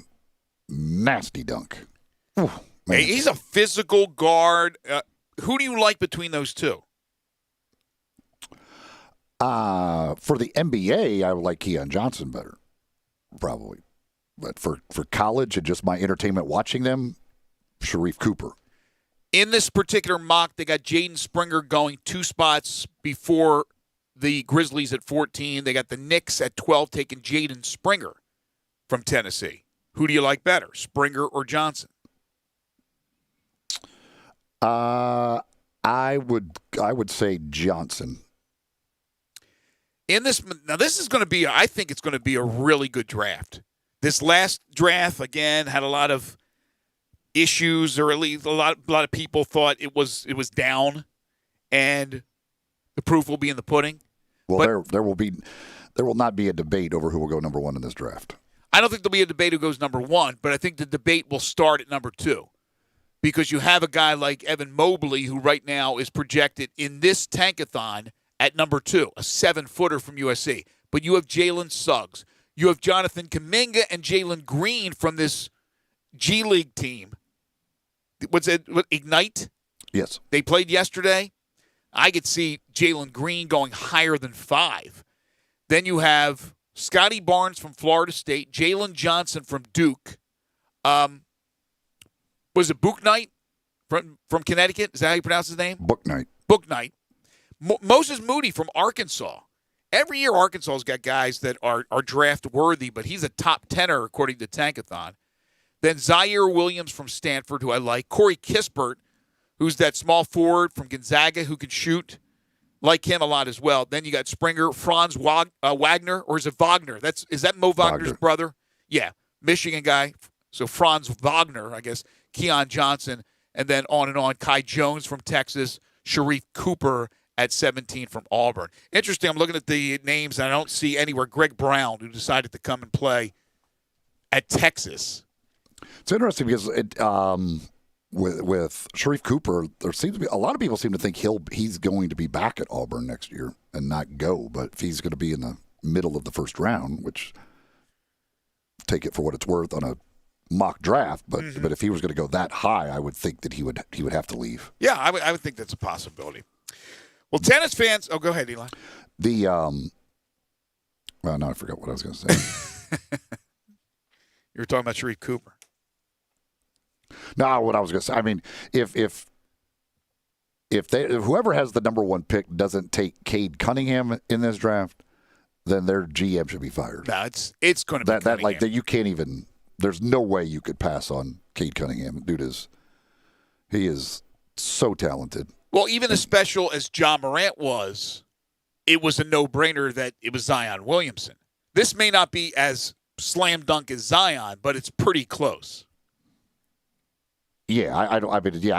S4: nasty dunk. Ooh,
S3: Hey, he's a physical guard. Who do you like between those two?
S4: For the NBA, I would like Keon Johnson better, probably. But for college and just my entertainment watching them, Sharif Cooper.
S3: In this particular mock, they got Jaden Springer going 2 spots before the Grizzlies at 14. They got the Knicks at 12 taking Jaden Springer from Tennessee. Who do you like better, Springer or Johnson?
S4: I would say Johnson.
S3: This is going to be, I think it's going to be a really good draft. This last draft, again, had a lot of issues, or at least a lot of people thought it was down, and the proof will be in the pudding.
S4: Well, there will not be a debate over who will go number 1 in this draft.
S3: I don't think there'll be a debate who goes number 1, but I think the debate will start at number 2, because you have a guy like Evan Mobley, who right now is projected in this Tankathon at number 2, a 7-footer from USC. But you have Jalen Suggs. You have Jonathan Kuminga and Jalen Green from this G League team. What's it? Ignite?
S4: Yes.
S3: They played yesterday. I could see Jalen Green going higher than 5. Then you have Scotty Barnes from Florida State, Jalen Johnson from Duke. Was it Bouknight from Connecticut? Is that how you pronounce his name?
S4: Bouknight.
S3: Moses Moody from Arkansas. Every year Arkansas's got guys that are draft worthy, but he's a top 10er according to Tankathon. Then Zaire Williams from Stanford, who I like. Corey Kispert, who's that small forward from Gonzaga who can shoot. Like him a lot as well. Then you got Springer, Franz Wagner, or is it Wagner? Is that Mo Wagner's brother? Yeah, Michigan guy. So Franz Wagner, I guess. Keon Johnson, and then on and on. Kai Jones from Texas. Sharif Cooper at 17 from Auburn. Interesting, I'm looking at the names, and I don't see anywhere Greg Brown, who decided to come and play at Texas.
S4: It's interesting because with Sharif Cooper, there seems to be a lot of people seem to think he's going to be back at Auburn next year and not go. But if he's going to be in the middle of the first round, which take it for what it's worth on a mock draft, but if he was going to go that high, I would think that he would have to leave.
S3: Yeah, I would think that's a possibility. Well, tennis fans. Oh, go ahead, Eli.
S4: Well, no, I forgot what I was going to say.
S3: You were talking about Sharif Cooper.
S4: No, what I was going to say. I mean, if whoever has the number 1 pick doesn't take Cade Cunningham in this draft, then their GM should be fired.
S3: No, it's going to be
S4: that like that. You can't even. There's no way you could pass on Cade Cunningham. Dude he is so talented.
S3: Well, even as special as John Morant was, it was a no-brainer that it was Zion Williamson. This may not be as slam dunk as Zion, but it's pretty close.
S4: Yeah, I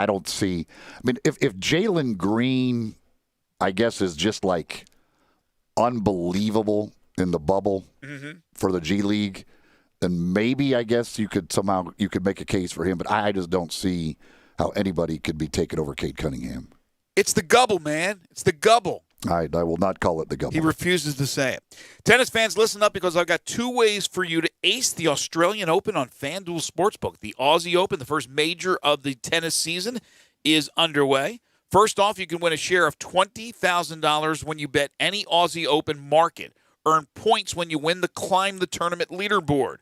S4: don't see. I mean, if Jalen Green, I guess, is just like unbelievable in the bubble for the G League, then maybe I guess you could make a case for him. But I just don't see how anybody could be taking over Cade Cunningham.
S3: It's the gubble, man. It's the gubble.
S4: I will not call it the gubble.
S3: He refuses to say it. Tennis fans, listen up, because I've got 2 ways for you to ace the Australian Open on FanDuel Sportsbook. The Aussie Open, the first major of the tennis season, is underway. First off, you can win a share of $20,000 when you bet any Aussie Open market. Earn points when you win the Climb the Tournament leaderboard.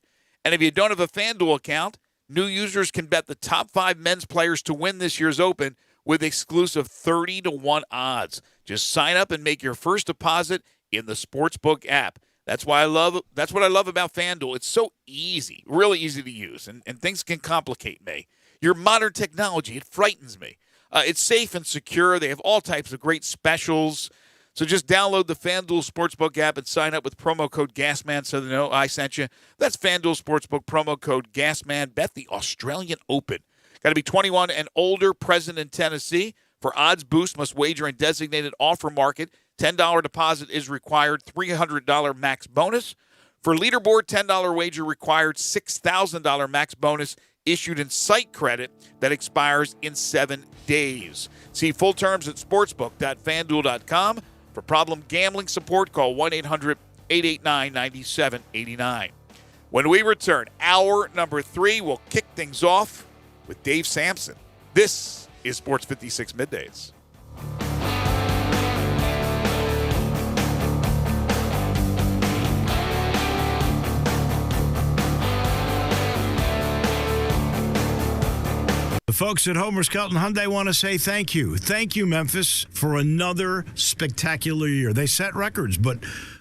S3: And if you don't have a FanDuel account, new users can bet the top 5 men's players to win this year's Open with exclusive 30-1 odds. Just sign up and make your first deposit in the Sportsbook app. That's what I love about FanDuel. It's so easy, really easy to use, and things can complicate me. Your modern technology, it frightens me. It's safe and secure. They have all types of great specials. So just download the FanDuel Sportsbook app and sign up with promo code GASMAN so they know I sent you. That's FanDuel Sportsbook, promo code GASMAN. Bet the Australian Open. Got to be 21 and older, present in Tennessee. For odds boost, must wager in designated offer market. $10 deposit is required, $300 max bonus. For leaderboard, $10 wager required, $6,000 max bonus issued in site credit that expires in 7 days. See full terms at sportsbook.fanduel.com. For problem gambling support, call 1-800-889-9789. When we return, hour number 3, we'll kick things off with Dave Sampson. This is Sports 56 Middays.
S9: The folks at Homer Skelton Hyundai want to say thank you. Thank you, Memphis, for another spectacular year. They set records, but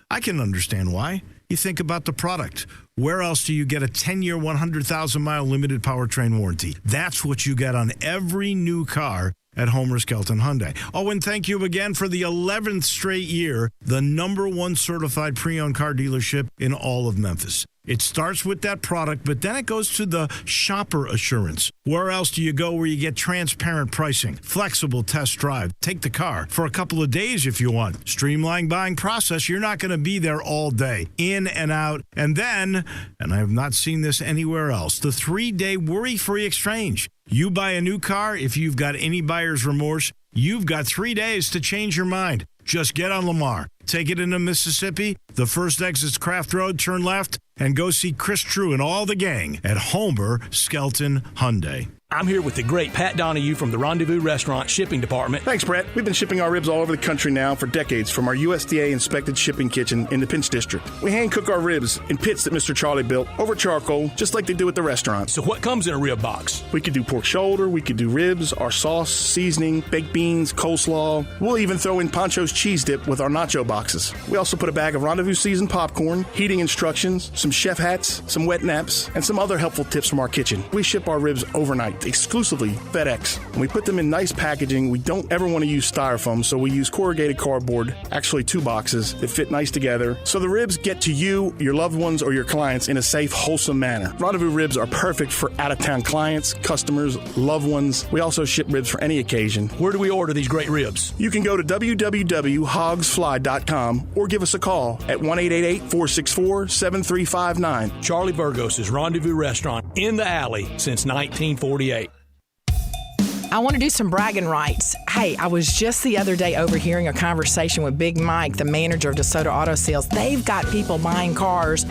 S9: I can understand why. You think about the product. Where else do you get a 10-year, 100,000-mile limited powertrain warranty? That's what you get on every new car at Homer Skelton Hyundai. Oh, and thank you again for the 11th straight year, the #1 certified pre-owned car dealership in all of Memphis. It starts with that product, but then it goes to the shopper assurance. Where else do you go where you get transparent pricing, flexible test drive, take the car for a couple of days if you want, streamlined buying process? You're not going to be there all day, in and out. And then, and I have not seen this anywhere else, the 3-day worry-free exchange. You buy a new car, if you've got any buyer's remorse, you've got 3 days to change your mind. Just get on Lamar, take it into Mississippi, the first exit's Craft Road, turn left, and go see Chris True and all the gang at Homer Skelton Hyundai.
S14: I'm here with the great Pat Donahue from the Rendezvous Restaurant Shipping Department.
S16: Thanks, Brett. We've been shipping our ribs all over the country now for decades from our USDA-inspected shipping kitchen in the Pinch District. We hand-cook our ribs in pits that Mr. Charlie built over charcoal, just like they do at the restaurant.
S14: So what comes in a rib box?
S16: We could do pork shoulder, we could do ribs, our sauce, seasoning, baked beans, coleslaw. We'll even throw in Pancho's cheese dip with our nacho boxes. We also put a bag of Rendezvous seasoned popcorn, heating instructions, some chef hats, some wet naps, and some other helpful tips from our kitchen. We ship our ribs overnight, exclusively FedEx. And we put them in nice packaging. We don't ever want to use styrofoam, so we use corrugated cardboard, actually 2 boxes that fit nice together. So the ribs get to you, your loved ones, or your clients in a safe, wholesome manner. Rendezvous ribs are perfect for out-of-town clients, customers, loved ones. We also ship ribs for any occasion.
S14: Where do we order these great ribs?
S16: You can go to www.hogsfly.com or give us a call at 1-888-464-7359.
S14: Charlie Burgos' Rendezvous Restaurant in the alley since 1948.
S18: I want to do some bragging rights. Hey, I was just the other day overhearing a conversation with Big Mike, the manager of DeSoto Auto Sales. They've got people buying cars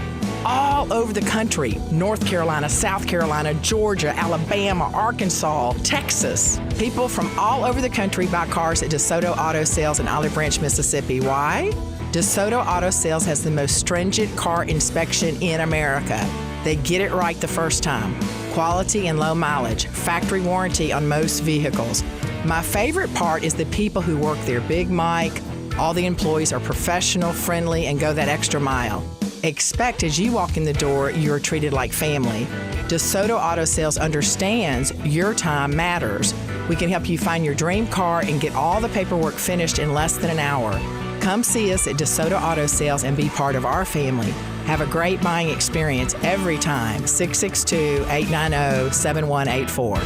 S18: all over the country. North Carolina, South Carolina, Georgia, Alabama, Arkansas, Texas. People from all over the country buy cars at DeSoto Auto Sales in Olive Branch, Mississippi. Why? DeSoto Auto Sales has the most stringent car inspection in America. They get it right the first time. Quality and low mileage, factory warranty on most vehicles. My favorite part is the people who work there. Big Mike, all the employees are professional, friendly, and go that extra mile. Expect as you walk in the door, you're treated like family. DeSoto Auto Sales understands your time matters. We can help you find your dream car and get all the paperwork finished in less than an hour. Come see us at DeSoto Auto Sales and be part of our family. Have a great buying experience every time. 662-890-7184.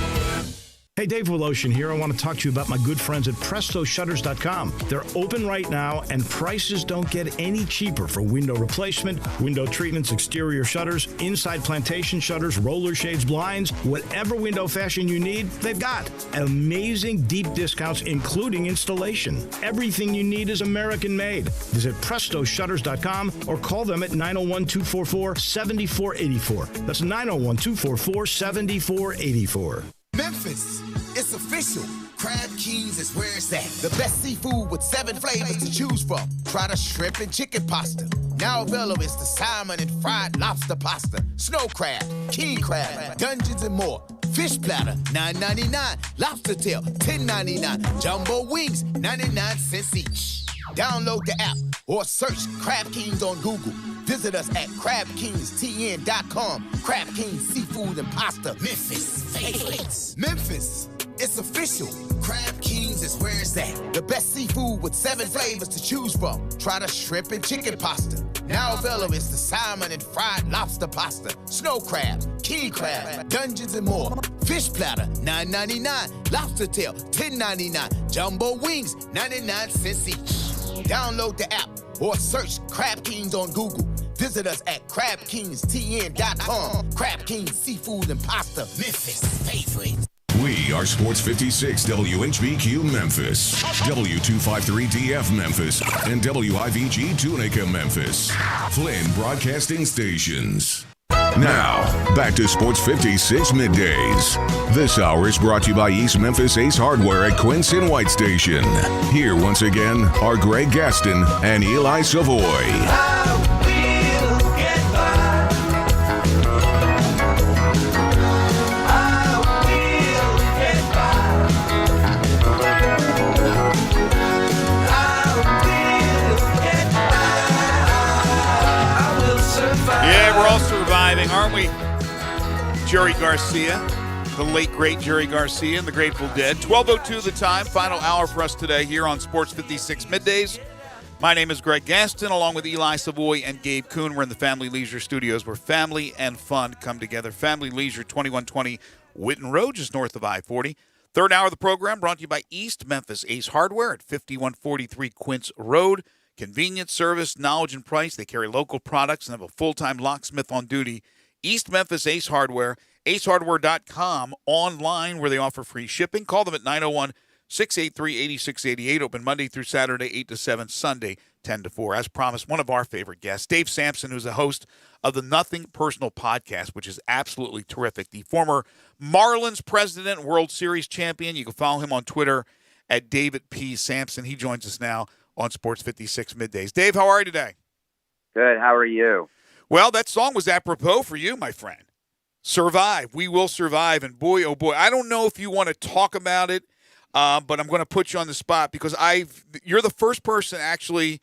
S9: Hey, Dave Woloshin here. I want to talk to you about my good friends at PrestoShutters.com. They're open right now, and prices don't get any cheaper for window replacement, window treatments, exterior shutters, inside plantation shutters, roller shades, blinds, whatever window fashion you need, they've got. Amazing deep discounts, including installation. Everything you need is American-made. Visit PrestoShutters.com or call them at 901-244-7484. That's 901-244-7484.
S20: Memphis, it's official. Crab Kings is where it's at. The best seafood with 7 flavors to choose from. Try the shrimp and chicken pasta. Now available is the salmon and fried lobster pasta. Snow crab, king crab, dungeons and more. Fish platter, $9.99. Lobster tail, $10.99. Jumbo wings, 99 cents each. Download the app or search Crab Kings on Google. Visit us at crabkingstn.com. Crab Kings Seafood and Pasta, Memphis favorites. Memphis, it's official. Crab Kings is where it's at. The best seafood with 7 flavors to choose from. Try the shrimp and chicken pasta. Now available is the salmon and fried lobster pasta, snow crab, king crab, dungeons and more. Fish platter, $9.99. Lobster tail, $10.99. Jumbo wings, 99 cents each. Download the app or search Crab Kings on Google. Visit us at crabkingstn.com. Crab Kings Seafood and Pasta, Memphis favorite.
S1: We are Sports 56 WHBQ Memphis, W253DF Memphis, and WIVG Tunica Memphis. Flynn Broadcasting Stations. Now, back to Sports 56 Middays. This hour is brought to you by East Memphis Ace Hardware at Quince and White Station. Here once again are Greg Gaston and Eli Savoy.
S3: Yeah, we're all surviving, aren't we? Jerry Garcia, the late, great Jerry Garcia and the Grateful Dead. 12:02 the time, final hour for us today here on Sports 56 Middays. My name is Greg Gaston, along with Eli Savoy and Gabe Kuhn. We're in the Family Leisure Studios where family and fun come together. Family Leisure, 2120 Whitten Road, just north of I-40. Third hour of the program brought to you by East Memphis Ace Hardware at 5143 Quince Road. Convenience, service, knowledge, and price. They carry local products and have a full-time locksmith on duty. East Memphis Ace Hardware, acehardware.com, online where they offer free shipping. Call them at 901-683-8688. Open Monday through Saturday, 8 to 7, Sunday, 10 to 4. As promised, one of our favorite guests, Dave Sampson, who's a host of the Nothing Personal podcast, which is absolutely terrific. The former Marlins president, World Series champion. You can follow him on Twitter at David P. Sampson. He joins us now on Sports 56 Middays. Dave, how are you today?
S7: Good. How are you?
S3: Well, that song was apropos for you, my friend. Survive. We will survive. And boy, oh boy, I don't know if you want to talk about it, but I'm going to put you on the spot because you're the first person actually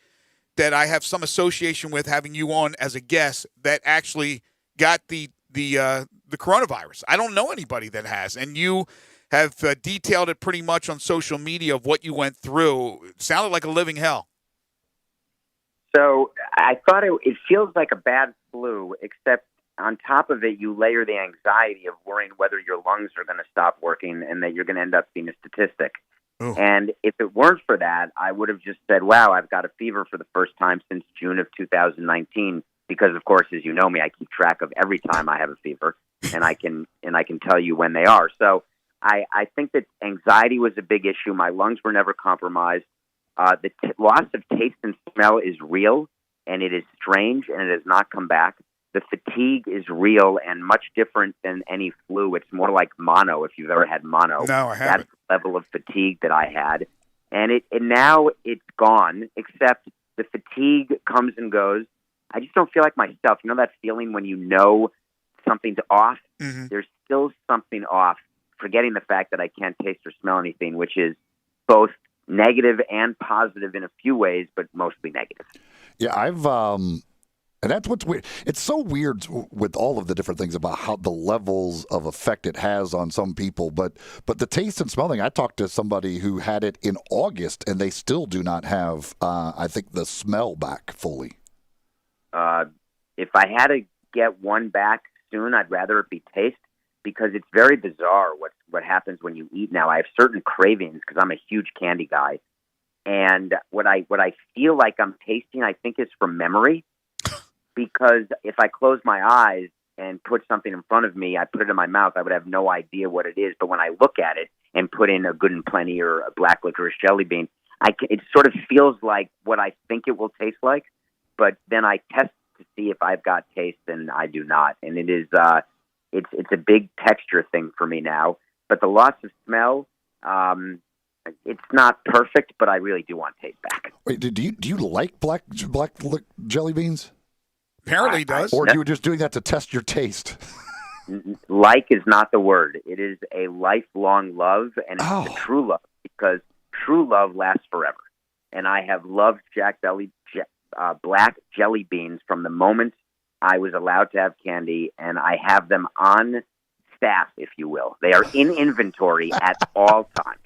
S3: that I have some association with having you on as a guest that actually got the coronavirus. I don't know anybody that has, and you have detailed it pretty much on social media of what you went through. It sounded like a living hell.
S7: So I thought it feels like a bad flu, except on top of it, you layer the anxiety of worrying whether your lungs are going to stop working and that you're going to end up being a statistic.
S3: Ooh.
S7: And if it weren't for that, I would have just said, wow, I've got a fever for the first time since June of 2019. Because, of course, as you know me, I keep track of every time I have a fever, and I can tell you when they are. So I think that anxiety was a big issue. My lungs were never compromised. The loss of taste and smell is real, and it is strange, and it has not come back. The fatigue is real and much different than any flu. It's more like mono, if you've ever had mono.
S3: No, I haven't.
S7: That's the level of fatigue that I had. And now it's gone, except the fatigue comes and goes. I just don't feel like myself. You know that feeling when you know something's off?
S3: Mm-hmm.
S7: There's still something off. Forgetting the fact that I can't taste or smell anything, which is both negative and positive in a few ways, but mostly negative.
S4: Yeah, and that's what's weird. It's so weird with all of the different things about how the levels of effect it has on some people. But the taste and smell thing, I talked to somebody who had it in August, and they still do not have, I think, the smell back fully.
S7: If I had to get one back soon, I'd rather it be taste. Because it's very bizarre what happens when you eat now. I have certain cravings because I'm a huge candy guy, and what I feel like I'm tasting, I think, is from memory. Because if I close my eyes and put something in front of me, I put it in my mouth, I would have no idea what it is. But when I look at it and put in a Good and Plenty or a black licorice jelly bean, it sort of feels like what I think it will taste like. But then I test to see if I've got taste, and I do not, and it is. It's a big texture thing for me now, but the loss of smell, it's not perfect, but I really do want taste back.
S4: Wait, do you like black jelly beans?
S3: Apparently he does.
S4: Or you were just doing that to test your taste?
S7: Like is not the word. It is a lifelong love, and it's a true love, because true love lasts forever. And I have loved black jelly beans from the moment I was allowed to have candy, and I have them on staff, if you will. They are in inventory at all times.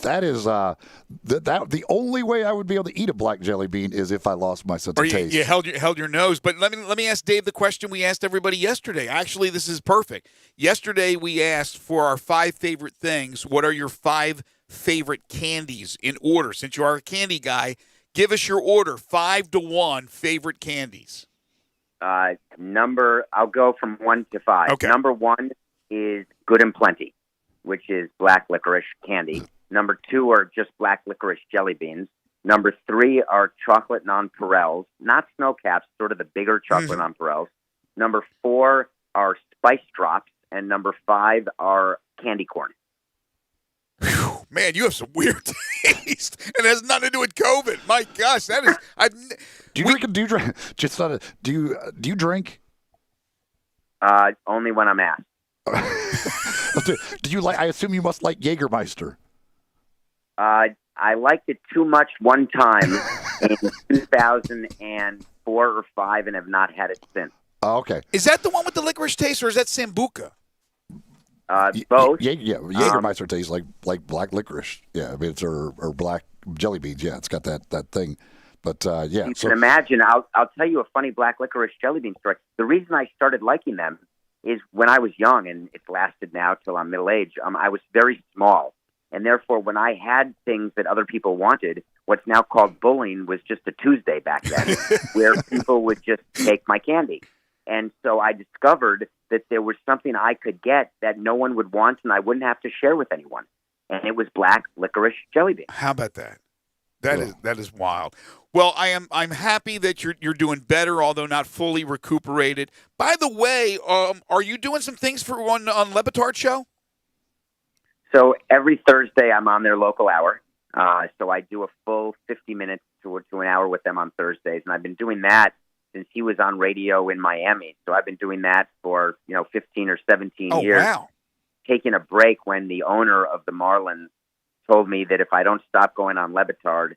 S4: That is the only way I would be able to eat a black jelly bean is if I lost my sense of taste.
S3: You held your nose. But let me ask Dave the question we asked everybody yesterday. Actually, this is perfect. Yesterday we asked for our 5 favorite things. What are your 5 favorite candies in order? Since you are a candy guy, give us your order, 5 to 1 favorite candies.
S7: I'll go from 1 to 5.
S3: Okay.
S7: Number 1 is Good and Plenty, which is black licorice candy. Number 2 are just black licorice jelly beans. Number 3 are chocolate nonpareils, not snow caps, sort of the bigger chocolate nonpareils. Number 4 are spice drops, and number 5 are candy corn.
S3: Whew, man, you have some weird taste, and it has nothing to do with COVID. My gosh, that is.
S4: Do you drink? Just not a, do you drink?
S7: Only when I'm asked.
S4: Do you like? I assume you must like Jägermeister.
S7: I liked it too much one time in 2004 or 5 and have not had it since.
S4: Oh, okay.
S3: Is that the one with the licorice taste, or is that Sambuca?
S7: Both.
S4: Jägermeister tastes like black licorice. Yeah, I mean it's or black jelly beans. Yeah, it's got that thing. But yeah,
S7: you can imagine. I'll tell you a funny black licorice jelly bean story. The reason I started liking them is when I was young, and it's lasted now till I'm middle aged. I was very small. And therefore, when I had things that other people wanted, what's now called bullying was just a Tuesday back then, where people would just take my candy. And so I discovered that there was something I could get that no one would want, and I wouldn't have to share with anyone. And it was black licorice jelly bean.
S3: How about that? That is wild. Well, I'm happy that you're doing better, although not fully recuperated. By the way, are you doing some things for on Le Batard show?
S7: So every Thursday, I'm on their local hour. So I do a full 50 minutes to an hour with them on Thursdays, and I've been doing that since he was on radio in Miami. So I've been doing that for 15 or 17 years.
S3: Wow.
S7: Taking a break when the owner of the Marlins told me that if I don't stop going on Le Batard,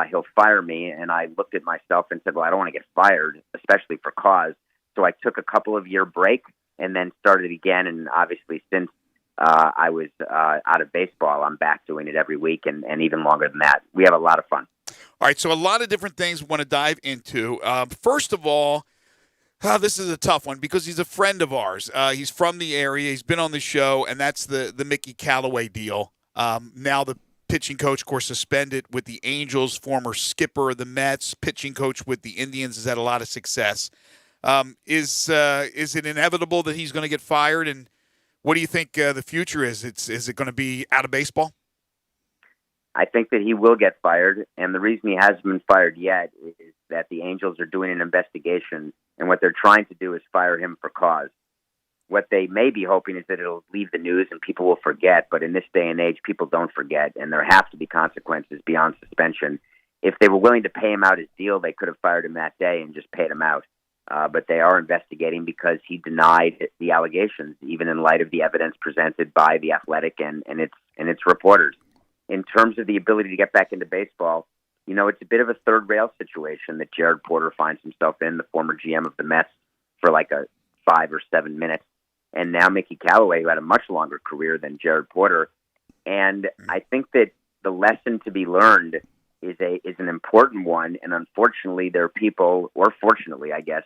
S7: he'll fire me. And I looked at myself and said, well, I don't want to get fired, especially for cause. So I took a couple of year break and then started again. And obviously since I was out of baseball, I'm back doing it every week and even longer than that. We have a lot of fun.
S3: All right, so a lot of different things we want to dive into. First of all, this is a tough one because he's a friend of ours. He's from the area. He's been on the show, and that's the Mickey Callaway deal. Now the pitching coach, of course, suspended with the Angels, former skipper of the Mets, pitching coach with the Indians, has had a lot of success. Is it inevitable that he's going to get fired? And what do you think the future is? Is it going to be out of baseball?
S7: I think that he will get fired, and the reason he hasn't been fired yet is that the Angels are doing an investigation, and what they're trying to do is fire him for cause. What they may be hoping is that it'll leave the news and people will forget, but in this day and age, people don't forget, and there have to be consequences beyond suspension. If they were willing to pay him out his deal, they could have fired him that day and just paid him out. But they are investigating because he denied the allegations, even in light of the evidence presented by The Athletic and its reporters. In terms of the ability to get back into baseball, it's a bit of a third-rail situation that Jared Porter finds himself in, the former GM of the Mets, for like a 5 or 7 minutes. And now Mickey Callaway, who had a much longer career than Jared Porter. And I think that the lesson to be learned is an important one. And unfortunately, there are people, or fortunately, I guess,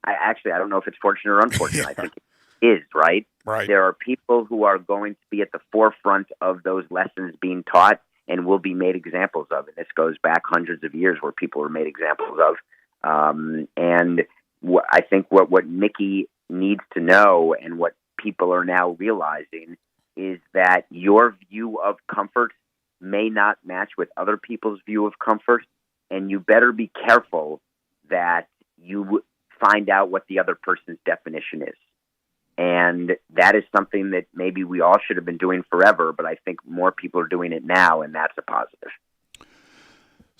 S7: I don't know if it's fortunate or unfortunate. I think it is, right?
S3: Right.
S7: There are people who are going to be at the forefront of those lessons being taught and will be made examples of. And this goes back hundreds of years where people were made examples of. I think what Mickey needs to know and what people are now realizing is that your view of comfort may not match with other people's view of comfort, and you better be careful that you find out what the other person's definition is. And that is something that maybe we all should have been doing forever, but I think more people are doing it now, and that's a positive.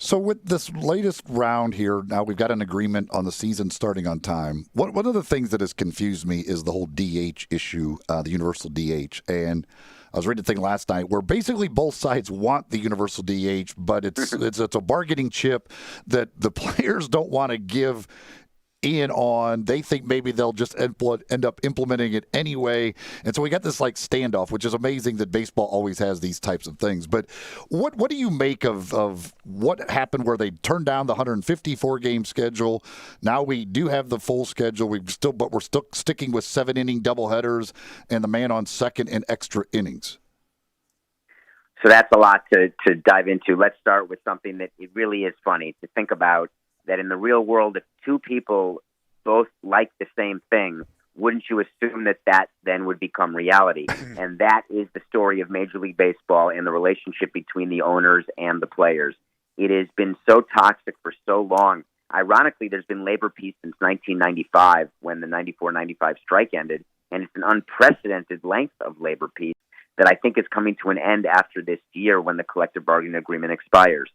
S4: So with this latest round here, now we've got an agreement on the season starting on time. One of the things that has confused me is the whole DH issue, the universal DH. And I was reading a thing last night where basically both sides want the universal DH, but it's a bargaining chip that the players don't want to give in on. They think maybe they'll just end up implementing it anyway. And so we got this like standoff, which is amazing that baseball always has these types of things. But what do you make of what happened where they turned down the 154 game schedule? Now we do have the full schedule. But we're still sticking with 7-inning doubleheaders and the man on second and extra innings.
S7: So that's a lot to dive into. Let's start with something that it really is funny to think about, that in the real world, if two people both like the same thing, wouldn't you assume that then would become reality? And that is the story of Major League Baseball and the relationship between the owners and the players. It has been so toxic for so long. Ironically, there's been labor peace since 1995 when the 94-95 strike ended, and it's an unprecedented length of labor peace that I think is coming to an end after this year when the collective bargaining agreement expires.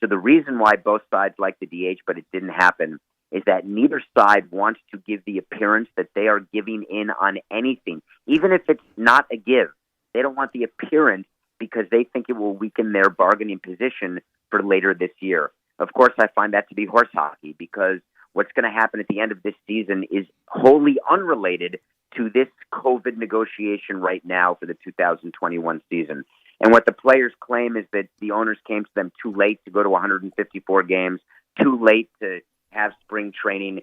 S7: So the reason why both sides like the DH, but it didn't happen, is that neither side wants to give the appearance that they are giving in on anything, even if it's not a give. They don't want the appearance because they think it will weaken their bargaining position for later this year. Of course, I find that to be horse hockey, because what's going to happen at the end of this season is wholly unrelated to this COVID negotiation right now for the 2021 season. And what the players claim is that the owners came to them too late to go to 154 games, too late to have spring training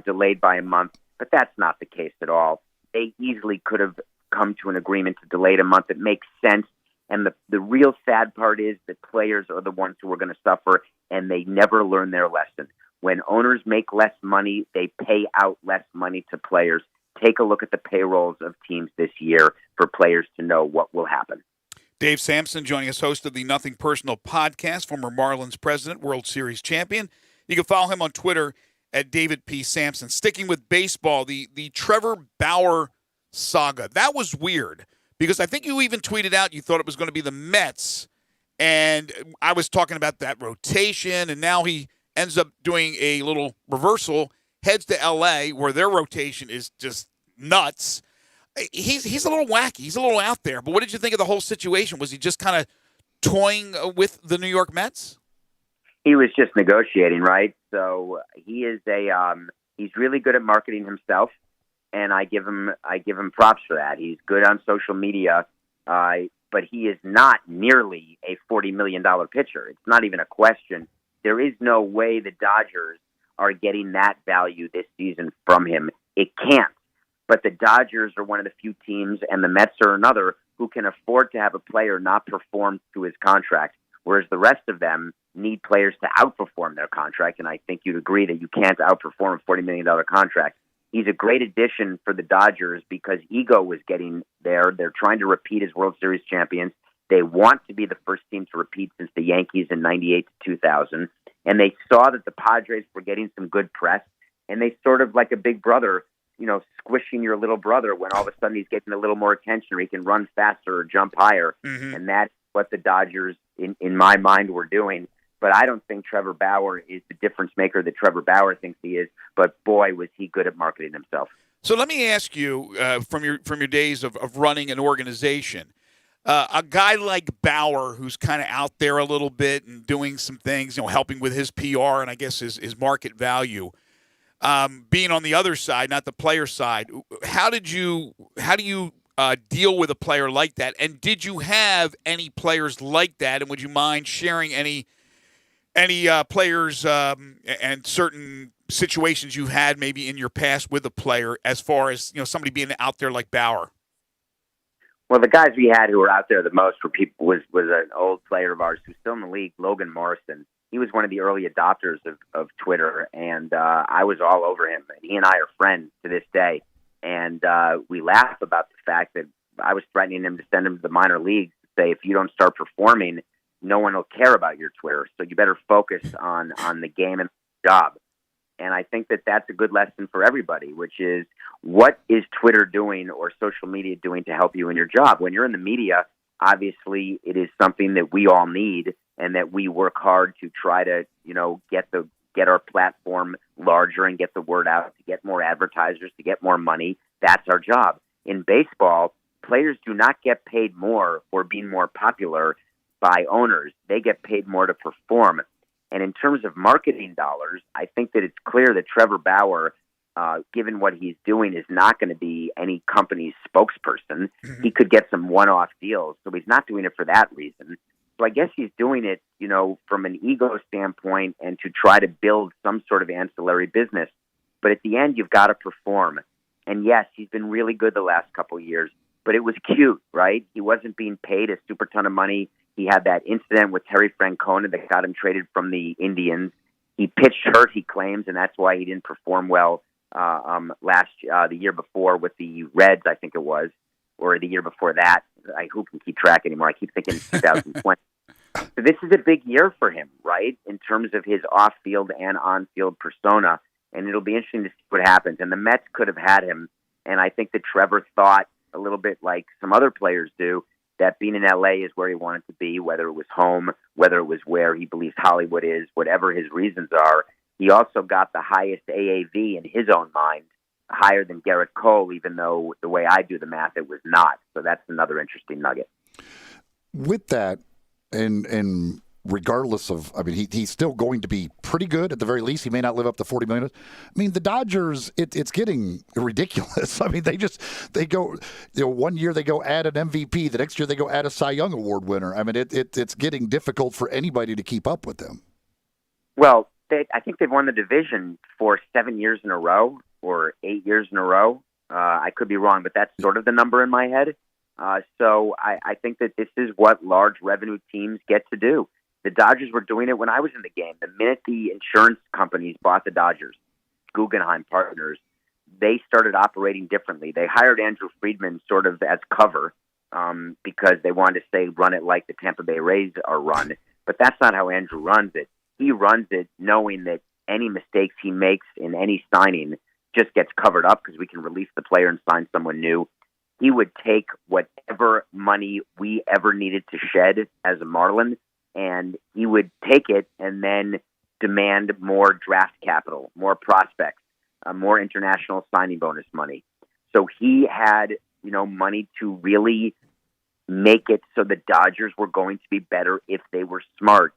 S7: delayed by a month. But that's not the case at all. They easily could have come to an agreement to delay it a month. It makes sense. And the real sad part is that players are the ones who are going to suffer, and they never learn their lesson. When owners make less money, they pay out less money to players. Take a look at the payrolls of teams this year for players to know what will happen.
S3: Dave Sampson joining us, host of the Nothing Personal podcast, former Marlins president, World Series champion. You can follow him on Twitter at David P. Sampson. Sticking with baseball, the Trevor Bauer saga, that was weird because I think you even tweeted out you thought it was going to be the Mets, and I was talking about that rotation, and now he ends up doing a little reversal, heads to L.A., where their rotation is just nuts. He's a little wacky. He's a little out there. But what did you think of the whole situation? Was he just kind of toying with the New York Mets?
S7: He was just negotiating, right? So he is he's really good at marketing himself, and I give him props for that. He's good on social media, but he is not nearly a $40 million pitcher. It's not even a question. There is no way the Dodgers are getting that value this season from him. It can't. But the Dodgers are one of the few teams, and the Mets are another, who can afford to have a player not perform to his contract, whereas the rest of them need players to outperform their contract, and I think you'd agree that you can't outperform a $40 million contract. He's a great addition for the Dodgers because ego was getting there. They're trying to repeat as World Series champions. They want to be the first team to repeat since the Yankees in 98 to 2000, and they saw that the Padres were getting some good press, and they sort of like a big brother, squishing your little brother when all of a sudden he's getting a little more attention or he can run faster or jump higher. Mm-hmm. And that's what the Dodgers, in my mind, were doing. But I don't think Trevor Bauer is the difference maker that Trevor Bauer thinks he is. But boy, was he good at marketing himself.
S3: So let me ask you, from your days of running an organization, a guy like Bauer, who's kind of out there a little bit and doing some things, helping with his PR and I guess his market value. Being on the other side, not the player side, how do you deal with a player like that? And did you have any players like that? And would you mind sharing any players and certain situations you've had maybe in your past with a player, as far as somebody being out there like Bauer?
S7: Well, the guys we had who were out there the most was an old player of ours who's still in the league, Logan Morrison. He was one of the early adopters of Twitter, and I was all over him. And he and I are friends to this day. And we laugh about the fact that I was threatening him to send him to the minor leagues to say, if you don't start performing, no one will care about your Twitter. So you better focus on the game and the job. And I think that that's a good lesson for everybody, which is what is Twitter doing or social media doing to help you in your job? When you're in the media, obviously it is something that we all need and that we work hard to try to, get our platform larger and get the word out, to get more advertisers, to get more money. That's our job. In baseball, players do not get paid more for being more popular by owners. They get paid more to perform. And in terms of marketing dollars, I think that it's clear that Trevor Bauer, given what he's doing, is not going to be any company's spokesperson. He could get some one-off deals, so he's not doing it for that reason. So I guess he's doing it, from an ego standpoint and to try to build some sort of ancillary business. But at the end, you've got to perform. And yes, he's been really good the last couple of years, but it was cute, right? He wasn't being paid a super ton of money. He had that incident with Terry Francona that got him traded from the Indians. He pitched hurt, he claims, and that's why he didn't perform well the year before with the Reds, I think it was, or the year before that. Who can keep track anymore? I keep thinking 2020. So this is a big year for him, right, in terms of his off-field and on-field persona, and it'll be interesting to see what happens. And the Mets could have had him, and I think that Trevor thought, a little bit like some other players do, that being in L.A. is where he wanted to be, whether it was home, whether it was where he believes Hollywood is, whatever his reasons are. He also got the highest AAV in his own mind, higher than Garrett Cole, even though the way I do the math, it was not. So that's another interesting nugget.
S4: With that, and regardless of, he's still going to be pretty good at the very least. He may not live up to $40 million. The Dodgers, it's getting ridiculous. They go, one year they go add an MVP. The next year they go add a Cy Young Award winner. It's getting difficult for anybody to keep up with them.
S7: Well, I think they've won the division for 7 years in a row or 8 years in a row. I could be wrong, but that's sort of the number in my head. So I think that this is what large revenue teams get to do. The Dodgers were doing it when I was in the game. The minute the insurance companies bought the Dodgers, Guggenheim Partners, they started operating differently. They hired Andrew Friedman sort of as cover because they wanted to say run it like the Tampa Bay Rays are run. But that's not how Andrew runs it. He runs it knowing that any mistakes he makes in any signing just gets covered up because we can release the player and sign someone new. He would take whatever money we ever needed to shed as a Marlin, and he would take it and then demand more draft capital, more prospects, more international signing bonus money. So he had, money to really make it so the Dodgers were going to be better if they were smart.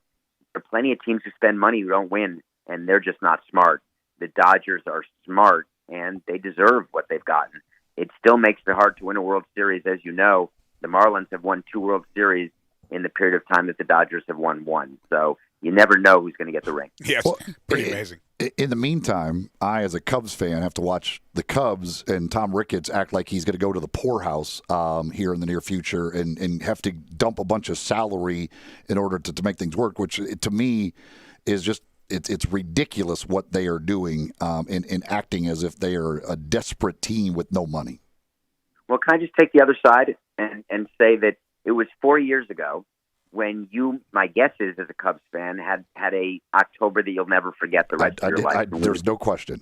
S7: There are plenty of teams who spend money who don't win, and they're just not smart. The Dodgers are smart, and they deserve what they've gotten. It still makes it hard to win a World Series. As you know, the Marlins have won 2 World Series in the period of time that the Dodgers have won 1. So you never know who's going to get the ring.
S3: Yes, pretty amazing.
S4: In the meantime, I, as a Cubs fan, have to watch the Cubs and Tom Ricketts act like he's going to go to the poorhouse here in the near future and have to dump a bunch of salary in order to make things work, which to me is just it's ridiculous what they are doing in acting as if they are a desperate team with no money.
S7: Well, can I just take the other side and say that it was 4 years ago when you, my guess is, as a Cubs fan, had a October that you'll never forget the rest of your life.
S4: There's no question.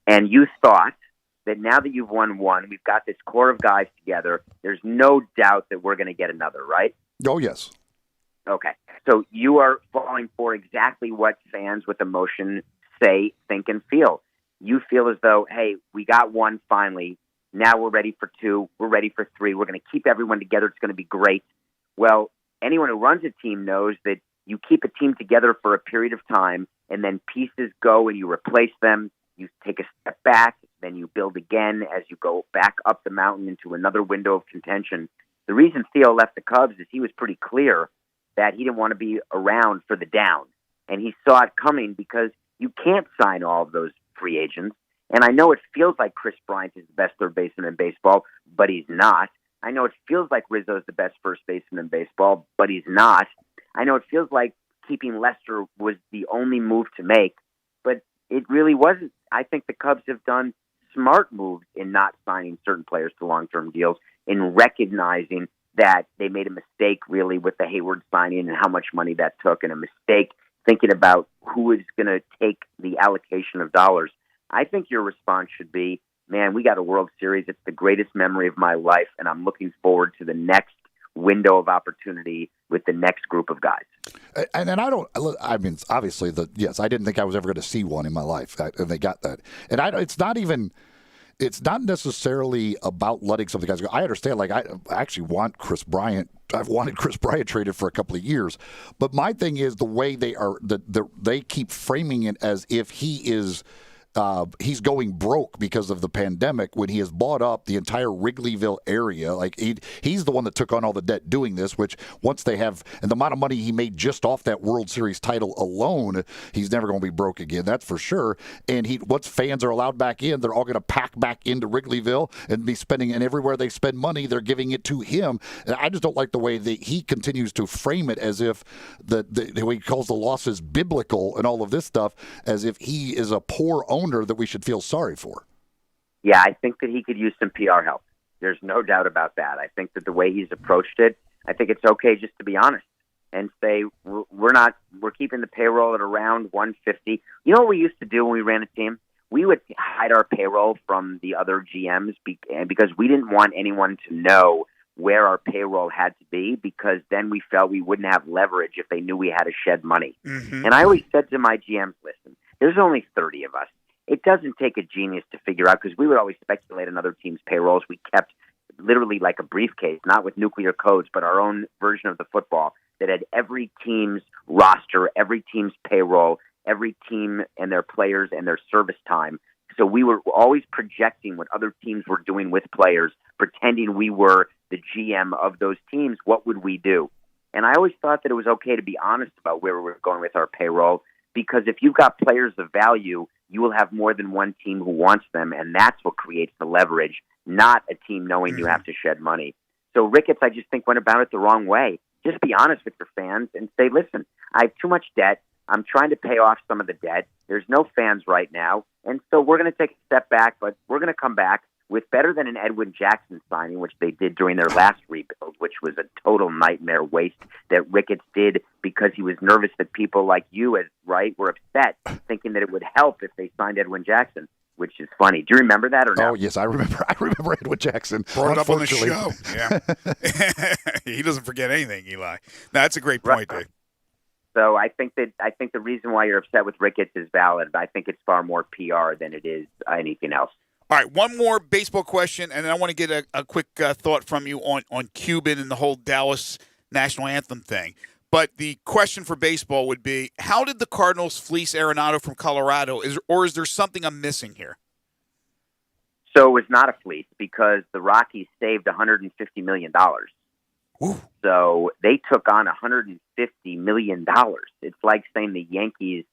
S7: And you thought that now that you've won 1, we've got this core of guys together, there's no doubt that we're going to get another, right?
S4: Oh, yes.
S7: Okay. So you are falling for exactly what fans with emotion say, think, and feel. You feel as though, hey, we got 1 finally. Now we're ready for 2. We're ready for 3. We're going to keep everyone together. It's going to be great. Well, anyone who runs a team knows that you keep a team together for a period of time, and then pieces go and you replace them. You take a step back, then you build again as you go back up the mountain into another window of contention. The reason Theo left the Cubs is he was pretty clear that he didn't want to be around for the down. And he saw it coming because you can't sign all of those free agents. And I know it feels like Chris Bryant is the best third baseman in baseball, but he's not. I know it feels like Rizzo's the best first baseman in baseball, but he's not. I know it feels like keeping Lester was the only move to make, but it really wasn't. I think the Cubs have done smart moves in not signing certain players to long-term deals, in recognizing that they made a mistake really with the Hayward signing and how much money that took, and a mistake thinking about who is going to take the allocation of dollars. I think your response should be, man, we got a World Series. It's the greatest memory of my life, and I'm looking forward to the next window of opportunity with the next group of guys.
S4: And obviously, yes, I didn't think I was ever going to see one in my life, and they got that. And it's not necessarily about letting some of the guys go. I understand, I actually want Chris Bryant I've wanted Chris Bryant traded for a couple of years. But my thing is the way they keep framing it as if he is he's going broke because of the pandemic when he has bought up the entire Wrigleyville area. Like he's the one that took on all the debt doing this, which once they have, and the amount of money he made just off that World Series title alone, he's never going to be broke again. That's for sure. And once fans are allowed back in, they're all going to pack back into Wrigleyville and be spending, and everywhere they spend money, they're giving it to him. And I just don't like the way that he continues to frame it as if the way he calls the losses biblical and all of this stuff, as if he is a poor owner that we should feel sorry for.
S7: Yeah, I think that he could use some PR help. There's no doubt about that. I think that the way he's approached it, I think it's okay just to be honest and say we're keeping the payroll at around 150. You know what we used to do when we ran a team? We would hide our payroll from the other GMs because we didn't want anyone to know where our payroll had to be, because then we felt we wouldn't have leverage if they knew we had to shed money. Mm-hmm. And I always said to my GMs, listen, there's only 30 of us. It doesn't take a genius to figure out, because we would always speculate on other teams' payrolls. We kept literally like a briefcase, not with nuclear codes, but our own version of the football that had every team's roster, every team's payroll, every team and their players and their service time. So we were always projecting what other teams were doing with players, pretending we were the GM of those teams. What would we do? And I always thought that it was okay to be honest about where we were going with our payroll, because if you've got players of value, you will have more than one team who wants them, and that's what creates the leverage, not a team knowing you have to shed money. So Ricketts, I just think, went about it the wrong way. Just be honest with your fans and say, listen, I have too much debt. I'm trying to pay off some of the debt. There's no fans right now, and so we're going to take a step back, but we're going to come back with better than an Edwin Jackson signing, which they did during their last rebuild, which was a total nightmare waste that Ricketts did because he was nervous that people like you, were upset, thinking that it would help if they signed Edwin Jackson, which is funny. Do you remember that or no?
S4: Oh, yes, I remember Edwin Jackson.
S3: Brought it up on the show. Yeah. He doesn't forget anything, Eli. No, that's a great point, Dave.
S7: So I think the reason why you're upset with Ricketts is valid, but I think it's far more PR than it is anything else.
S3: All right, one more baseball question, and then I want to get a quick thought from you on Cuban and the whole Dallas national anthem thing. But the question for baseball would be, how did the Cardinals fleece Arenado from Colorado? Or is there something I'm missing here?
S7: So it was not a fleece because the Rockies saved $150 million. Ooh. So they took on $150 million. It's like saying the Yankees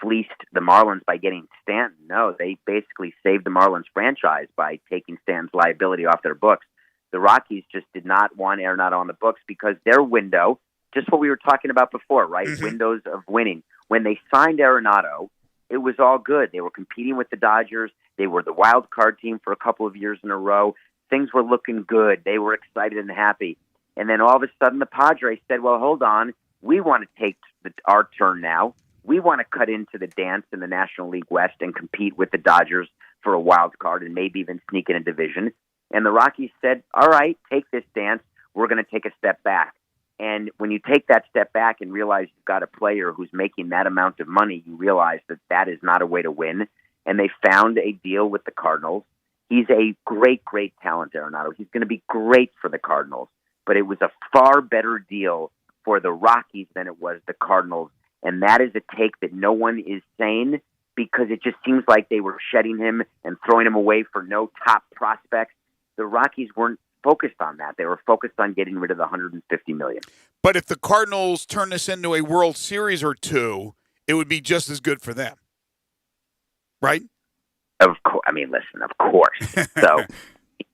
S7: fleeced the Marlins by getting Stanton. No, they basically saved the Marlins franchise by taking Stanton's liability off their books. The Rockies just did not want Arenado on the books because their window, just what we were talking about before, right? Mm-hmm. Windows of winning. When they signed Arenado, it was all good. They were competing with the Dodgers. They were the wild card team for a couple of years in a row. Things were looking good. They were excited and happy. And then all of a sudden the Padres said, well, hold on. We want to take our turn now. We want to cut into the dance in the National League West and compete with the Dodgers for a wild card and maybe even sneak in a division. And the Rockies said, all right, take this dance. We're going to take a step back. And when you take that step back and realize you've got a player who's making that amount of money, you realize that that is not a way to win. And they found a deal with the Cardinals. He's a great, great talent, Arenado. He's going to be great for the Cardinals. But it was a far better deal for the Rockies than it was the Cardinals. And that is a take that no one is saying because it just seems like they were shedding him and throwing him away for no top prospects. The Rockies weren't focused on that. They were focused on getting rid of the $150 million.
S3: But if the Cardinals turn this into a World Series or two, it would be just as good for them, right?
S7: Of course. I mean, listen, of course. So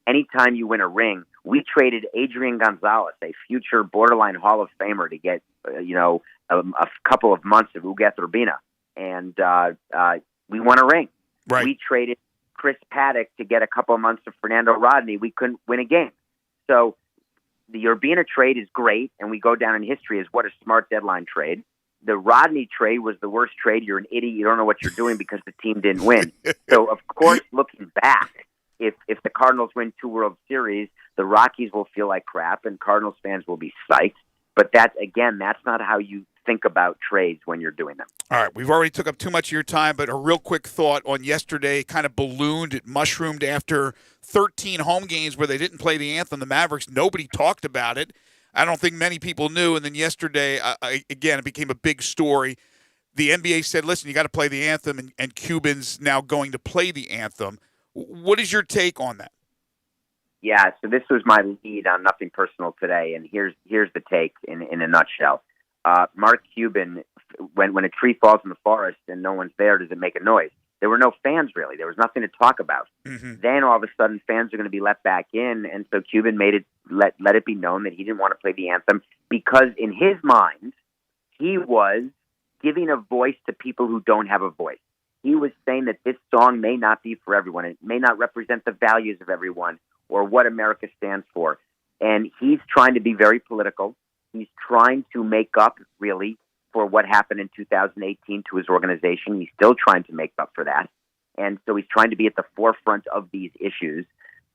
S7: anytime you win a ring, we traded Adrian Gonzalez, a future borderline Hall of Famer, to get, a couple of months of Ugueth Urbina. And we won a ring.
S3: Right.
S7: We traded Chris Paddock to get a couple of months of Fernando Rodney. We couldn't win a game. So the Urbina trade is great, and we go down in history as what a smart deadline trade. The Rodney trade was the worst trade. You're an idiot. You don't know what you're doing because the team didn't win. So, of course, looking back, if the Cardinals win 2 World Series, the Rockies will feel like crap, and Cardinals fans will be psyched. But that's not how you think about trades when you're doing them.
S3: All right, we've already took up too much of your time, but a real quick thought on yesterday. It kind of ballooned, it mushroomed after 13 home games where they didn't play the anthem. The Mavericks, nobody talked about it. I don't think many people knew. And then yesterday, again, it became a big story. The NBA said, listen, you got to play the anthem, and Cubans now going to play the anthem. What is your take on that?
S7: Yeah, so this was my lead on Nothing Personal today, and here's the take in a nutshell. Mark Cuban, when a tree falls in the forest and no one's there, does it make a noise? There were no fans, really. There was nothing to talk about.
S3: Mm-hmm.
S7: Then all of a sudden, fans are going to be let back in, and so Cuban made it let it be known that he didn't want to play the anthem because, in his mind, he was giving a voice to people who don't have a voice. He was saying that this song may not be for everyone. It may not represent the values of everyone or what America stands for. And he's trying to be very political. He's trying to make up, really, for what happened in 2018 to his organization. He's still trying to make up for that. And so he's trying to be at the forefront of these issues.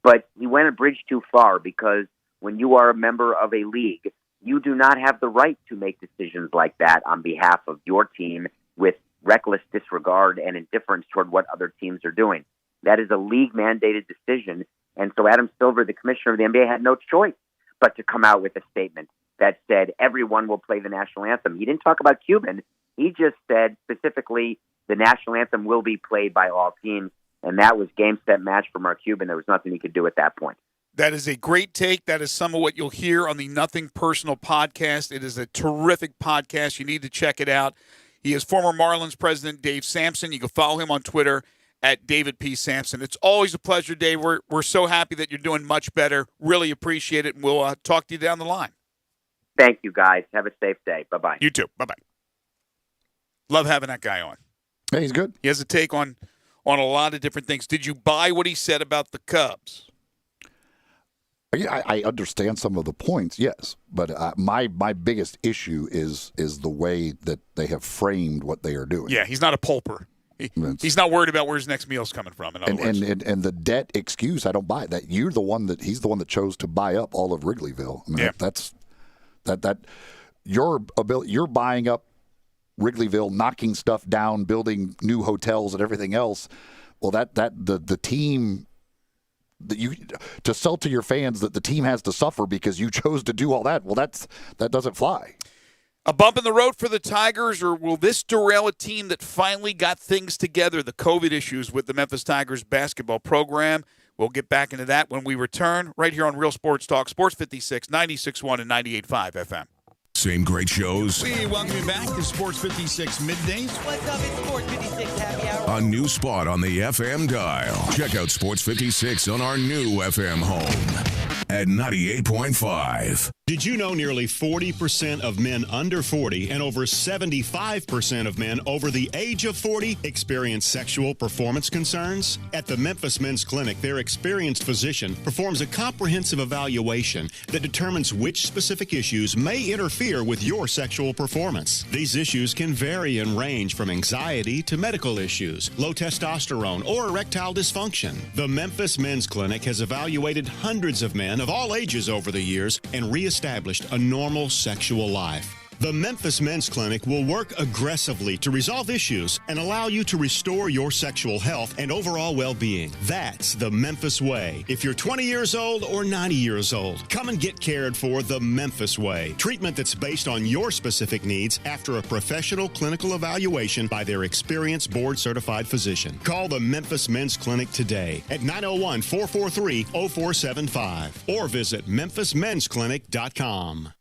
S7: But he went a bridge too far because when you are a member of a league, you do not have the right to make decisions like that on behalf of your team with reckless disregard and indifference toward what other teams are doing. That is a league-mandated decision. And so Adam Silver, the commissioner of the NBA, had no choice but to come out with a statement that said everyone will play the national anthem. He didn't talk about Cuban. He just said specifically the national anthem will be played by all teams, and that was game, set, match for Mark Cuban. There was nothing he could do at that point.
S3: That is a great take. That is some of what you'll hear on the Nothing Personal podcast. It is a terrific podcast. You need to check it out. He is former Marlins president Dave Sampson. You can follow him on Twitter at David P. Sampson. It's always a pleasure, Dave. We're so happy that you're doing much better. Really appreciate it, and we'll talk to you down the line.
S7: Thank you, guys. Have a safe day. Bye-bye.
S3: You too. Bye-bye. Love having that guy on.
S4: Yeah, he's good.
S3: He has a take on a lot of different things. Did you buy what he said about the Cubs?
S4: Yeah, I understand some of the points, yes, but my biggest issue is the way that they have framed what they are doing.
S3: Yeah, he's not a pulper. He's not worried about where his next meal's coming from. In other words.
S4: And the debt excuse, I don't buy that. He's the one that chose to buy up all of Wrigleyville. I mean, that you're buying up Wrigleyville, knocking stuff down, building new hotels and everything else. Well, the team. That you to sell to your fans that the team has to suffer because you chose to do all that. Well, that doesn't fly.
S3: A bump in the road for the Tigers, or will this derail a team that finally got things together? The COVID issues with the Memphis Tigers basketball program. We'll get back into that when we return right here on Real Sports Talk, Sports 56, 96.1 and 98.5 FM.
S1: Same great shows.
S2: We welcome you back to Sports 56 Middays. What's up? It's Sports 56 Happy Hour.
S1: A new spot on the FM dial. Check out Sports 56 on our new FM home at 98.5.
S2: Did you know nearly 40% of men under 40 and over 75% of men over the age of 40 experience sexual performance concerns? At the Memphis Men's Clinic, their experienced physician performs a comprehensive evaluation that determines which specific issues may interfere with your sexual performance. These issues can vary and range from anxiety to medical issues, low testosterone, or erectile dysfunction. The Memphis Men's Clinic has evaluated hundreds of men of all ages over the years and reestablished a normal sexual life. The Memphis Men's Clinic will work aggressively to resolve issues and allow you to restore your sexual health and overall well-being. That's the Memphis way. If you're 20 years old or 90 years old, come and get cared for the Memphis way. Treatment that's based on your specific needs after a professional clinical evaluation by their experienced board-certified physician. Call the Memphis Men's Clinic today at 901-443-0475 or visit memphismensclinic.com.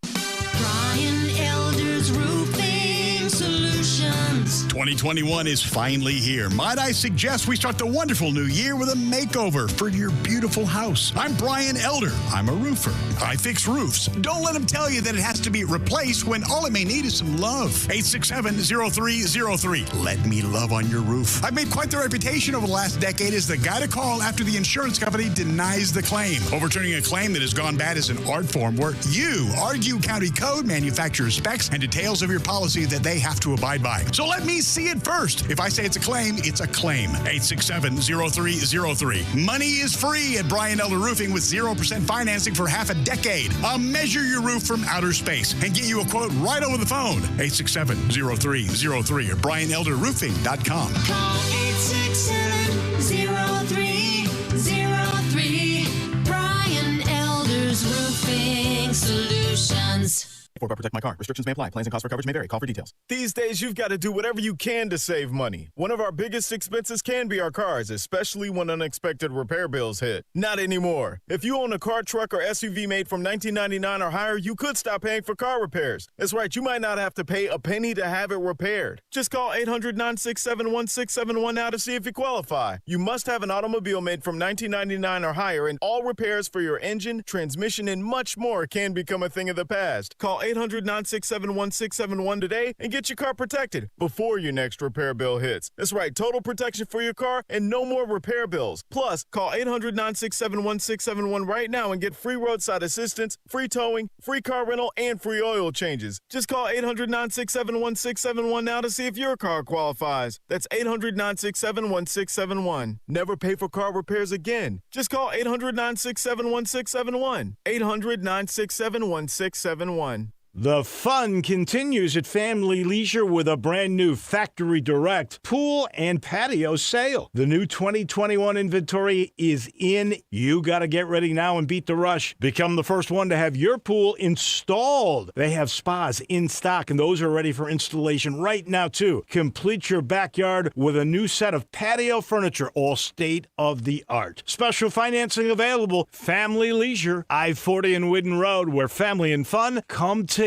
S19: Brian Elder's Roofing Solutions.
S21: 2021 is finally here. Might I suggest we start the wonderful new year with a makeover for your beautiful house. I'm Brian Elder. I'm a roofer. I fix roofs. Don't let them tell you that it has to be replaced when all it may need is some love. 867-0303. Let me love on your roof. I've made quite the reputation over the last decade as the guy to call after the insurance company denies the claim. Overturning a claim that has gone bad is an art form where you argue county code, manufacturer specs, and details of your policy that they have to abide by. So let me see it first. If I say it's a claim, it's a claim. 867-0303. Money is free at Brian Elder Roofing with 0% financing for half a decade. I'll measure your roof from outer space and get you a quote right over the phone. 867-0303 or BrianElderRoofing.com.
S19: Call 867-0303. Brian Elder's Roofing Solutions.
S6: Before I protect my car. Restrictions may apply. Plans and costs for coverage may vary. Call for details.
S8: These days, you've got to do whatever you can to save money. One of our biggest expenses can be our cars, especially when unexpected repair bills hit. Not anymore. If you own a car, truck, or SUV made from 1999 or higher, you could stop paying for car repairs. That's right, you might not have to pay a penny to have it repaired. Just call 800-967-1671 now to see if you qualify. You must have an automobile made from 1999 or higher, and all repairs for your engine, transmission, and much more can become a thing of the past. Call 800-967-1671 today and get your car protected before your next repair bill hits. That's right, total protection for your car and no more repair bills. Plus, call 800-967-1671 right now and get free roadside assistance, free towing, free car rental, and free oil changes. Just call 800-967-1671 now to see if your car qualifies. That's 800-967-1671. Never pay for car repairs again. Just call 800-967-1671. 800-967-1671.
S9: The fun continues at Family Leisure with a brand new Factory Direct pool and patio sale. The new 2021 inventory is in. You got to get ready now and beat the rush. Become the first one to have your pool installed. They have spas in stock, and those are ready for installation right now, too. Complete your backyard with a new set of patio furniture, all state-of-the-art. Special financing available. Family Leisure, I-40 and Whidden Road, where family and fun come together.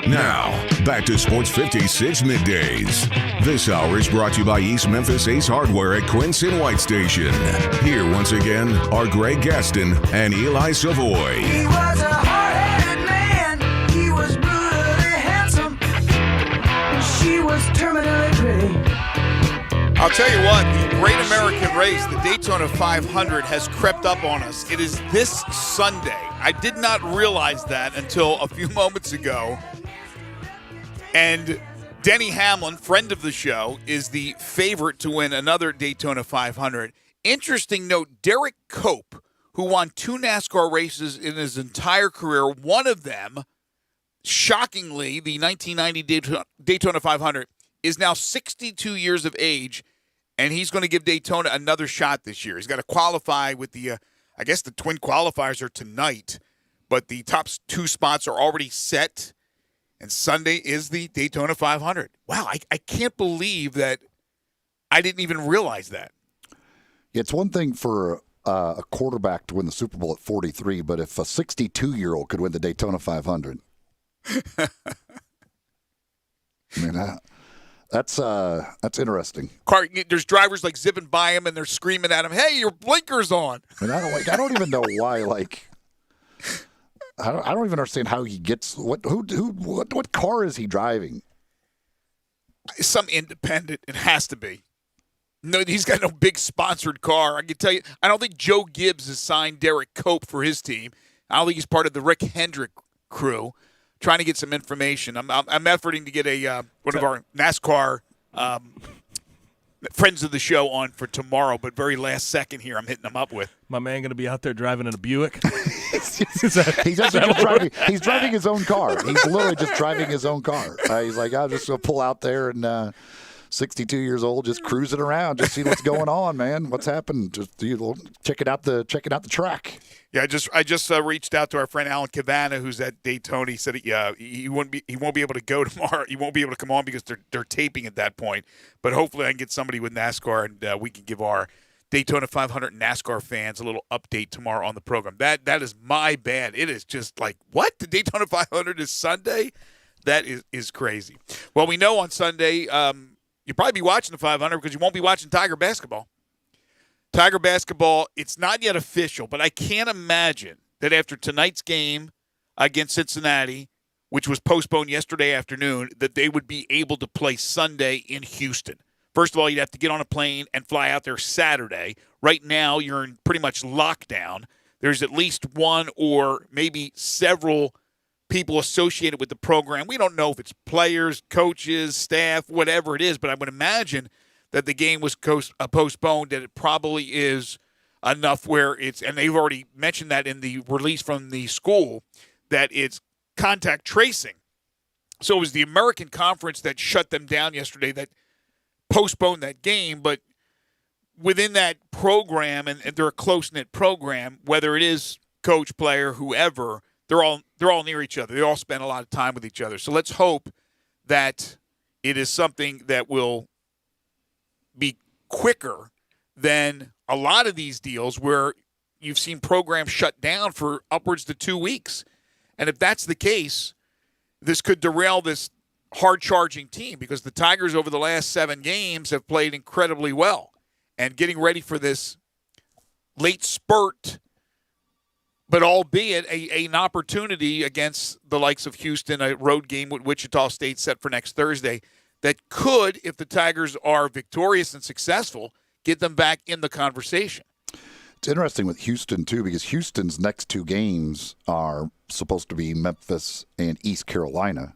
S1: Now, back to Sports 56 Middays. This hour is brought to you by East Memphis Ace Hardware at Quince and White Station. Here once again are Greg Gaston and Eli Savoy.
S19: He was a hard-headed man. He was brutally handsome. She was terminally pretty.
S3: I'll tell you what, the Great American Race, the Daytona 500, has crept up on us. It is this Sunday. I did not realize that until a few moments ago. And Denny Hamlin, friend of the show, is the favorite to win another Daytona 500. Interesting note, Derek Cope, who won 2 NASCAR races in his entire career, one of them, shockingly, the 1990 Daytona 500, is now 62 years of age, and he's going to give Daytona another shot this year. He's got to qualify with the, I guess the twin qualifiers are tonight, but the top 2 spots are already set, and Sunday is the Daytona 500. Wow, I can't believe that I didn't even realize that.
S4: It's one thing for a quarterback to win the Super Bowl at 43, but if a 62-year-old could win the Daytona 500, I mean, that's interesting.
S3: There's drivers like zipping by him and they're screaming at him, "Hey, your blinker's on!"
S4: And I don't even know why. I don't even understand how he gets what car is he driving?
S3: Some independent. It has to be. No, he's got no big sponsored car. I can tell you, I don't think Joe Gibbs has signed Derek Cope for his team. I don't think he's part of the Rick Hendrick crew. Trying to get some information. I'm efforting to get one of our NASCAR friends of the show on for tomorrow, but very last second here, I'm hitting them up with.
S5: My man going to be out there driving in a Buick?
S4: He's actually just driving. He's driving his own car. He's literally just driving his own car. He's like, I'm just going to pull out there and 62 years old, just cruising around, just see what's going on, man. What's happened? Just checking out the track.
S3: Yeah, I just reached out to our friend Alan Cavana, who's at Daytona. He said he won't be able to go tomorrow. He won't be able to come on because they're taping at that point. But hopefully I can get somebody with NASCAR and we can give our Daytona 500 NASCAR fans a little update tomorrow on the program. That is my bad. It is just like, what? The Daytona 500 is Sunday? That is crazy. Well, we know on Sunday you'll probably be watching the 500 because you won't be watching Tiger basketball. Tiger basketball, it's not yet official, but I can't imagine that after tonight's game against Cincinnati, which was postponed yesterday afternoon, that they would be able to play Sunday in Houston. First of all, you'd have to get on a plane and fly out there Saturday. Right now, you're in pretty much lockdown. there's at least one or maybe several people associated with the program. We don't know if it's players, coaches, staff, whatever it is, but I would imagine that the game was postponed, that it probably is enough where it's, and they've already mentioned that in the release from the school, that it's contact tracing. So it was the American Conference that shut them down yesterday that postponed that game, but within that program, and they're a close-knit program, whether it is coach, player, whoever, they're all near each other. They all spend a lot of time with each other. So let's hope that it is something that will be quicker than a lot of these deals where you've seen programs shut down for upwards to 2 weeks. And if that's the case, this could derail this hard-charging team because the Tigers over the last 7 games have played incredibly well. And getting ready for this late spurt, but albeit an opportunity against the likes of Houston, a road game with Wichita State set for next Thursday, that could, if the Tigers are victorious and successful, get them back in the conversation.
S4: It's interesting with Houston, too, because Houston's next 2 games are supposed to be Memphis and East Carolina,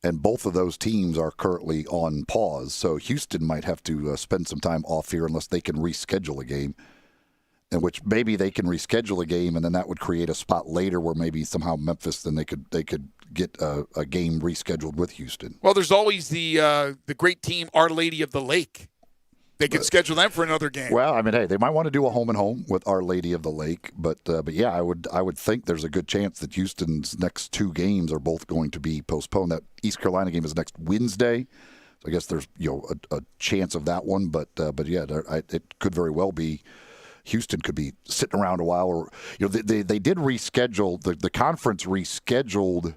S4: and both of those teams are currently on pause. So Houston might have to spend some time off here unless they can reschedule a game, in which maybe they can reschedule a game, and then that would create a spot later where maybe somehow Memphis, then they could get a game rescheduled with Houston.
S3: Well, there's always the great team, Our Lady of the Lake. They could schedule them for another game.
S4: Well, I mean, hey, they might want to do a home and home with Our Lady of the Lake, but yeah, I would think there's a good chance that Houston's next 2 games are both going to be postponed. That East Carolina game is next Wednesday, so I guess there's a chance of that one. But yeah, it could very well be Houston could be sitting around a while, or they did reschedule the conference rescheduled.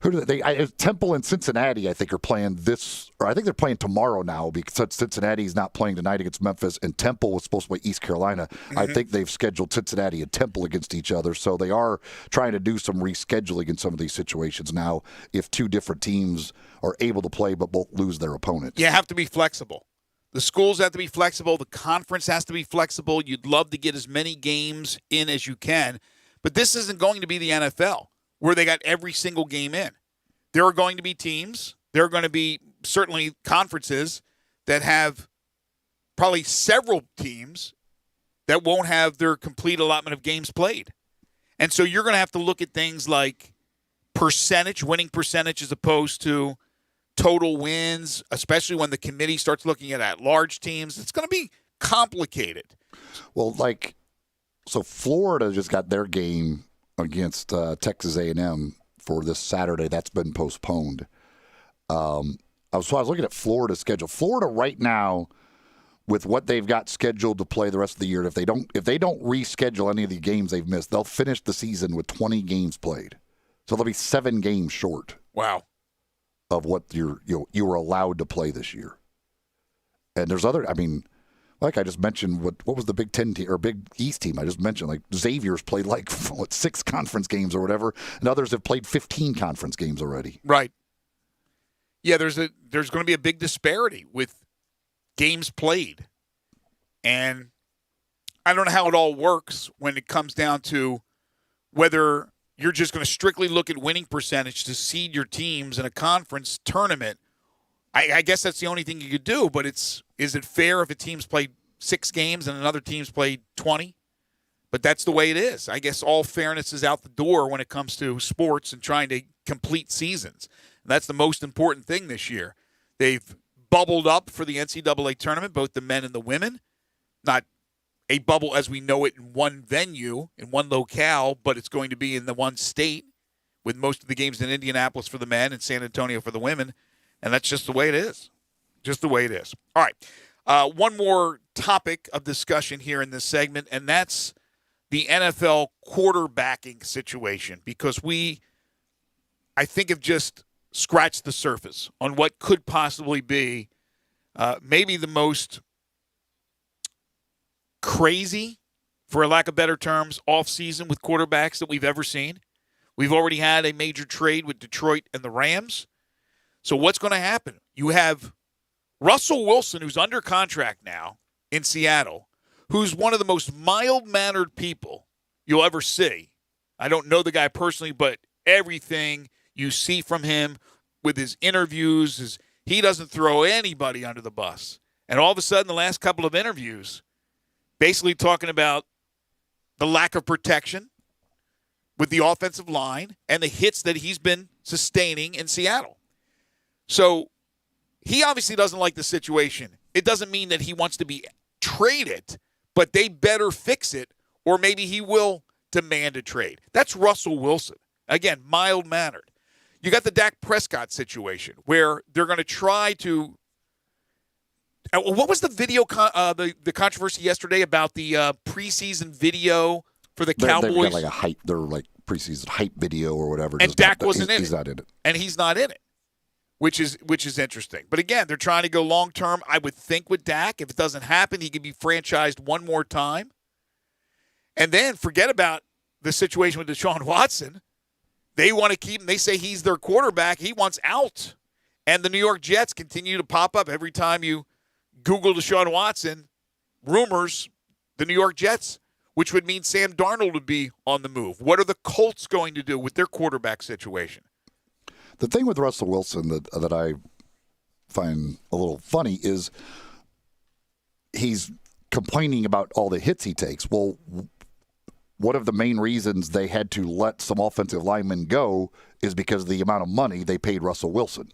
S4: Who do they? Temple and Cincinnati, I think, are playing this, or I think they're playing tomorrow now because Cincinnati's not playing tonight against Memphis, and Temple was supposed to play East Carolina. Mm-hmm. I think they've scheduled Cincinnati and Temple against each other, so they are trying to do some rescheduling in some of these situations now if 2 different teams are able to play but both lose their opponents.
S3: You have to be flexible. The schools have to be flexible. The conference has to be flexible. You'd love to get as many games in as you can, but this isn't going to be the NFL, where they got every single game in. There are going to be teams, there are going to be certainly conferences that have probably several teams that won't have their complete allotment of games played. And so you're going to have to look at things like winning percentage as opposed to total wins, especially when the committee starts looking at large teams. It's going to be complicated.
S4: Well, so Florida just got their game against Texas A&M for this Saturday. That's been postponed. I was looking at Florida's schedule. Florida right now, with what they've got scheduled to play the rest of the year, if they don't reschedule any of the games they've missed, they'll finish the season with 20 games played. So they'll be 7 games short.
S3: Wow.
S4: Of what you were allowed to play this year. And there's other, I mean, like I just mentioned, what was the Big Ten team or Big East team I just mentioned? Like Xavier's played 6 conference games or whatever, and others have played 15 conference games already.
S3: Right. Yeah, there's going to be a big disparity with games played, and I don't know how it all works when it comes down to whether you're just going to strictly look at winning percentage to seed your teams in a conference tournament. I guess that's the only thing you could do, but is it fair if a team's played 6 games and another team's played 20? But that's the way it is. I guess all fairness is out the door when it comes to sports and trying to complete seasons. And that's the most important thing this year. They've bubbled up for the NCAA tournament, both the men and the women. Not a bubble as we know it in one venue, in one locale, but it's going to be in the one state with most of the games in Indianapolis for the men and San Antonio for the women. And that's just the way it is. Just the way it is. All right. One more topic of discussion here in this segment, and that's the NFL quarterbacking situation, because I think, have just scratched the surface on what could possibly be maybe the most crazy, for lack of better terms, offseason with quarterbacks that we've ever seen. We've already had a major trade with Detroit and the Rams. So what's going to happen? You have Russell Wilson, who's under contract now in Seattle, who's one of the most mild-mannered people you'll ever see. I don't know the guy personally, but everything you see from him with his interviews is he doesn't throw anybody under the bus. And all of a sudden, the last couple of interviews, basically talking about the lack of protection with the offensive line and the hits that he's been sustaining in Seattle. So he obviously doesn't like the situation. It doesn't mean that he wants to be traded, but they better fix it, or maybe he will demand a trade. That's Russell Wilson. Again, mild-mannered. You got the Dak Prescott situation where they're going to try to what was the video, the controversy yesterday about the preseason video for the Cowboys?
S4: They've got like a hype, they're like preseason hype video or whatever.
S3: And Dak wasn't in it.
S4: He's not in it.
S3: And he's not in it, which is interesting. But again, they're trying to go long-term. I would think with Dak, if it doesn't happen, he could be franchised one more time. And then forget about the situation with Deshaun Watson. They want to keep him. They say he's their quarterback. He wants out. And the New York Jets continue to pop up every time you Google Deshaun Watson, rumors, the New York Jets, which would mean Sam Darnold would be on the move. What are the Colts going to do with their quarterback situation?
S4: The thing with Russell Wilson that I find a little funny is he's complaining about all the hits he takes. Well, one of the main reasons they had to let some offensive linemen go is because of the amount of money they paid Russell Wilson.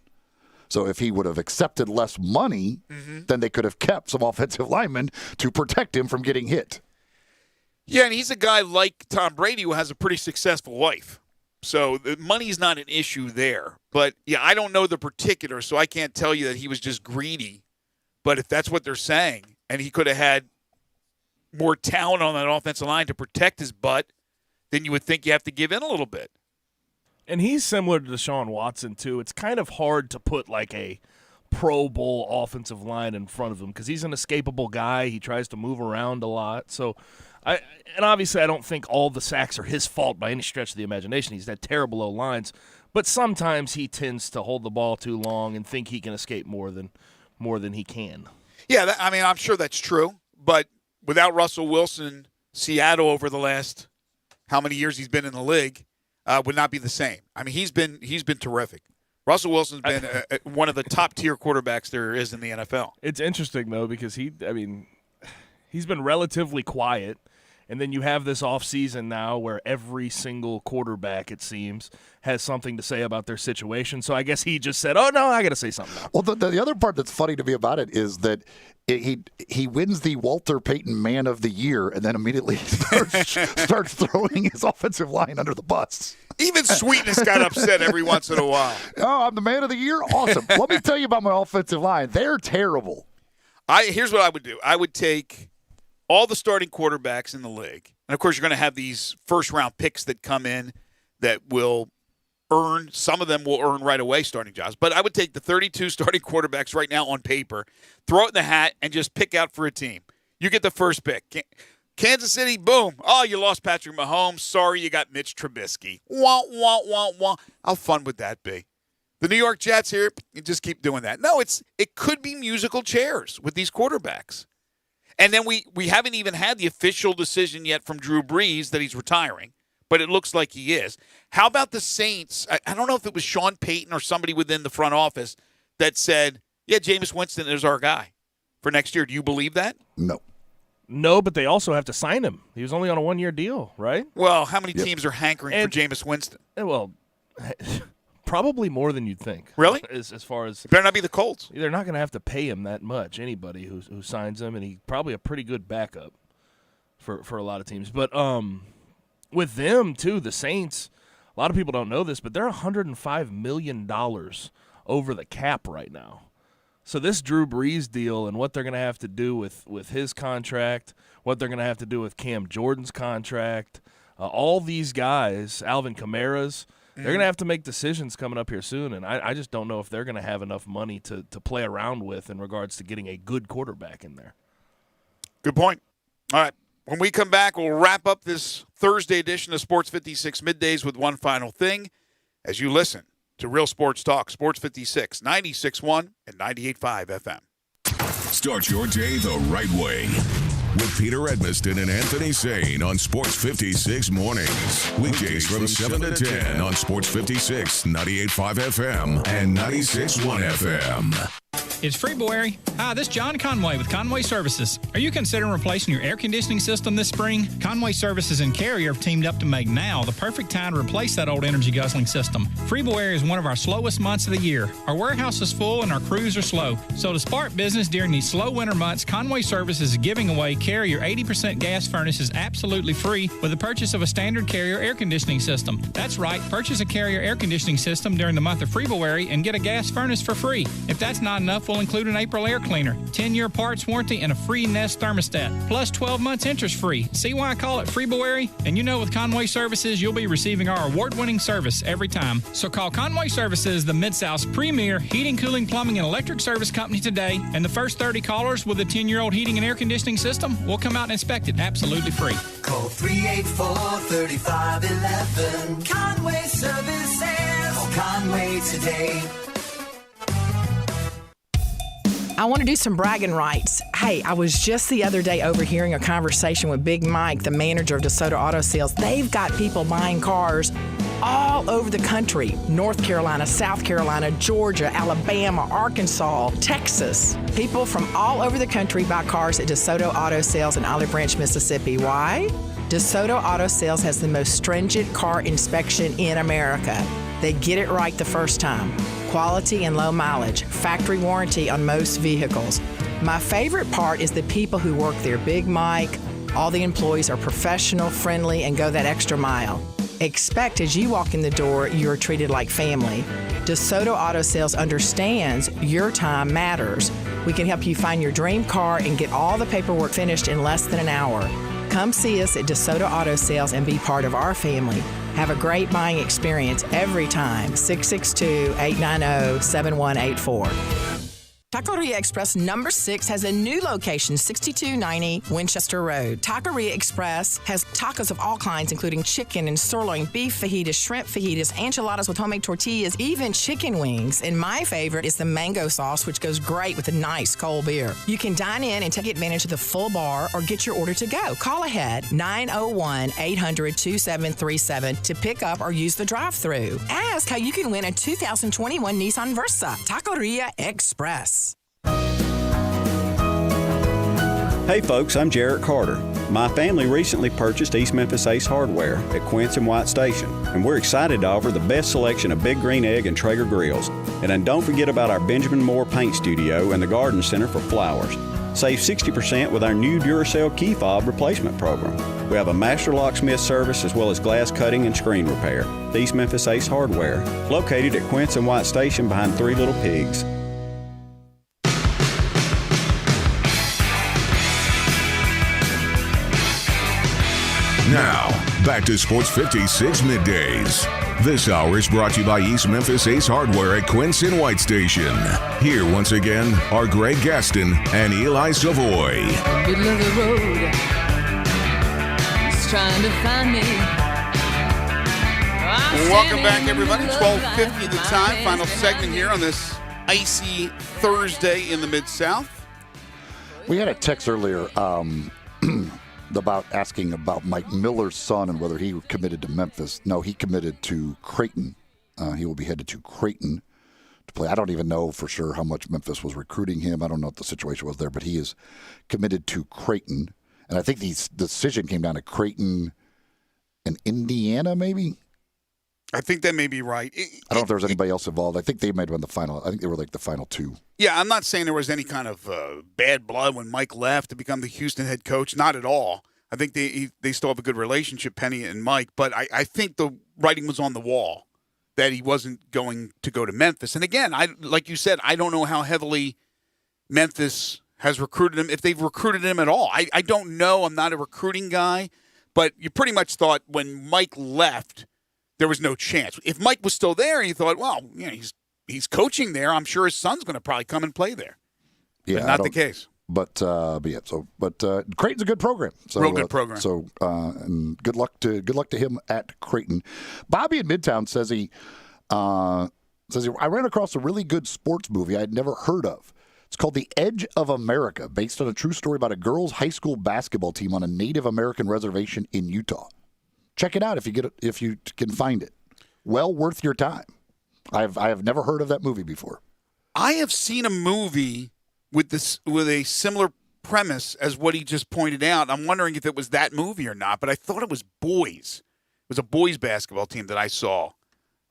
S4: So if he would have accepted less money, then they could have kept some offensive linemen to protect him from getting hit.
S3: Yeah, and he's a guy like Tom Brady who has a pretty successful wife. So the money's not an issue there. But, yeah, I don't know the particulars, so I can't tell you that he was just greedy. But if that's what they're saying, and he could have had more talent on that offensive line to protect his butt, then you would think you have to give in a little bit.
S5: And he's similar to Deshaun Watson, too. It's kind of hard to put like a Pro Bowl offensive line in front of him because he's an escapable guy. He tries to move around a lot. So, obviously I don't think all the sacks are his fault by any stretch of the imagination. He's had terrible O-lines. But sometimes he tends to hold the ball too long and think he can escape more than he can.
S3: Yeah, I'm sure that's true. But without Russell Wilson, Seattle over the last how many years he's been in the league, would not be the same. I mean, he's been terrific. Russell Wilson's been one of the top-tier quarterbacks there is in the NFL.
S5: It's interesting, though, because he's been relatively quiet, and then you have this offseason now where every single quarterback, it seems, has something to say about their situation. So I guess he just said, oh, no, I got to say something now.
S4: Well, the other part that's funny to me about it is that he wins the Walter Payton Man of the Year and then immediately starts throwing his offensive line under the bus.
S3: Even Sweetness got upset every once in a while.
S4: Oh, I'm the Man of the Year? Awesome. Let me tell you about my offensive line. They're terrible.
S3: Here's what I would do. I would take all the starting quarterbacks in the league. And, of course, you're going to have these first-round picks that come in that will earn – some of them will earn right away starting jobs. But I would take the 32 starting quarterbacks right now on paper, throw it in the hat, and just pick out for a team. You get the first pick. Kansas City, boom. Oh, you lost Patrick Mahomes. Sorry, you got Mitch Trubisky. Wah, wah, wah, wah. How fun would that be? The New York Jets here, you just keep doing that. No, it could be musical chairs with these quarterbacks. And then we haven't even had the official decision yet from Drew Brees that he's retiring, but it looks like he is. How about the Saints? I don't know if it was Sean Payton or somebody within the front office that said, yeah, Jameis Winston is our guy for next year. Do you believe that?
S5: No, but they also have to sign him. He was only on a one-year deal, right?
S3: Well, how many teams are hankering for Jameis Winston?
S5: Well, probably more than you'd think.
S3: Really?
S5: As far as
S3: it better not be the Colts.
S5: They're not going to have to pay him that much, anybody who signs him, and he's probably a pretty good backup for a lot of teams. But with them, too, the Saints, a lot of people don't know this, but they're $105 million over the cap right now. So this Drew Brees deal and what they're going to have to do with his contract, what they're going to have to do with Cam Jordan's contract, all these guys, Alvin Kamara's, they're going to have to make decisions coming up here soon, and I just don't know if they're going to have enough money to play around with in regards to getting a good quarterback in there.
S3: Good point. All right. When we come back, we'll wrap up this Thursday edition of Sports 56 Middays with one final thing as you listen to Real Sports Talk, Sports 56, 96.1 and 98.5 FM.
S1: Start your day the right way. with Peter Edmiston and Anthony Sane on Sports 56 Mornings. Weekdays from 7 to 10 on Sports 56, 98.5 FM and 96.1 FM.
S10: It's February. Hi, this is John Conway with Conway Services. Are you considering replacing your air conditioning system this spring? Conway Services and Carrier have teamed up to make now the perfect time to replace that old energy guzzling system. February is one of our slowest months of the year. Our warehouse is full and our crews are slow. So to spark business during these slow winter months, Conway Services is giving away Carrier 80% gas furnaces absolutely free with the purchase of a standard Carrier air conditioning system. That's right, purchase a Carrier air conditioning system during the month of February and get a gas furnace for free. If that's not enough, we'll include an April air cleaner, 10-year parts warranty, and a free Nest thermostat, plus 12 months interest free. See why I call it February? And you know with Conway Services, you'll be receiving our award-winning service every time. So call Conway Services, the Mid-South's premier heating, cooling, plumbing, and electric service company today, and the first 30 callers with a 10-year-old heating and air conditioning system will come out and inspect it absolutely free.
S19: Call 384-3511. Conway Services. Call Conway today.
S18: I want to do some bragging rights. Hey, I was just the other day overhearing a conversation with Big Mike, the manager of DeSoto Auto Sales. They've got people buying cars all over the country. North Carolina, South Carolina, Georgia, Alabama, Arkansas, Texas. People from all over the country buy cars at DeSoto Auto Sales in Olive Branch, Mississippi. Why? DeSoto Auto Sales has the most stringent car inspection in America. They get it right the first time. Quality and low mileage, factory warranty on most vehicles. My favorite part is the people who work there. Big Mike, all the employees are professional, friendly, and go that extra mile. Expect as you walk in the door, you're treated like family. DeSoto Auto Sales understands your time matters. We can help you find your dream car and get all the paperwork finished in less than an hour. Come see us at DeSoto Auto Sales and be part of our family. Have a great buying experience every time. 662-890-7184. Taqueria Express number 6 has a new location, 6290 Winchester Road. Taqueria Express has tacos of all kinds, including chicken and sirloin, beef fajitas, shrimp fajitas, enchiladas with homemade tortillas, even chicken wings. And my favorite is the mango sauce, which goes great with a nice cold beer. You can dine in and take advantage of the full bar or get your order to go. Call ahead, 901-800-2737 to pick up or use the drive-thru. Ask how you can win a 2021 Nissan Versa. Taqueria Express.
S11: Hey folks, I'm Jarrett Carter. My family recently purchased East Memphis Ace Hardware at Quince and White Station, and we're excited to offer the best selection of Big Green Egg and Traeger grills. And then don't forget about our Benjamin Moore Paint Studio and the Garden Center for flowers. Save 60% with our new Duracell key fob replacement program. We have a master locksmith service as well as glass cutting and screen repair. The East Memphis Ace Hardware, located at Quince and White Station behind Three Little Pigs.
S1: Now, back to Sports 56 Middays. This hour is brought to you by East Memphis Ace Hardware at Quince and White Station. Here once again are Greg Gaston and Eli Savoy.
S22: Middle of the road, he's trying to find me.
S3: Welcome back, everybody. 12:50 the time. Final segment here on this icy Thursday in the Mid-South.
S4: We had a text earlier about asking about Mike Miller's son and whether he committed to Memphis. No, he committed to Creighton. He will be headed to Creighton to play. I don't even know for sure how much Memphis was recruiting him. I don't know what the situation was there, but he is committed to Creighton. And I think the decision came down to Creighton and Indiana, maybe?
S3: I think that may be right.
S4: I don't know if there was anybody else involved. I think they might have been the final. I think they were like the final two.
S3: Yeah, I'm not saying there was any kind of bad blood when Mike left to become the Houston head coach. Not at all. I think they still have a good relationship, Penny and Mike. But I think the writing was on the wall that he wasn't going to go to Memphis. And again, like you said, I don't know how heavily Memphis has recruited him, if they've recruited him at all. I don't know. I'm not a recruiting guy. But you pretty much thought when Mike left, there was no chance. If Mike was still there, you thought, well, you know, he's coaching there. I'm sure his son's going to probably come and play there.
S4: Yeah,
S3: but not the case.
S4: But Creighton's a good program. So,
S3: real good program.
S4: And good luck to him at Creighton. Bobby in Midtown says I ran across a really good sports movie I had never heard of. It's called The Edge of America, based on a true story about a girls' high school basketball team on a Native American reservation in Utah. Check it out if you can find it. Well worth your time. I have never heard of that movie before.
S3: I have seen a movie with a similar premise as what he just pointed out. I'm wondering if it was that movie or not, but I thought it was boys. It was a boys basketball team that I saw.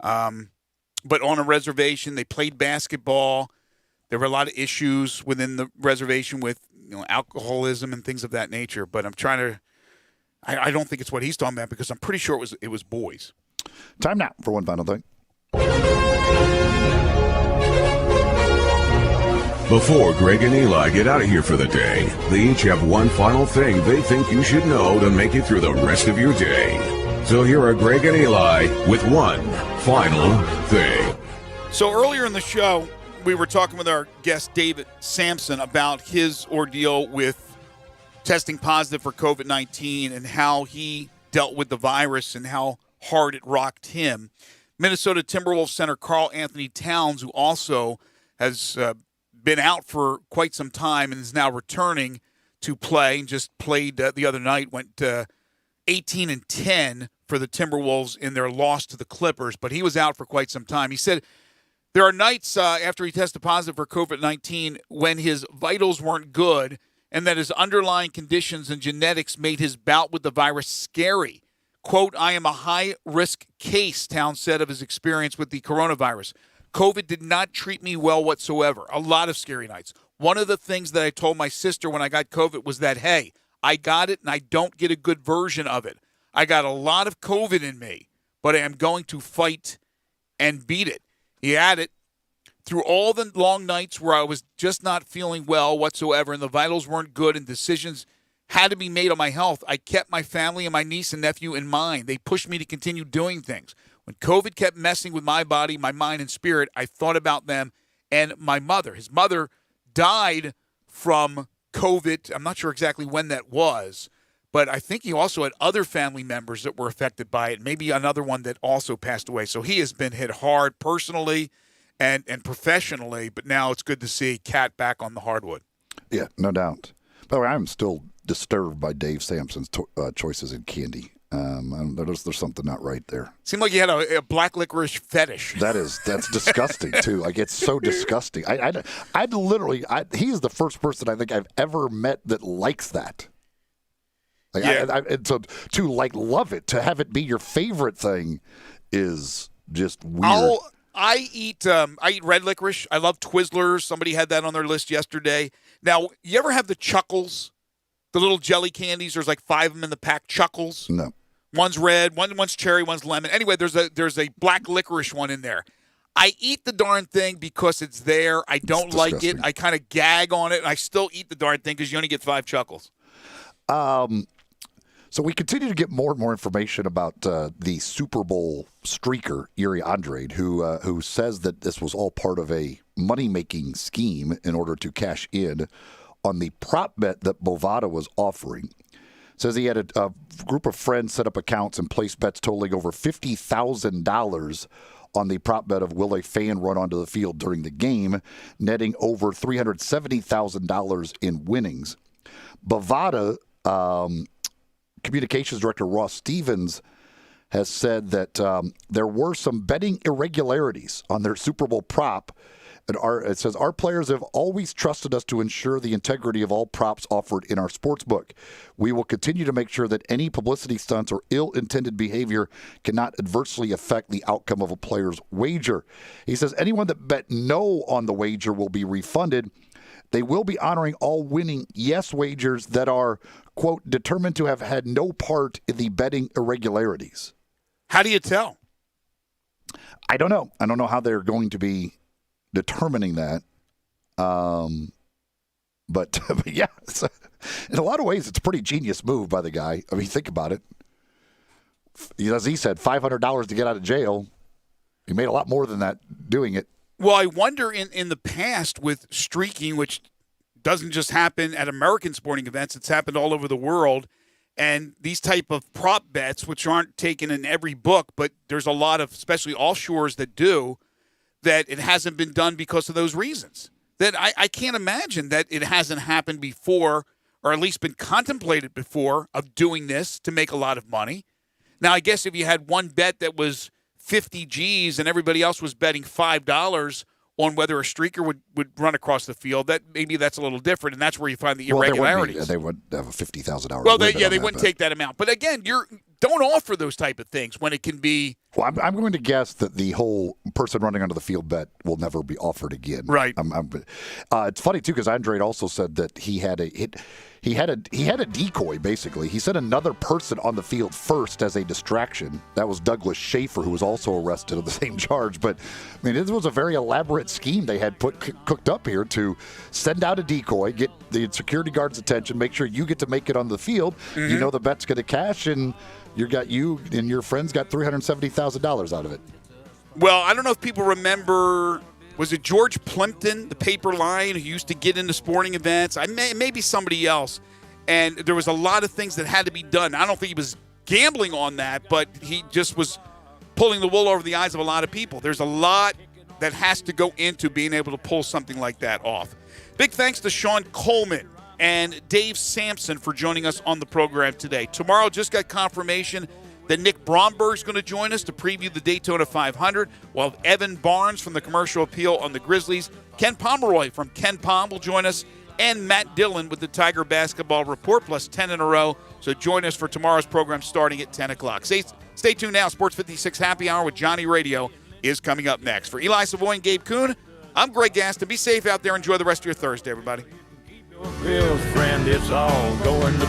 S3: But on a reservation, they played basketball. There were a lot of issues within the reservation with alcoholism and things of that nature. But I'm trying to – I don't think it's what he's talking about because I'm pretty sure it was boys.
S4: Time now for one final thing.
S1: Before Greg and Eli get out of here for the day, they each have one final thing they think you should know to make it through the rest of your day. So here are Greg and Eli with one final thing.
S3: So earlier in the show, we were talking with our guest, David Sampson, about his ordeal with testing positive for COVID-19 and how he dealt with the virus and how hard it rocked him. Minnesota Timberwolves center Karl Anthony Towns, who also has been out for quite some time and is now returning to play, and just played the other night, went 18-10 for the Timberwolves in their loss to the Clippers, but he was out for quite some time. He said there are nights after he tested positive for COVID-19 when his vitals weren't good and that his underlying conditions and genetics made his bout with the virus scary. Quote, I am a high-risk case, Towns said of his experience with the coronavirus. COVID did not treat me well whatsoever. A lot of scary nights. One of the things that I told my sister when I got COVID was that, hey, I got it and I don't get a good version of it. I got a lot of COVID in me, but I am going to fight and beat it. He added, through all the long nights where I was just not feeling well whatsoever and the vitals weren't good and decisions had to be made on my health, I kept my family and my niece and nephew in mind. They pushed me to continue doing things. When COVID kept messing with my body, my mind, and spirit, I thought about them and my mother. His mother died from COVID. I'm not sure exactly when that was, but I think he also had other family members that were affected by it, maybe another one that also passed away. So he has been hit hard personally and professionally, but now it's good to see Cat back on the hardwood.
S4: Yeah, no doubt. By the way, I'm still disturbed by Dave Sampson's choices in candy. There's something not right there.
S3: Seemed like you had a black licorice fetish.
S4: That's disgusting too. Like, it's so disgusting. I'd literally, he's the first person I think I've ever met that likes that. Like, yeah. And so to love it, to have it be your favorite thing, is just weird.
S3: I eat red licorice. I love Twizzlers. Somebody had that on their list yesterday. Now, you ever have the Chuckles, the little jelly candies? There's like 5 of them in the pack. Chuckles.
S4: No.
S3: One's red, one's cherry, one's lemon. Anyway, there's a black licorice one in there. I eat the darn thing because it's there. I don't like it. I kind of gag on it. And I still eat the darn thing because you only get 5 Chuckles.
S4: So we continue to get more and more information about the Super Bowl streaker, Yuri Andrade, who says that this was all part of a money-making scheme in order to cash in on the prop bet that Bovada was offering. Says he had a group of friends set up accounts and place bets totaling over $50,000 on the prop bet of will a fan run onto the field during the game, netting over $370,000 in winnings. Bovada Communications Director Ross Stevens has said that there were some betting irregularities on their Super Bowl prop. And it says, our players have always trusted us to ensure the integrity of all props offered in our sportsbook. We will continue to make sure that any publicity stunts or ill-intended behavior cannot adversely affect the outcome of a player's wager. He says anyone that bet no on the wager will be refunded. They will be honoring all winning yes wagers that are, quote, determined to have had no part in the betting irregularities.
S3: How do you tell?
S4: I don't know. I don't know how they're going to be determining that. But yeah, in a lot of ways, it's a pretty genius move by the guy. I mean, think about it. As he said, $500 to get out of jail. He made a lot more than that doing it.
S3: Well, I wonder in the past with streaking, which doesn't just happen at American sporting events, it's happened all over the world. And these type of prop bets, which aren't taken in every book, but there's a lot of, especially offshores that do, that it hasn't been done because of those reasons. that I can't imagine that it hasn't happened before, or at least been contemplated before, of doing this to make a lot of money. Now, I guess if you had one bet that was 50 G's and everybody else was betting $5 on whether a streaker would run across the field, that maybe that's a little different, and that's where you find the irregularities.
S4: They would have a $50,000.
S3: Well, they wouldn't take that amount. But again, don't offer those type of things when it can be.
S4: Well, I'm going to guess that the whole person running onto the field bet will never be offered again.
S3: Right.
S4: It's funny too because Andre also said that he had a decoy. Basically, he said another person on the field first as a distraction. That was Douglas Schaefer, who was also arrested on the same charge. But I mean, this was a very elaborate scheme they had cooked up here to send out a decoy, get the security guard's attention, make sure you get to make it on the field. Mm-hmm. You know the bet's going to cash, and you and your friends got $370,000 out of it.
S3: Well, I don't know if people remember, was it George Plimpton, the paper lion who used to get into sporting events? Maybe somebody else. And there was a lot of things that had to be done. I don't think he was gambling on that, but he just was pulling the wool over the eyes of a lot of people. There's a lot that has to go into being able to pull something like that off. Big thanks to Sean Coleman and Dave Sampson for joining us on the program today. Tomorrow, just got confirmation that Nick Bromberg's going to join us to preview the Daytona 500. We'll have Evan Barnes from the Commercial Appeal on the Grizzlies. Ken Pomeroy from Ken Pom will join us, and Matt Dillon with the Tiger Basketball Report, plus 10 in a row. So join us for tomorrow's program starting at 10 o'clock. Stay tuned now. Sports 56 Happy Hour with Johnny Radio is coming up next. For Eli Savoy and Gabe Kuhn, I'm Greg Gaston. Be safe out there. Enjoy the rest of your Thursday, everybody.
S12: Real friend, it's all going to